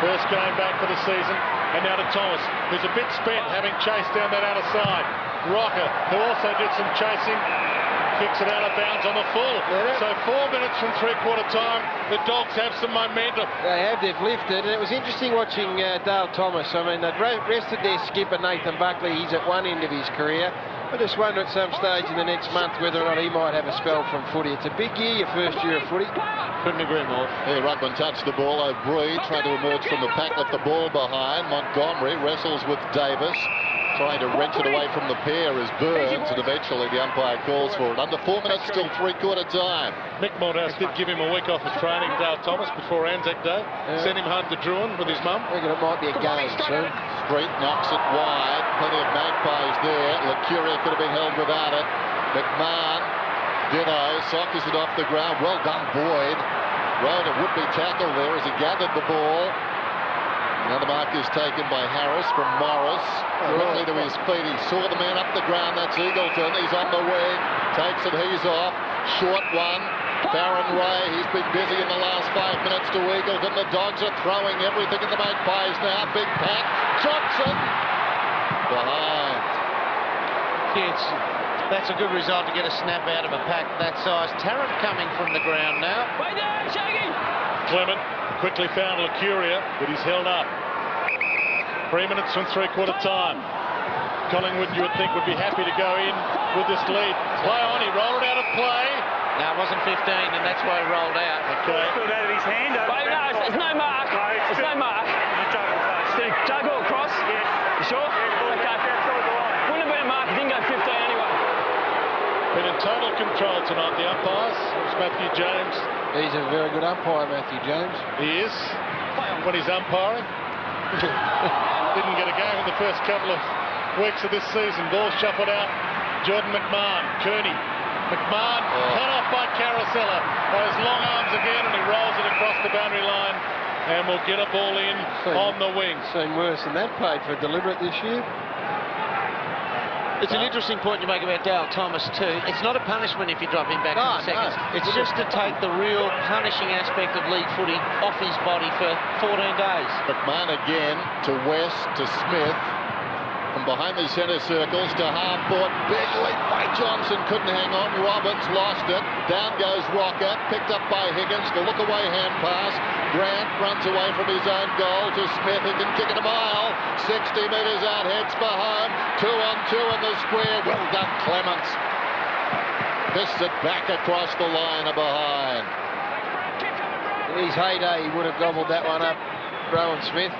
First game back for the season. And now to Thomas, who's a bit spent having chased down that outer side. Rocker, who also did some chasing, kicks it out of bounds on the full. So 4 minutes from three-quarter time, the Dogs have some momentum. They have, they've lifted, and it was interesting watching Dale Thomas. I mean, they've rested their skipper, Nathan Buckley. He's at one end of his career. I just wonder at some stage in the next month whether or not he might have a spell from footy. It's a big year, your first year of footy. Couldn't agree more. Here, Ruckman touched the ball. O'Brien trying to emerge from the pack, left the ball behind. Montgomery wrestles with Davis, trying to wrench it away from the pair as Burns, and eventually the umpire calls for it. Under 4 minutes, still three-quarter time. Mick Malthouse did give him a week off his training, Dale Thomas, before Anzac Day. Sent him home to Druin with his mum. I reckon it might be a game soon. Street knocks it wide. Plenty of Magpies there. Lecuria could have been held without it. McMahon, ditto, sockers it off the ground. Well done, Boyd. Rode a would-be tackle there as he gathered the ball. Another mark is taken by Harris from Morris. Quickly to his feet. He saw the man up the ground. That's Eagleton. He's on the wing. Takes it. He's off. Short one. Farron Ray. He's been busy in the last 5 minutes to Eagleton. The Dogs are throwing everything in the Magpies now. Big pack. Johnson. Behind. That's a good result to get a snap out of a pack that size. Tarrant coming from the ground now. Wait there, Shaggy! Clement quickly found Lecuria, but he's held up. 3 minutes from three-quarter time. Collingwood, you would think, would be happy to go in with this lead. Play on, he rolled it out of play. No, it wasn't 15, and that's why he rolled out. Okay. Spilled out of his hand. Wait, no, it's no mark. It's no mark. Did it go across? Yes. You sure? Okay. Wouldn't have been a mark. He didn't go 15 anyway. Been in total control tonight, the umpires. It's Matthew James. He's a very good umpire, Matthew James. He is, when he's umpiring. Didn't get a game in the first couple of weeks of this season. Ball shuffled out. Jordan McMahon, Cooney. McMahon cut off by Carosella by his long arms again, and he rolls it across the boundary line and will get a ball in on the wing. Seen worse than that, played for deliberate this year. It's an interesting point you make about Dale Thomas too. It's not a punishment if you drop him back in the seconds. No. It's just to take the real punishing aspect of league footy off his body for 14 days. McMahon again to West, to Smith. From behind the centre circles to half-court. Big leap by Johnson. Couldn't hang on. Roberts lost it. Down goes Rocker. Picked up by Higgins. The look-away hand pass. Grant runs away from his own goal to Smith. He can kick it a mile. 60 metres out. Heads for home. 2-on-2 in the square. Well done, Clements. Fists it back across the line behind. In his heyday, he would have gobbled that one up. Rowan Smith.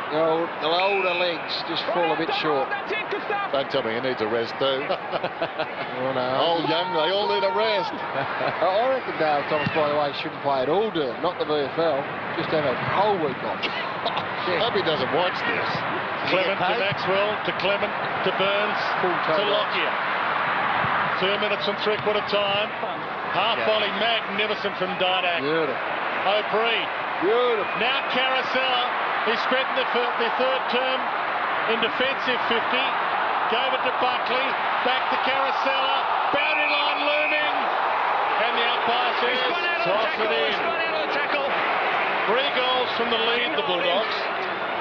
The older legs just fall a bit short. Don't tell me he needs a rest too. Oh, no. Old, young, they all need a rest. I reckon Dale Thomas, by the way, shouldn't play at all, not the VFL. Just have a whole week off. I hope he doesn't watch this. Clement to Maxwell, to Clement, to Burns, to Lockyer. 2 minutes and 3/4 time. Half volley magnificent from Didak. Beautiful. O'Brien. Beautiful. Now Carousel. He spent the third term in defensive 50. Gave it to Buckley. Back to Carousel. Boundary line looming. And the umpire says, toss it in. 3 goals from the lead, the Bulldogs.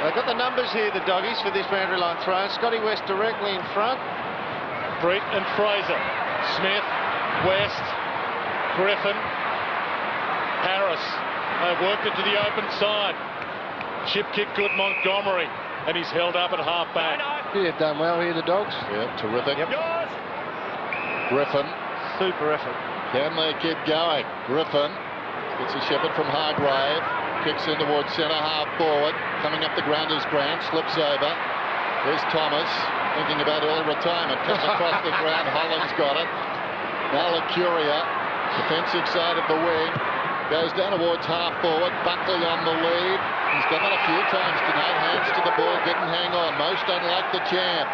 They've got the numbers here, the Doggies, for this boundary line throw. Scotty West directly in front. Brett and Fraser. Smith, West, Griffin, Harris. They've worked it to the open side. Chip kick good, Montgomery. And he's held up at half-back. Yeah, done well here, the Dogs. Yeah, terrific. Yep. Griffin. Super effort. Can they keep going? Griffin gets a shepherd from Hargrave. Kicks in towards centre half forward. Coming up the ground is Grant. Slips over. There's Thomas. Thinking about early retirement. Comes across the ground. Holland's got it. Now Lucuria. Defensive side of the wing. Goes down towards half forward. Buckley on the lead. He's done it a few times tonight. Hands to the ball. Didn't hang on. Most unlike the champ.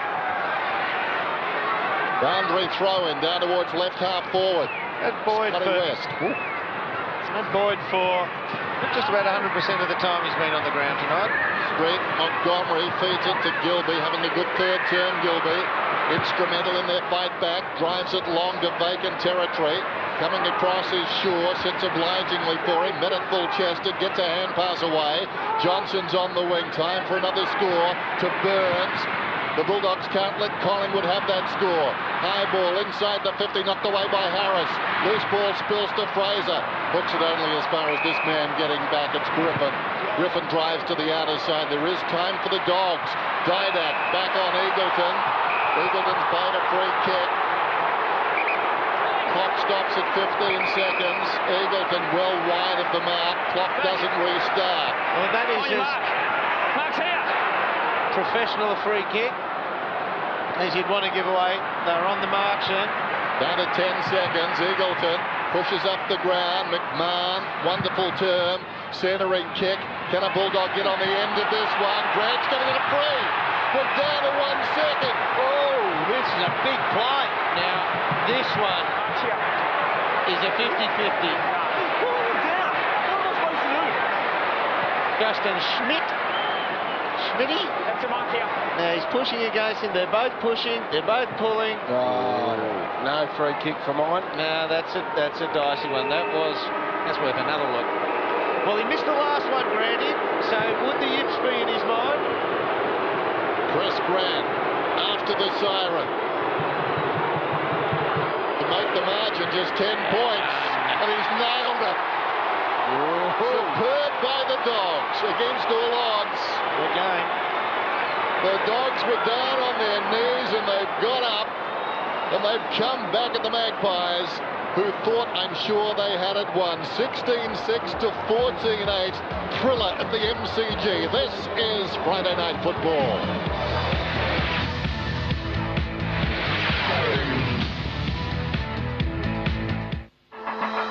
Boundary throw in down towards left half forward. And Boyd Scotty for West. And Boyd for just about 100% of the time he's been on the ground tonight. Street, Montgomery feeds it to Gilby, having a good third term. Gilby instrumental in their fight back, drives it long to vacant territory. Coming across is Shaw, sits obligingly for him. Met it full-chested, gets a hand pass away. Johnson's on the wing, time for another score to Burns. The Bulldogs can't let Collingwood have that score. High ball inside the 50, knocked away by Harris. Loose ball spills to Fraser. Hooks it only as far as this man getting back. It's Griffin. Griffin drives to the outer side. There is time for the Dogs. Didak back on Eagleton. Eagleton's played a free kick. Clock stops at 15 seconds. Eagleton well wide of the mark. Clock doesn't restart. Well, that is just professional free kick, as you'd want to give away. They're on the mark, Sean. Down to 10 seconds. Eagleton pushes up the ground. McMahon, wonderful term. Centering kick. Can a Bulldog get on the end of this one? Grant's going to get a free. We're down to 1 second. Oh, this is a big play. Now, this one is a 50-50. Justin Schmitty. Now he's pushing against him. They're both pushing. They're both pulling. Oh, no free kick for mine. No, that's a dicey one. That's worth another look. Well, he missed the last one, granted. So would the yips be in his mind? Chris Grant after the siren to make the margin just 10 points, and he's nailed it. Superb by the Dogs against all odds. Good game. The Dogs were down on their knees and they've got up and they've come back at the Magpies, who thought, I'm sure, they had it won. 16-6 to 14-8. Thriller at the MCG. This is Friday Night Football.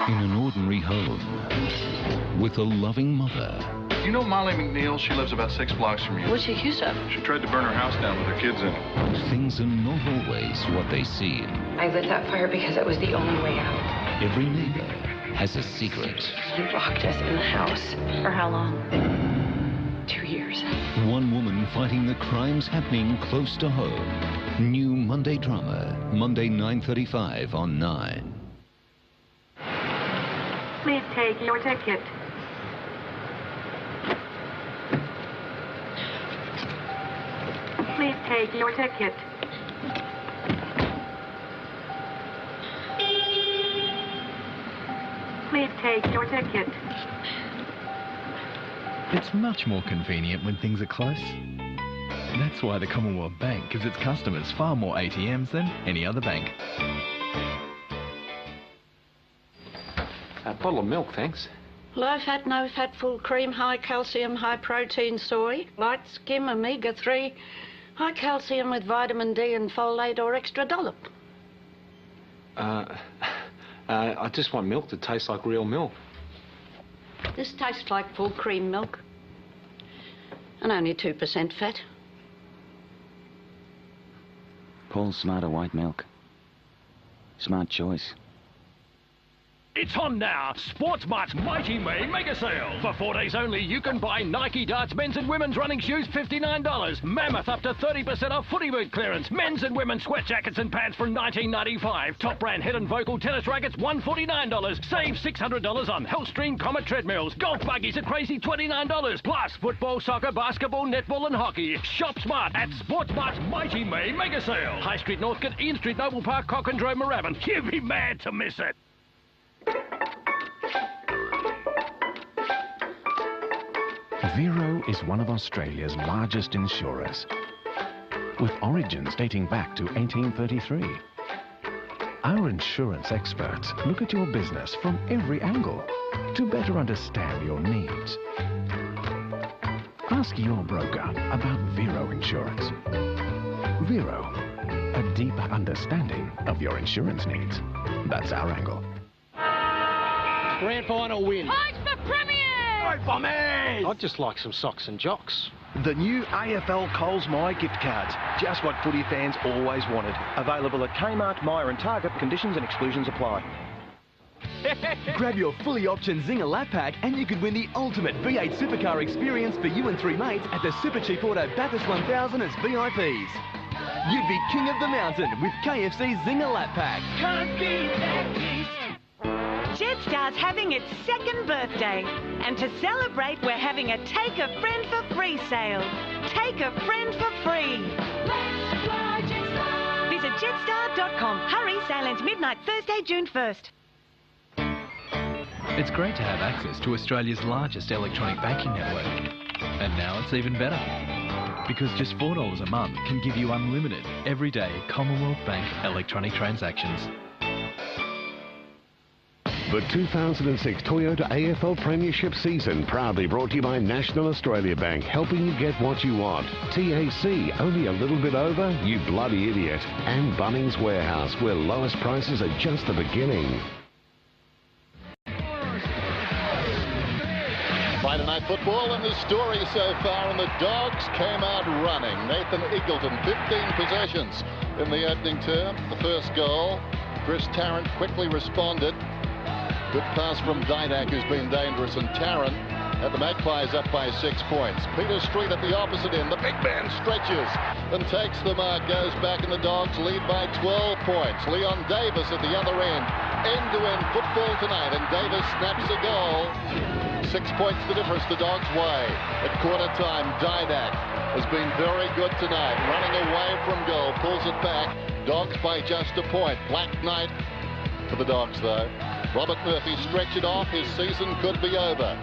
In an ordinary home, with a loving mother. Do you know Molly McNeil? She lives about 6 blocks from you. What's she accused of? She tried to burn her house down with her kids in it. Things are not always what they seem. I lit that fire because it was the only way out. Every neighbor has a secret. He locked us in the house. For how long? 2 years. One woman fighting the crimes happening close to home. New Monday drama, Monday 9:35 on 9. Please take your ticket. Please take your ticket. Please take your ticket. It's much more convenient when things are close. That's why the Commonwealth Bank gives its customers far more ATMs than any other bank. A bottle of milk, thanks. Low fat, no fat, full cream, high calcium, high protein soy, light skim, omega-3, high calcium with vitamin D and folate or extra dollop. I just want milk that tastes like real milk. This tastes like full cream milk. And only 2% fat. Paul's Smarter White Milk. Smart choice. It's on now. SportsMart's Mighty May Mega Sale. For 4 days only, you can buy Nike Darts men's and women's running shoes $59. Mammoth up to 30% off footy boot clearance. Men's and women's sweat jackets and pants from $19.95. Top brand Head and Vocal tennis rackets $149. Save $600 on Hellstream Comet treadmills. Golf buggies at crazy $29. Plus football, soccer, basketball, netball and hockey. Shop smart at SportsMart's Mighty May Mega Sale. High Street, Northcote, Ian Street, Noble Park, Cockandrow, Moorabbin. You'd be mad to miss it. Vero is one of Australia's largest insurers, with origins dating back to 1833. Our insurance experts look at your business from every angle to better understand your needs. Ask your broker about Vero Insurance. Vero, a deeper understanding of your insurance needs. That's our angle. Grand final win. Point for Premier! Go for me! I'd just like some socks and jocks. The new AFL Coles My gift cards. Just what footy fans always wanted. Available at Kmart, Myer and Target. Conditions and exclusions apply. Grab your fully optioned Zinger Lap Pack and you could win the ultimate V8 supercar experience for you and 3 mates at the Super Cheap Auto Bathurst 1000 as VIPs. You'd be king of the mountain with KFC's Zinger Lap Pack. Can't beat that taste. Jetstar's having its 2nd birthday. And to celebrate, we're having a Take a Friend for Free sale. Take a friend for free. Let's fly Jetstar. Visit jetstar.com. Hurry, sale ends midnight Thursday, June 1st. It's great to have access to Australia's largest electronic banking network. And now it's even better. Because just $4 a month can give you unlimited, everyday Commonwealth Bank electronic transactions. The 2006 Toyota AFL Premiership season proudly brought to you by National Australia Bank, helping you get what you want. TAC, only a little bit over? You bloody idiot. And Bunnings Warehouse, where lowest prices are just the beginning. Friday night football and the story so far, and the Dogs came out running. Nathan Eagleton, 15 possessions in the opening term. The first goal, Chris Tarrant quickly responded. Good pass from Didak, who's been dangerous, and Tarrant at the Magpies up by 6 points. Peter Street at the opposite end. The big man stretches and takes the mark, goes back, and the Dogs lead by 12 points. Leon Davis at the other end. End-to-end football tonight, and Davis snaps a goal. 6 points the difference the Dogs' way. At quarter time, Didak has been very good tonight, running away from goal, pulls it back. Dogs by just a point. Black night for the Dogs, though. Robert Murphy stretch it off. His season could be over.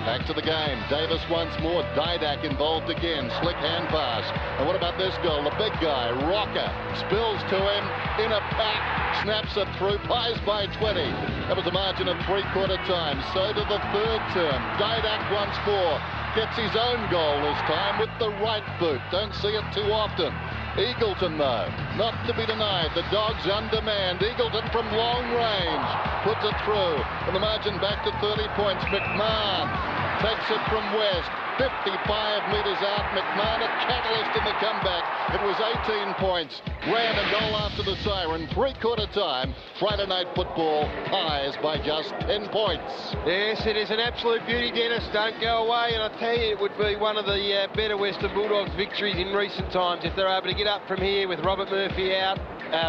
Back to the game. Davis once more. Didak involved again. Slick hand pass. And what about this goal? The big guy, Rocker, spills to him in a pack. Snaps it through. Pies by 20. That was a margin of three-quarter time. So to the third term. Didak once more. Gets his own goal this time with the right boot. Don't see it too often. Eagleton, though, not to be denied. The Dogs undermanned. Eagleton from long range puts it through. And the margin back to 30 points. McMahon takes it from West. 55 metres out. McMahon a catalyst in the comeback. It was 18 points. Ran a goal after the siren. Three-quarter time. Friday night football. Pies by just 10 points. Yes, it is an absolute beauty, Dennis. Don't go away. And I tell you, it would be one of the better Western Bulldogs victories in recent times if they're able to get up from here with Robert Murphy out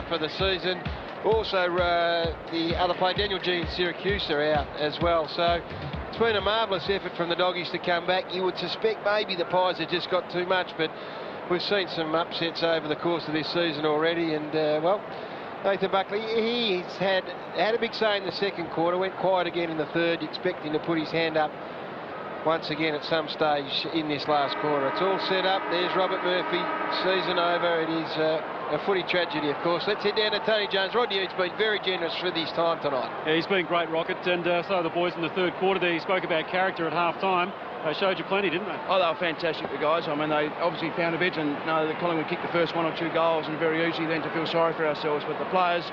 for the season. Also, the other player, Daniel G in Syracuse, are out as well. So it's been a marvellous effort from the Doggies to come back. You would suspect maybe the Pies have just got too much, but we've seen some upsets over the course of this season already. And, well, Nathan Buckley, he's had a big say in the second quarter, went quiet again in the third. You expect him to put his hand up once again at some stage in this last quarter. It's all set up. There's Robert Murphy. Season over. It is a footy tragedy, of course. Let's head down to Tony Jones. Rodney Eade's been very generous with his time tonight. Yeah, he's been great, Rocket, and so are the boys in the third quarter there. He spoke about character at half-time. They showed you plenty, didn't they? Oh, they were fantastic, the guys. I mean, they obviously found a bit, and the Collingwood kicked the first 1 or 2 goals, and very easy then to feel sorry for ourselves. But the players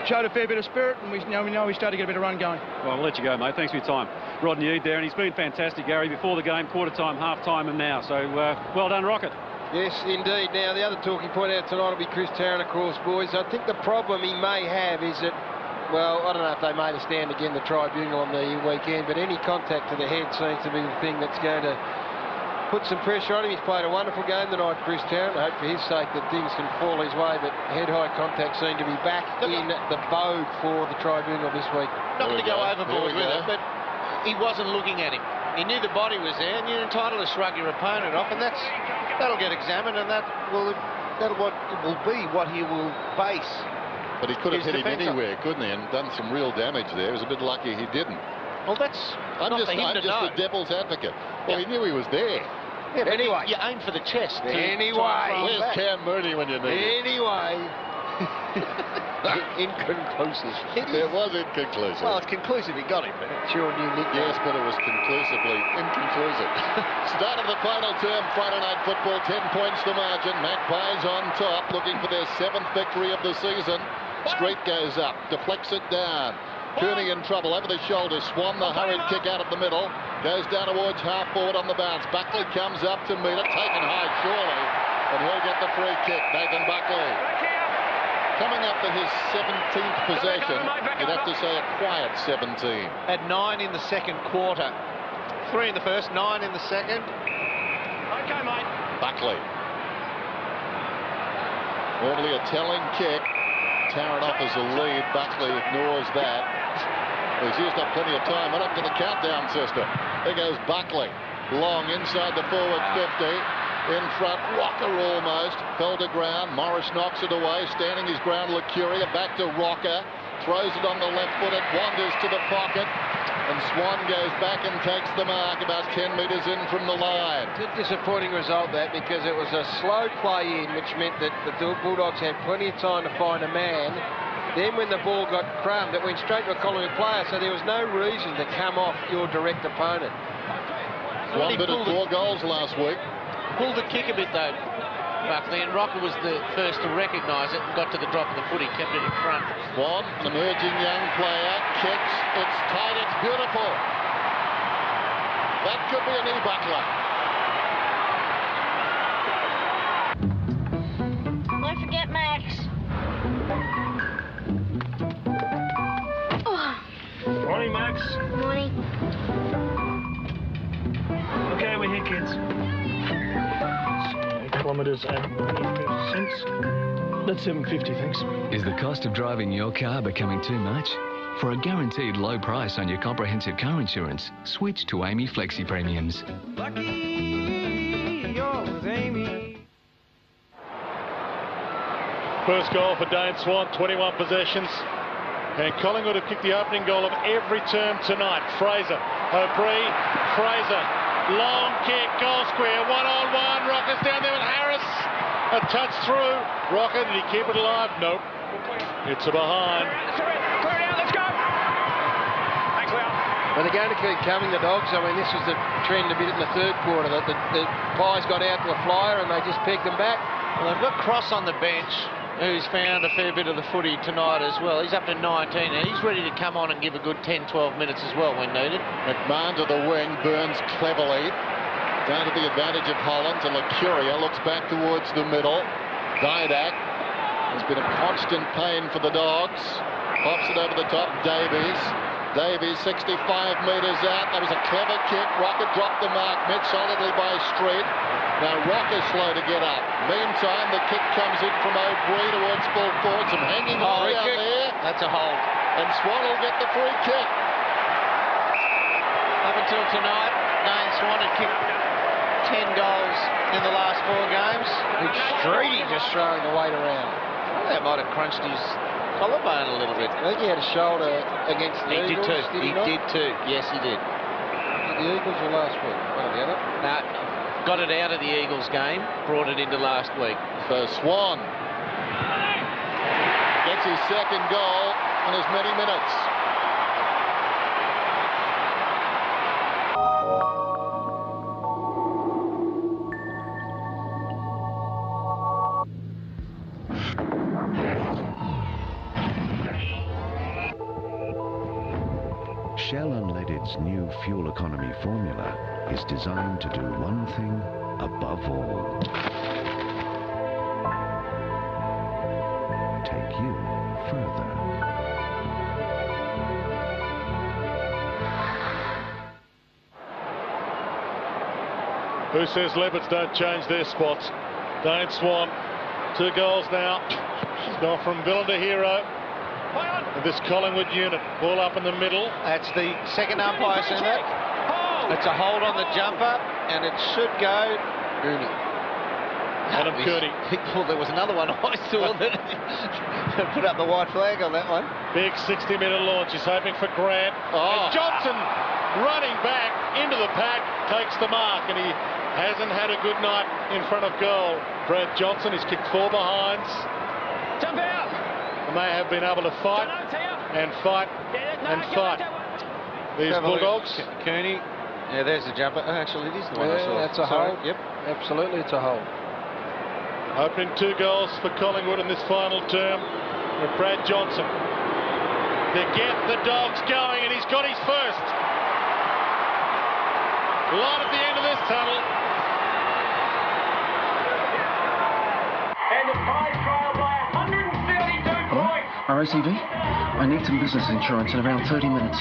showed a fair bit of spirit, and we know we started to get a bit of run going. Well, I'll let you go, mate. Thanks for your time. Rodney Eade there, and he's been fantastic, Gary, before the game, quarter-time, half-time, and now. So, well done, Rocket. Yes, indeed. Now, the other talking point out tonight will be Chris Tarrant, of course, boys. I think the problem he may have is that, well, I don't know if they made a stand again, the tribunal on the weekend, but any contact to the head seems to be the thing that's going to put some pressure on him. He's played a wonderful game tonight, Chris Tarrant. I hope for his sake that things can fall his way, but head-high contact seemed to be back in the vogue for the tribunal this week. Not going to go overboard with it, but he wasn't looking at him. He knew the body was there, and you're entitled to shrug your opponent off, and that'll get examined, and that'll be what he will base. But he could have hit him anywhere, couldn't he, and done some real damage there. It was a bit lucky he didn't. Well, I'm just the devil's advocate. Well, he knew he was there. Yeah, but anyway, you aim for the chest. Where's Cam Mooney when you need him? Anyway. Inconclusive. It was inconclusive. Well, it's conclusive. He got him. But it's your new nickname. Yes, but it was conclusively inconclusive. Start of the final term, Friday night football, 10 points the margin. Magpies on top, looking for their 7th victory of the season. Street goes up, deflects it down. Cooney in trouble, over the shoulder. Swan, the hurried kick out of the middle. Goes down towards half forward on the bounce. Buckley comes up to meet it, taken high surely. And he'll get the free kick, Nathan Buckley. Coming up to his 17th possession, you'd have to say a quiet 17. Had 9 in the second quarter. 3 in the first, 9 in the second. Okay, mate. Buckley. Normally a telling kick. Tarrant offers a lead. Buckley ignores that. He's used up plenty of time. Went up to the countdown system. There goes Buckley. Long inside the forward 50. In front, Rocker almost. Fell to ground. Morris knocks it away. Standing his ground, Licuria. Back to Rocker. Throws it on the left foot. It wanders to the pocket. And Swan goes back and takes the mark about 10 metres in from the line. It's a disappointing result, that, because it was a slow play in, which meant that the Bulldogs had plenty of time to find a man. Then when the ball got crumbed, it went straight to a Collingwood player, so there was no reason to come off your direct opponent. Swan bit of 4 goals last week. Pulled the kick a bit, though, Buckley, and Rocker was the first to recognise it and got to the drop of the foot. He kept it in front. Swan, an emerging young player, kicks. It's tight, it's beautiful. That could be an E-Buckler. Don't forget Max. Morning, Max. Morning. Okay, we're here, kids. 8 kilometres at 25 cents. That's $7.50, thanks. Is the cost of driving your car becoming too much? For a guaranteed low price on your comprehensive car insurance, switch to Amy Flexi Premiums. Lucky you're with Amy. First goal for Dane Swan, 21 possessions. And Collingwood have kicked the opening goal of every term tonight. Fraser, O'Brien, Fraser, long kick, goal square, 1-on-1. Rocker's down there with Harris. A touch through. Rocker, did he keep it alive? Nope. It's a behind. Clear it out, let's go. Thanks, Leo. Well, they're going to keep coming, the Dogs. I mean, this was the trend a bit in the third quarter. The Pies got out to a flyer and they just pegged them back. Well, they've got Cross on the bench, who's found a fair bit of the footy tonight as well. He's up to 19 and he's ready to come on and give a good 10-12 minutes as well when needed. McMahon to the wing, Burns cleverly. Down to the advantage of Holland, and Licuria looks back towards the middle. Didak has been a constant pain for the Dogs. Pops it over the top, Davies. Davies 65 metres out. That was a clever kick. Rocker dropped the mark, met solidly by Street. Now Rocker's slow to get up. Meantime, the kick comes in from O'Brien towards full forward. Some hanging on out there. That's a hold. And Swan will get the free kick. Up until tonight, Dane Swan had kicked 10 goals in the last 4 games. Streety just throwing the weight around. Well, that might have crunched his collarbone a little bit. I think he had a shoulder against the Eagles. He did too. Yes, he did. The Eagles were last week. One or the other. Got it out of the Eagles game, brought it into last week. So Swan It's his second goal in as many minutes. Shell Unleaded's new fuel economy formula is designed to do one thing above all. Take you further. Who says Leopards don't change their spots? Dane Swan, 2 goals now. She's gone from villain to hero. And this Collingwood unit, ball up in the middle. That's the second umpire seen that. It's a hold on the jumper, and it should go. Cooney. Adam Cooney. Well, there was another one I saw that put up the white flag on that one. Big 60-metre launch. He's hoping for Grant. And Johnson running back into the pack takes the mark, and he hasn't had a good night in front of goal. Brad Johnson, he's kicked 4 behinds. Jump out! And they have been able to fight and fight and fight. These Bulldogs. Cooney. Yeah, there's the jumper. Actually, it is the one I saw. That's a hold. Yep, absolutely, it's a hold. Opening 2 goals for Collingwood in this final term with Brad Johnson. They get the Dogs going, and he's got his first. Light at the end of this tunnel. And the prize trial by 132 points. RACV, I need some business insurance in around 30 minutes.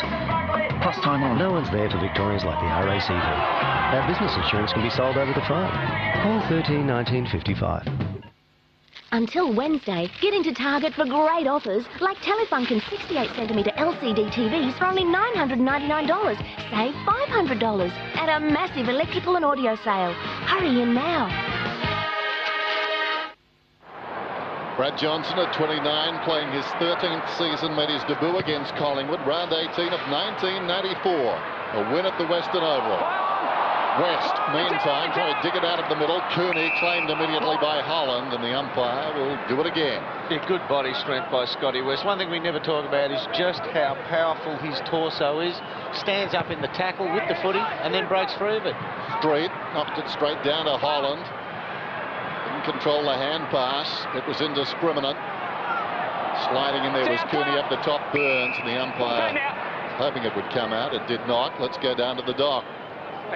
Plus time on. No one's there for Victorians like the RACV. Our business insurance can be sold over the phone. Call 13 1955. Until Wednesday, get into Target for great offers like Telefunken 68cm LCD TVs for only $999. Save $500 at a massive electrical and audio sale. Hurry in now. Brad Johnson at 29, playing his 13th season, made his debut against Collingwood, round 18 of 1994. A win at the Western Oval. West, meantime, trying to dig it out of the middle. Cooney claimed immediately by Holland, and the umpire will do it again. Yeah, good body strength by Scotty West. One thing we never talk about is just how powerful his torso is. Stands up in the tackle with the footy and then breaks free of it. Street knocked it straight down to Holland. Didn't control the hand pass. It was indiscriminate. Sliding in there was Cooney up the top. Burns, and the umpire hoping it would come out. It did not. Let's go down to the dock.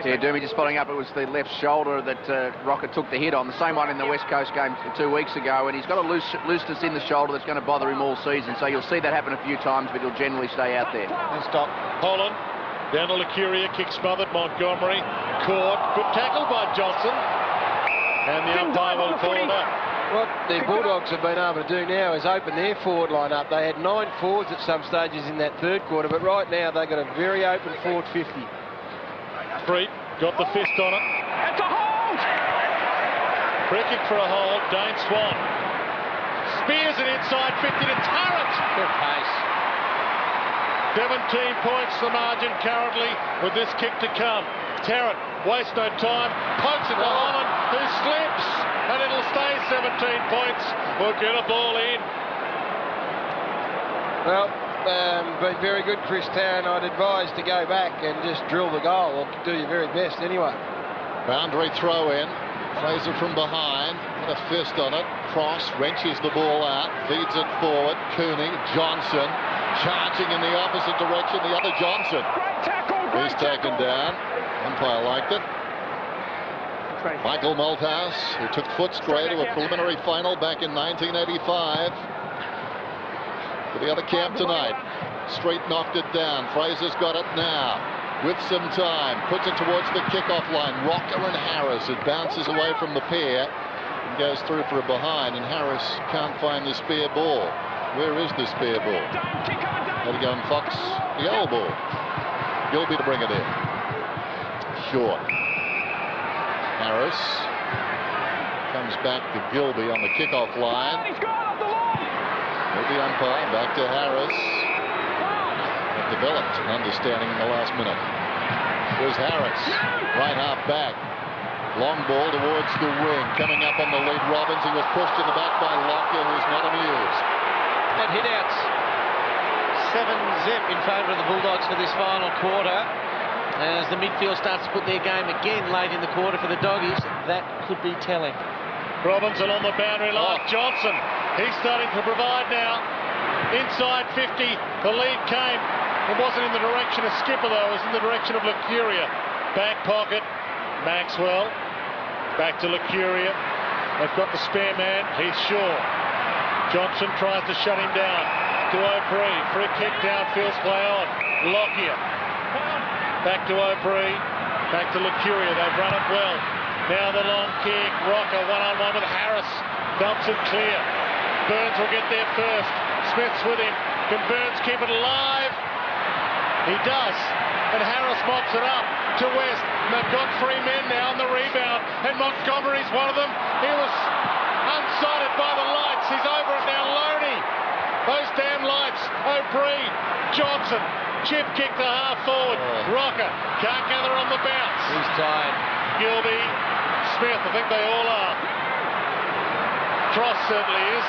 Yeah, Dermy, just following up, it was the left shoulder that Rocket took the hit on. The same one in the West Coast game 2 weeks ago, and he's got a looseness in the shoulder that's going to bother him all season. So you'll see that happen a few times, but he'll generally stay out there. And stop. Holland, down to Lucuria, kick smothered, Montgomery, caught. Good tackle by Johnson. And the umpire will call it up. What the Bulldogs have been able to do now is open their forward line up. They had 9 forwards at some stages in that third quarter, but right now they've got a very open forward 50. Street got the fist on it. It's a hold! Free kick for a hold. Dane Swan spears it inside 50 to Tarrant. Good pace. 17 points the margin currently with this kick to come. Tarrant wastes no time, pokes it to Holland, who slips, and it'll stay 17 points. We'll get a ball in. Well, been very good, Chris Tarrant. I'd advise to go back and just drill the goal, or do your very best anyway. Boundary throw in. Fraser from behind, got a fist on it. Cross wrenches the ball out, feeds it forward. Cooney, Johnson, charging in the opposite direction. The other Johnson. He's taken down. Umpire liked it. Michael Malthouse, who took Footscray to a preliminary final back in 1985. For the other camp tonight. Street knocked it down. Fraser's got it now. With some time. Puts it towards the kickoff line. Rocker and Harris. It bounces away from the pair and goes through for a behind. And Harris can't find the spare ball. Where is the spare ball? Had to go and Fox the old ball. Gilby to bring it in. Short. Harris comes back to Gilby on the kickoff line. With the umpire, back to Harris. They've developed an understanding in the last minute. Here's Harris, right half back. Long ball towards the wing. Coming up on the lead, Robbins. He was pushed in the back by Lockyer, who's not amused. at hit-outs. 7-zip in favour of the Bulldogs for this final quarter. As the midfield starts to put their game again late in the quarter for the Doggies, that could be telling. Robinson on the boundary line. Johnson, he's starting to provide now. Inside 50, the lead came. It wasn't in the direction of Skipper, though. It was in the direction of Lucuria. Back pocket, Maxwell. Back to Lucuria. They've got the spare man. He's Shaw. Johnson tries to shut him down. To O'Brien. Free kick downfield, play on. Lockyer. Back to O'Brien. Back to Lucuria. They've run it well. Now the long kick. Rocker one-on-one with Harris. Dumps it clear. Burns will get there first. Smith's with him. Can Burns keep it alive? He does. And Harris mops it up to West. And they've got 3 men now on the rebound. And Montgomery's one of them. He was unsighted by the lights. He's over it now. Loney. Those damn lights. O'Brien. Johnson. Chip kick to half forward. Rocker can't gather on the bounce. He's tired. Gilby. Smith. I think they all are. Cross certainly is.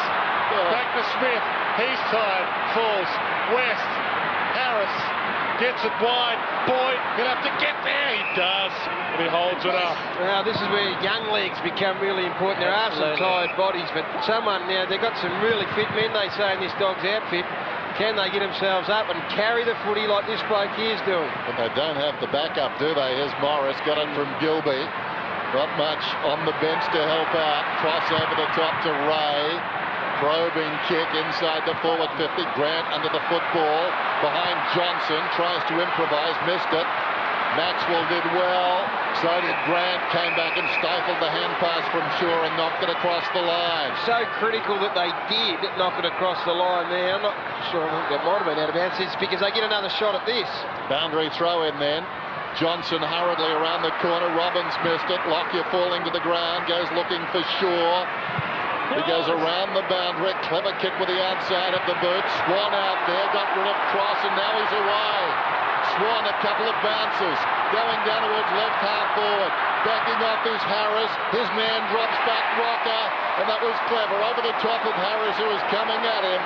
Back to Smith. He's tired. Falls. West. Harris. Gets it wide. Boyd, he'll have to get there. He does. But he holds it up. Now, this is where young legs become really important. There are some tired bodies, but someone now, they've got some really fit men, they say, in this Dog's outfit. Can they get themselves up and carry the footy like this bloke here is doing? But they don't have the backup, do they? Here's Morris, got it from Gilby. Not much on the bench to help out. Cross over the top to Ray. Probing kick inside the forward 50. Grant under the football. Behind Johnson. Tries to improvise. Missed it. Maxwell did well. So did Grant. Came back and stifled the hand pass from Shaw and knocked it across the line. So critical that they did knock it across the line there. I'm not sure. I think that might have been out of bounds. It's because they get another shot at this. Boundary throw in then. Johnson hurriedly around the corner. Robbins missed it. Lockyer falling to the ground. Goes looking for Shaw. He goes around the boundary. Clever kick with the outside of the boot. Swan out there. Got rid of Cross and now he's away. Swan a couple of bounces. Going down towards left half forward. Backing off is Harris. His man drops back Rocker. And that was clever. Over the top of Harris who was coming at him.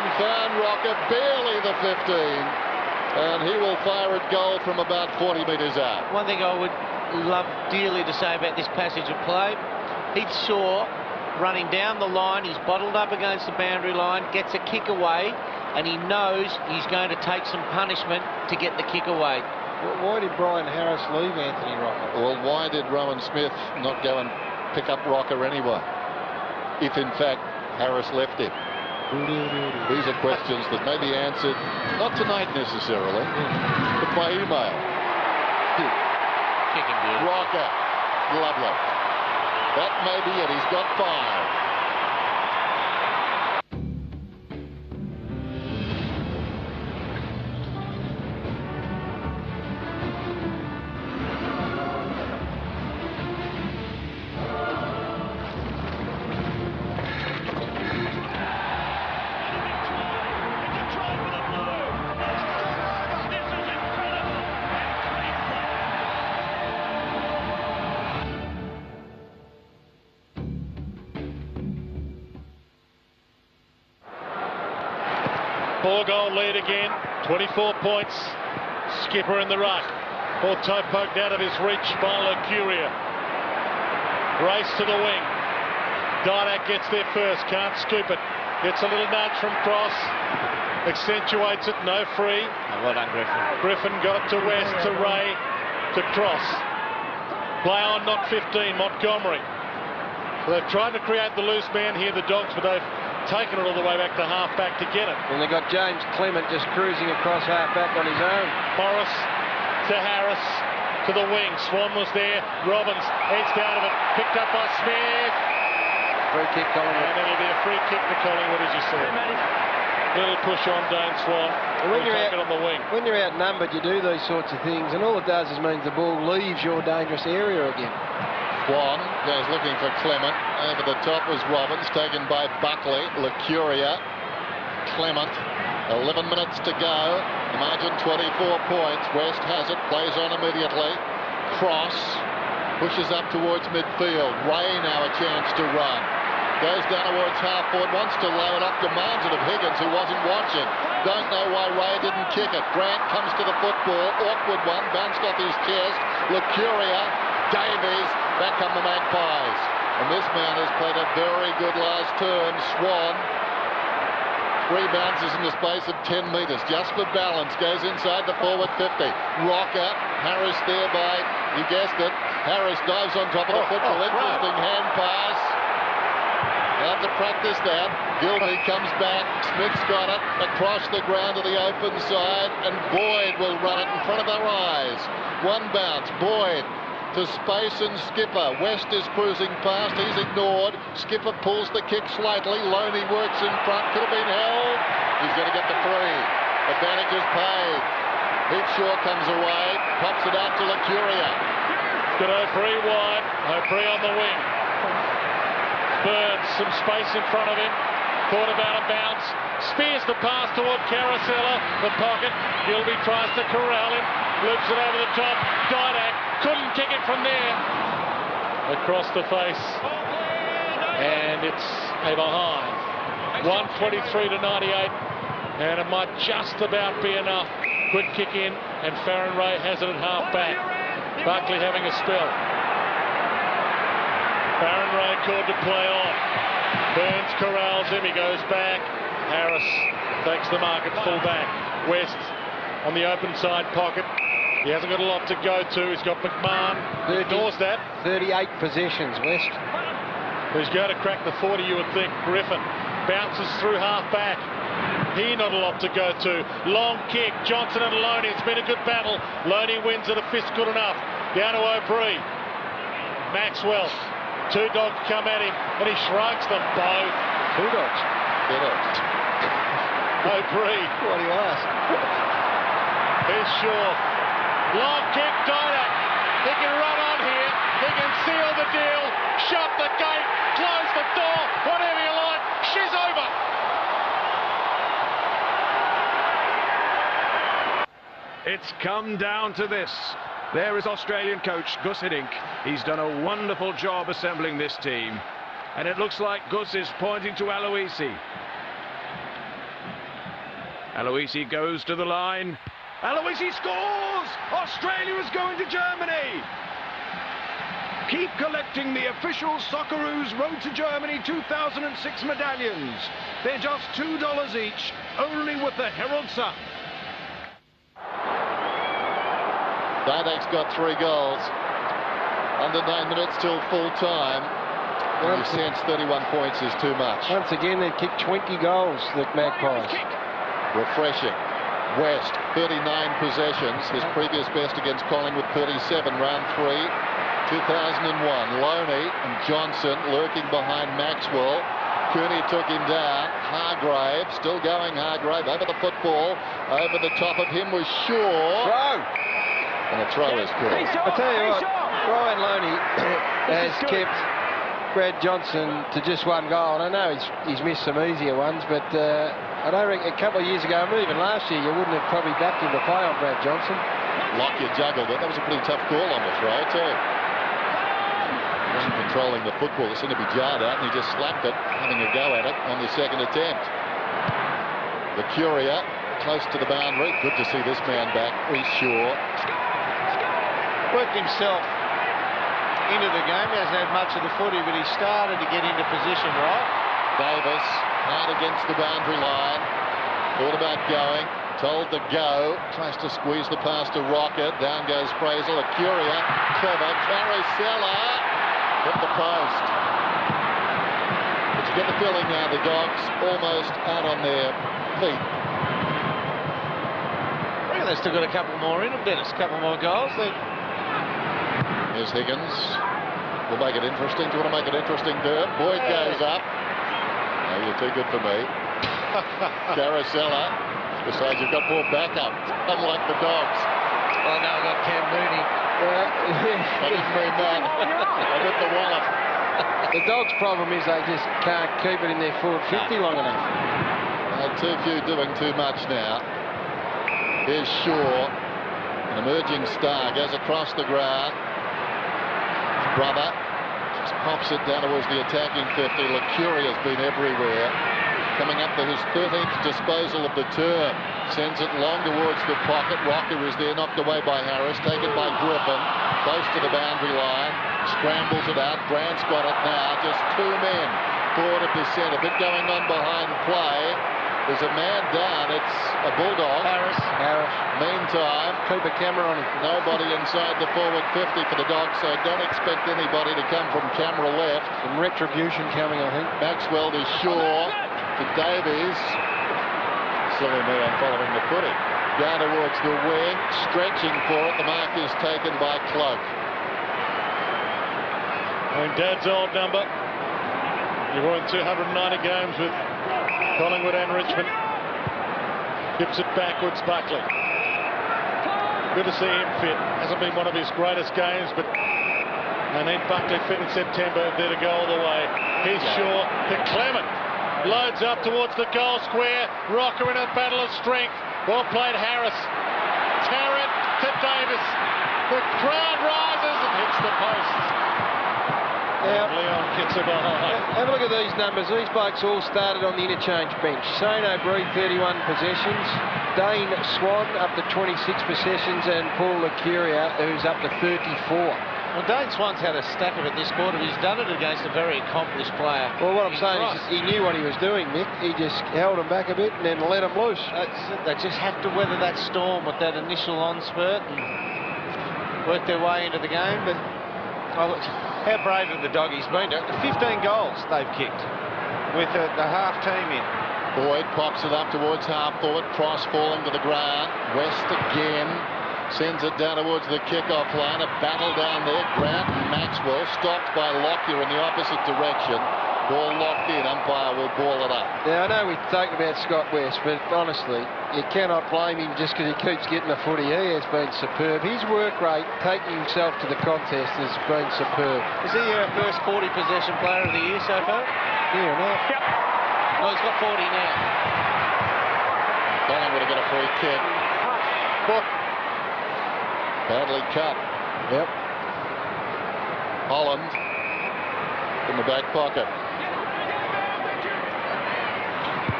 And found Rocker barely the 15. And he will fire at goal from about 40 metres out. One thing I would love dearly to say about this passage of play. Heath Shaw running down the line, he's bottled up against the boundary line, gets a kick away, and he knows he's going to take some punishment to get the kick away. Well, why did Brian Harris leave Anthony Rocker? Well, why did Rowan Smith not go and pick up Rocker anyway? If, in fact, Harris left him. These are questions that may be answered, not tonight necessarily, but by email. Kicking good. Rocker. Lovely. That may be it. He's got 5. Four-goal lead again, 24 points. Skipper in the ruck. Ball toe poked out of his reach by Lucuria. Race to the wing. Didak gets there first, can't scoop it. Gets a little nudge from Cross. Accentuates it, no free. Well done, Griffin. Griffin got it to West, to Ray, to Cross. Play on, not 15, Montgomery. So they've tried to create the loose man here, the Dogs, but they've taken it all the way back to half-back to get it. And they've got James Clement just cruising across half-back on his own. Morris to Harris, to the wing. Swan was there. Robbins edged out of it. Picked up by Smith. Free kick, Collingwood. And it'll be a free kick to Collingwood, as you said. Little push on Dane Swan. When you're on the wing. When you're outnumbered, you do these sorts of things, and all it does is means the ball leaves your dangerous area again. Swan goes looking for Clement. Over the top was Robbins, taken by Buckley. Lucuria. Clement. 11 minutes to go. The margin 24 points. West has it. Plays on immediately. Cross. Pushes up towards midfield. Ray now a chance to run. Goes down towards half forward, wants to load up, demands it of Higgins, who wasn't watching. Don't know why Ray didn't kick it. Grant comes to the football, awkward one, bounced off his chest. Lucuria, Davies, back come the Magpies. And this man has played a very good last term. Swan, 3 bounces in the space of 10 metres, just for balance, goes inside the forward 50. Rocker, Harris there by, you guessed it, Harris dives on top of the football. Interesting hand pass. Hard to practice that. Gilby comes back. Smith's got it across the ground to the open side, and Boyd will run it in front of our eyes. 1 bounce. Boyd to space and Skipper. West is cruising past. He's ignored. Skipper pulls the kick slightly. Loney works in front. Could have been held. He's going to get the free. Advantage is paid. Heatshaw comes away. Pops it out to Lucuria. Got O'Brien wide. O'Brien on the wing. Burns, some space in front of him. Thought about a bounce. Spears the pass toward Carosella. The pocket. Gilby tries to corral him. Loops it over the top. Didak couldn't kick it from there. Across the face. And it's a behind. 123 to 98. And it might just about be enough. Good kick in. And Farron Ray has it at half back. Buckley having a spell. Farron Ray called to play on. Burns corrals him. He goes back. Harris takes the mark at full back. West on the open side pocket. He hasn't got a lot to go to. He's got McMahon. Ignores that. 38 possessions, West. He's going to crack the 40, you would think. Griffin bounces through half back. He not a lot to go to. Long kick. Johnson and Loney. It's been a good battle. Loney wins at a fist good enough. Down to O'Brien. Maxwell. 2 dogs come at him, and he shrugs them both. 2 dogs? 2 dogs. O'Brien. What do you ask? Here's Shaw. Long kick, Didak. He can run on here. He can seal the deal. Shut the gate. Close the door. Whatever you like. She's over. It's come down to this. There is Australian coach Gus Hiddink. He's done a wonderful job assembling this team. And it looks like Gus is pointing to Aloisi. Aloisi goes to the line. Aloisi scores! Australia is going to Germany! Keep collecting the official Socceroos Road to Germany 2006 medallions. They're just $2 each, only with the Herald Sun. Didak's got 3 goals. Under 9 minutes till full time. You sense 31 points is too much. Once again, they've kicked 20 goals, the Magpies. Refreshing. West, 39 possessions. His previous best against Collingwood, 37, round 3, 2001. Loney and Johnson lurking behind Maxwell. Cooney took him down. Hargrave, still going Hargrave, over the football. Over the top of him was Shaw. Throw! And a throw is good. I tell you what, Ryan Loney has kept Brad Johnson to just 1 goal. And I know he's missed some easier ones, but I don't reckon a couple of years ago, even last year, you wouldn't have probably backed him to play on Brad Johnson. Lockyer juggled it. That was a pretty tough call on the throw, too. He wasn't controlling the football. It seemed to be jarred out, and he just slapped it, having a go at it on the second attempt. The Curia, close to the boundary. Good to see this man back. Reece Shaw. Worked himself into the game. He hasn't had much of the footy, but he started to get into position right. Davis, hard against the boundary line. Thought about going. Told to go. Tries to squeeze the pass to Rocket. Down goes Fraser. The Curia. Clever. Carosella. Hit the post. But you get the feeling now the Dogs almost out on their feet. I reckon they've still got a couple more in them, Dennis. A couple more goals. Here's Higgins. We'll make it interesting. Do you want to make it interesting, Dirk? Boyd goes up. No, you're too good for me. Carosella. Besides, you've got more backup, unlike the Dogs. Well, now I've got Cam Mooney. I didn't mean that. I meant the wallet. The Dogs' problem is they just can't keep it in their forward 50 long enough. Too few doing too much now. Here's Shaw. An emerging star. Goes across the ground. His brother Bulldogs. Pops it down towards the attacking 50. Licuria's been everywhere. Coming up for his 13th disposal of the term. Sends it long towards the pocket. Rocker is there, knocked away by Harris. Taken by Griffin. Close to the boundary line. Scrambles it out. Grant's got it now. Just two men forward of the centre. Bit going on behind play. There's a man down. It's a Bulldog. Harris. Meantime, keep a camera on him. Nobody inside the forward 50 for the Dogs, so don't expect anybody to come from camera left. Some retribution coming, I think. Maxwell to Shaw, to Davies. Silly me, I'm following the footy. Down towards the wing, stretching for it. The mark is taken by Cloak. And Dad's old number. You've won 290 games with Collingwood and Richmond. Gives it backwards, Buckley. Good to see him fit. Hasn't been one of his greatest games, but I need Buckley fit in September. There to go all the way. He's Shaw to Clement. Loads up towards the goal square. Rocker in a battle of strength. Well played, Harris. Tarrant to Davis. The crowd rises and hits the post. Now, Leon kicks it behind. Have a look at these numbers. These blokes all started on the interchange bench. Shane O'Brien, 31 possessions. Dane Swan up to 26 possessions, and Paul Licuria, who's up to 34. Well, Dane Swan's had a stack of it this quarter. He's done it against a very accomplished player. Well, what I'm saying is he knew what he was doing, Nick. He just held him back a bit and then let him loose. They just have to weather that storm with that initial on-spurt and work their way into the game. But how brave have the Doggies been? 15 goals they've kicked with the half team in. Boyd pops it up towards half forward. Cross falling to the ground. West again. Sends it down towards the kickoff line. A battle down there. Grant and Maxwell stopped by Lockyer in the opposite direction. Ball locked in. Umpire will ball it up. Now, I know we talk about Scott West, but honestly, you cannot blame him just because he keeps getting the footy. He has been superb. His work rate, taking himself to the contest, has been superb. Is he our first 40 possession player of the year so far? Yeah, now. Yep. Well, he's got 40 now. Collingwood have got a free kick. Badly cut. Yep. Holland in the back pocket.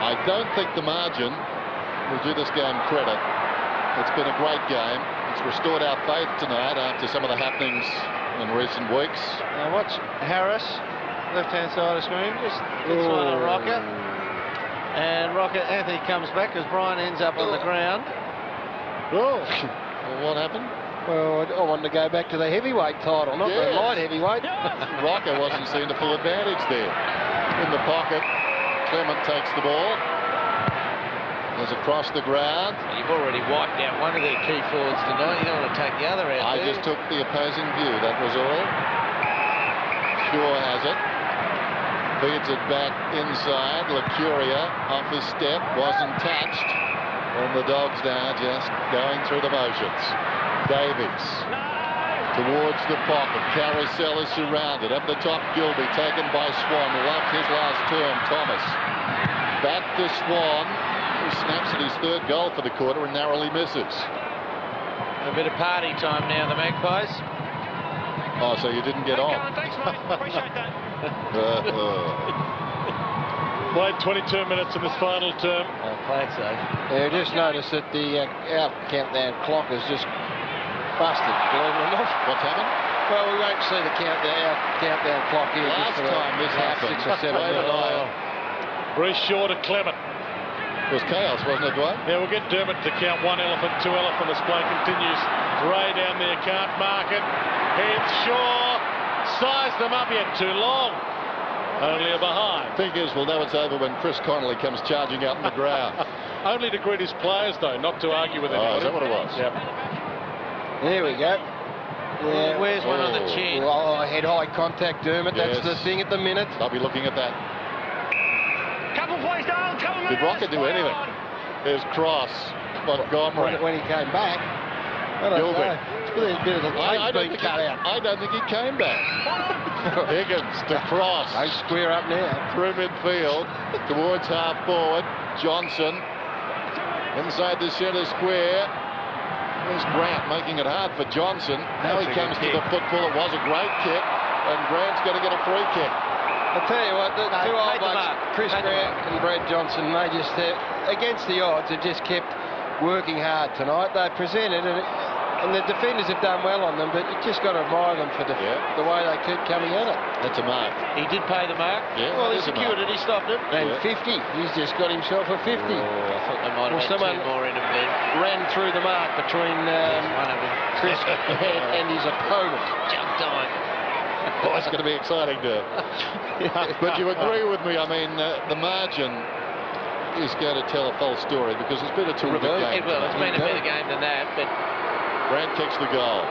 I don't think the margin will do this game credit. It's been a great game. It's restored our faith tonight after some of the happenings in recent weeks. Now watch Harris, left-hand side of the screen, just gets on a Rocker. And Rocker, Anthony comes back as Brian ends up on the ground. Oh. Well, what happened? Well, I wanted to go back to the heavyweight title, not the light heavyweight. Rocker wasn't seen to full advantage there. In the pocket, Clement takes the ball. Goes across the ground. You've already wiped out one of their key forwards tonight. You don't want to take the other out. I just took the opposing view, that was all. Shaw has it. Feeds it back inside. Licuria off his step, wasn't touched. And the Dogs now just going through the motions. Davies towards the pocket. Carousel is surrounded. Up the top, Gilby taken by Swan. Loved his last term, Thomas. Back to Swan, who snaps at his third goal for the quarter and narrowly misses. A bit of party time now, the Magpies. Oh, so you didn't get on. Thanks, mate. Appreciate that. Played 22 minutes in this final term. Oh, played so. Yeah, just noticed that the our countdown clock is just busted, believe it or not. What's happened? Well, we won't see the our countdown clock here. Last time this happened, 6 or 7 minutes. Bruce Shaw to Clement. It was chaos, wasn't it, Dwight? Yeah, we'll get Dermott to count 1 elephant, 2 elephant as play continues. Ray down there, can't mark it. Heads Shaw. Sized them up yet too long. Only a behind. Thing is, we'll know it's over when Chris Connolly comes charging out on the ground. Only to greet his players, though, not to argue with anybody. Oh, is that what it was? Yep. There we go. Yeah. Where's one on the chin? Well, head-high contact, Dermott. Yes. That's the thing at the minute. I'll be looking at that. Couple plays down, couple Did Rocket do anything? There's Cross. Montgomery. When he came back. I don't Gilbert. know. There's a bit of the tape being cut out. I don't think he came back. Higgins to Cross. They square up now. Through midfield. Towards half forward. Johnson. Inside the centre square. There's Grant making it hard for Johnson. Now he comes to the football. It was a great kick. and Grant's going to get a free kick. I'll tell you what, the two old blokes, Chris Grant and Brad Johnson, they just, against the odds, have just kept working hard tonight. They presented, and the defenders have done well on them, but you just got to admire them for the way they keep coming at it. That's a mark. He did pay the mark. Yeah, well, he secured it. He stopped it. And 50. He's just got himself a 50. Oh, I thought they might have had someone two more in him then. Ran through the mark between one of them. Chris and his opponent. Jumped on. Oh, it's going to be exciting, too. But you agree with me, I mean, the margin is going to tell a false story because it's been a terrific game. Well, it's been a better game than that, but... Grant kicks the goal.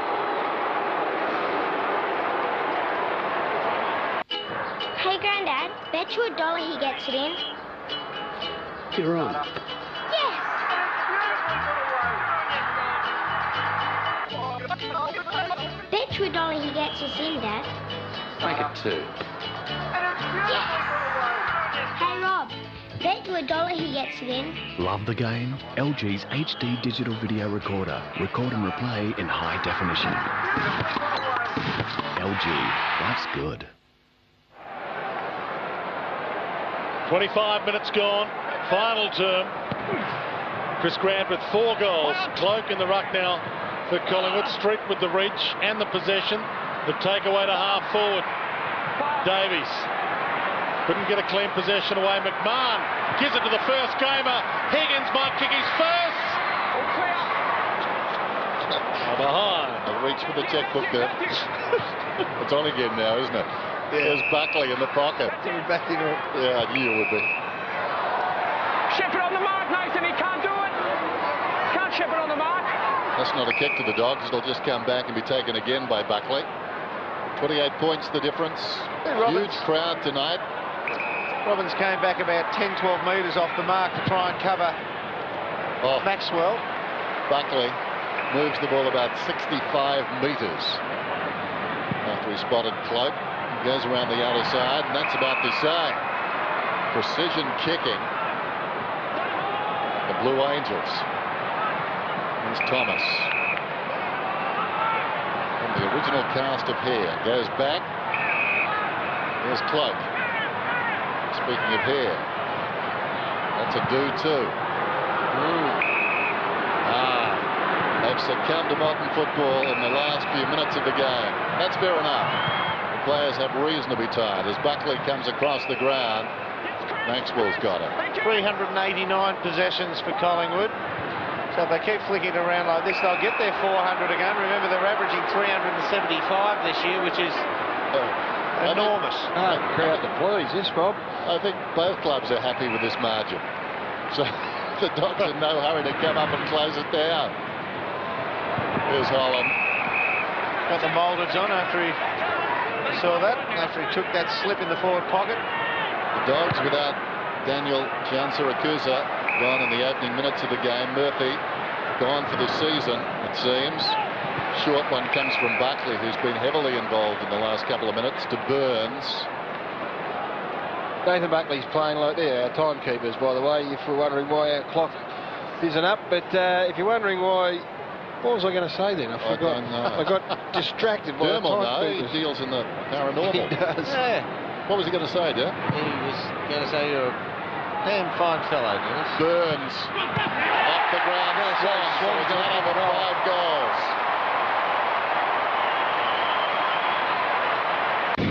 Hey, Grandad, bet you $1 he gets it in. You're on. Yes. Bet you $1 he gets us in, Dad. Make it 2. Yes. Hey, Rob, bet you $1 he gets it in. Love the game? LG's HD digital video recorder. Record and replay in high definition. LG, life's good. 25 minutes gone. Final term. Chris Grant with 4 goals. Cloak in the ruck now for Collingwood. Street with the reach and the possession. The takeaway to half forward. Davies couldn't get a clean possession away. McMahon gives it to the first gamer. Higgins might kick his first. Behind. A reach for the checkbook there. It's on again now, isn't it? There's Buckley in the pocket. Back in it. Yeah, I knew it would be. Ship it on the mark, Nathan. He can't do it. Can't ship it on the mark. That's not a kick to the Dogs. It'll just come back and be taken again by Buckley. 28 points the difference. Huge crowd tonight. Robbins came back about 10-12 metres off the mark to try and cover Maxwell. Buckley moves the ball about 65 metres after he spotted Cloak. He goes around the other side, and that's about the same. Precision kicking. The Blue Angels. Here's Thomas. And the original cast of hair goes back. Here's Cloak. Speaking of hair, that's a do too. They've succumbed to modern football in the last few minutes of the game. That's fair enough. The players have reason to be tired. As Buckley comes across the ground, Maxwell's got it. 389 possessions for Collingwood. So if they keep flicking it around like this, they'll get their 400 again. Remember, they're averaging 375 this year, which is enormous. Crowd to please, this, Bob. I think both clubs are happy with this margin. So the Dogs are in no hurry to come up and close it down. Here's Holland. Got the Moulders on after he saw that, after he took that slip in the forward pocket. The Dogs without Daniel Chansarakusa gone in the opening minutes of the game. Murphy gone for the season, it seems. Short one comes from Buckley, who's been heavily involved in the last couple of minutes, to Burns. Nathan Buckley's playing like they're our timekeepers, by the way, if we're wondering why our clock isn't up. But if you're wondering why, what was I going to say then? I forgot. I got distracted by the timekeepers. He deals in the paranormal. He does. Yeah. What was he going to say, Jeff? He was going to say you're a damn fine fellow, Dennis. Burns off the ground. Swans got over 5 goals.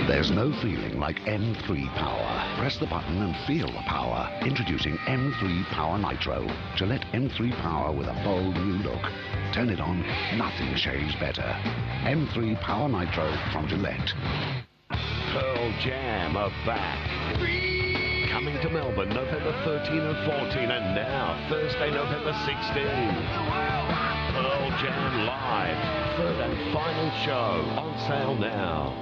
There's no feeling like M3 Power. Press the button and feel the power. Introducing M3 Power Nitro. Gillette M3 Power with a bold new look. Turn it on, nothing shaves better. M3 Power Nitro from Gillette. Pearl Jam are back. Coming to Melbourne November 13 and 14, and now Thursday, November 16. Pearl Jam Live. 3rd and final show. On sale now.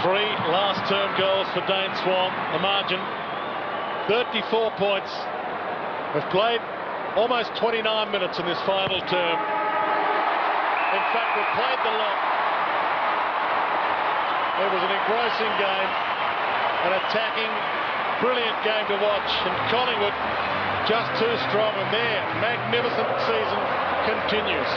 3 last term goals for Dane Swan. The margin 34 points. We've played almost 29 minutes in this final term. In fact, we've played the lot. It was an engrossing game, an attacking, brilliant game to watch, and Collingwood just too strong, and their magnificent season continues.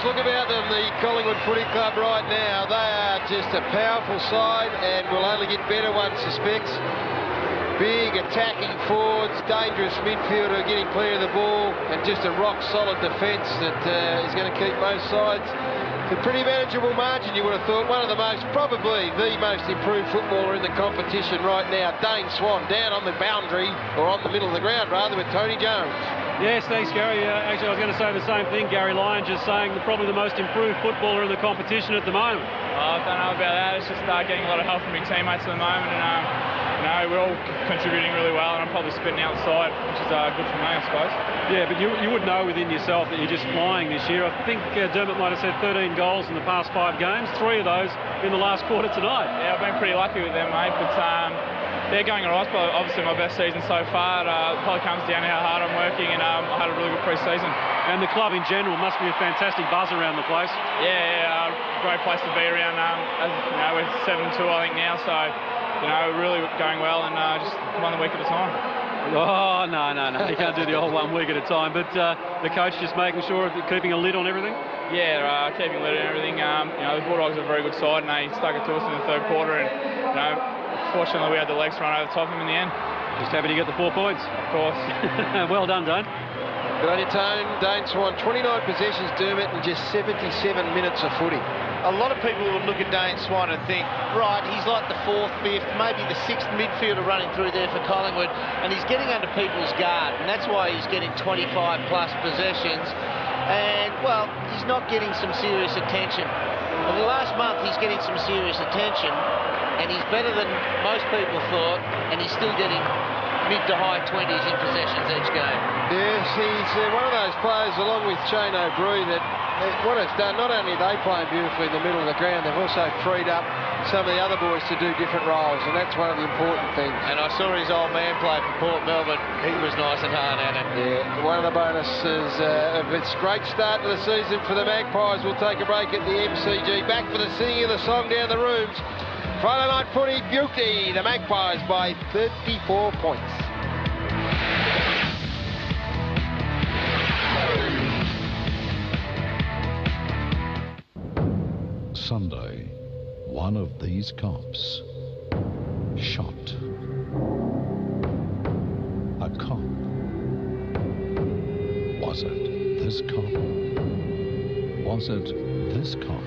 Look about them, the Collingwood Footy Club right now. They are just a powerful side and will only get better, one suspects. Big attacking forwards, dangerous midfielder getting clear of the ball, and just a rock-solid defence that is going to keep most sides. It's a pretty manageable margin, you would have thought. One of the most, probably the most improved footballer in the competition right now, Dane Swan, down on the boundary, or on the middle of the ground rather, with Tony Jones. Yes, thanks, Gary. Actually, I was going to say the same thing. Gary Lyon just saying probably the most improved footballer in the competition at the moment. I don't know about that. It's just getting a lot of help from my teammates at the moment, and we're all contributing really well, and I'm probably spitting outside, which is good for me, I suppose. Yeah, but you would know within yourself that you're just flying this year. I think Dermot might have said 13 goals in the past 5 games, 3 of those in the last quarter tonight. Yeah, I've been pretty lucky with them, mate, but they're going all right. But obviously my best season so far. It probably comes down to how hard I'm working, and I had a really good pre-season. And the club in general must be a fantastic buzz around the place. Yeah, great place to be around. As you know, we're 7-2 I think now, so really going well, and just 1 week at a time. Oh, no. You can't do the whole 1 week at a time. But the coach just making sure of keeping a lid on everything? Yeah, keeping a lid on everything. The Bulldogs are a very good side, and they stuck it to us in the 3rd quarter, and, fortunately we had the legs run over the top of them in the end. Just happy to get the 4 points. Of course. Well done, Dane. Good on you, Tone. Dane Swan, 29 possessions, Dermot, and just 77 minutes of footy. A lot of people would look at Dane Swan and think, right, he's like the 4th, 5th, maybe the 6th midfielder running through there for Collingwood, and he's getting under people's guard, and that's why he's getting 25+ possessions. And, well, he's not getting some serious attention. In the last month, he's getting some serious attention, and he's better than most people thought, and he's still getting mid to high 20s in possessions each game. Yes, he's one of those players, along with Shane O'Brien, that what it's done, not only are they playing beautifully in the middle of the ground, they've also freed up some of the other boys to do different roles, and that's one of the important things. And I saw his old man play for Port Melbourne. He was nice and hard at it. Yeah, one of the bonuses of its great start to the season for the Magpies. We'll take a break at the MCG. Back for the singing of the song down the rooms. Friday night footy, beauty. The Magpies by 34 points. Sunday, one of these cops shot a cop. Was it this cop? Was it this cop?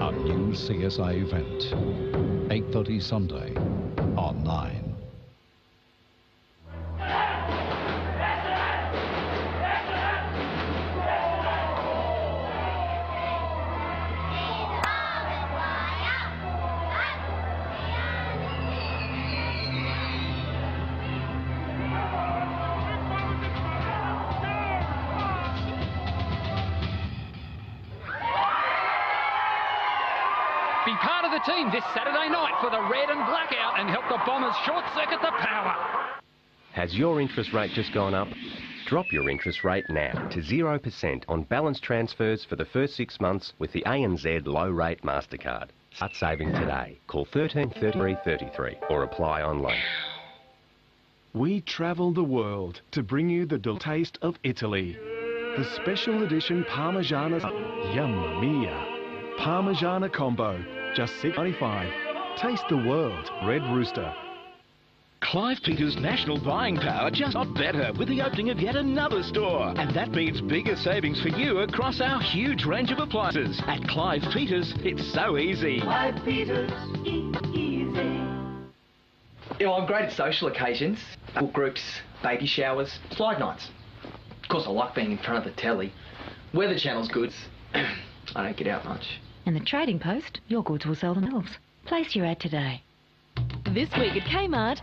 A new CSA event, 8:30 Sunday on 9. Be part of the team this Saturday night for the red and blackout and help the Bombers short-circuit the power. Has your interest rate just gone up? Drop your interest rate now to 0% on balance transfers for the first 6 months with the ANZ Low Rate MasterCard. Start saving today. Call 133333 or apply online. We travel the world to bring you the taste of Italy. The special edition Parmigiana. Yumma mia. Parmigiana combo, just $6.95. Taste the world. Red Rooster. Clive Peters' national buying power just got better with the opening of yet another store. And that means bigger savings for you across our huge range of appliances. At Clive Peters, it's so easy. Clive Peters, easy. I'm great at social occasions. Book groups, baby showers, slide nights. Of course, I like being in front of the telly. Weather Channel's good. I don't get out much. And the Trading Post, your goods will sell themselves. Place your ad today. This week at Kmart.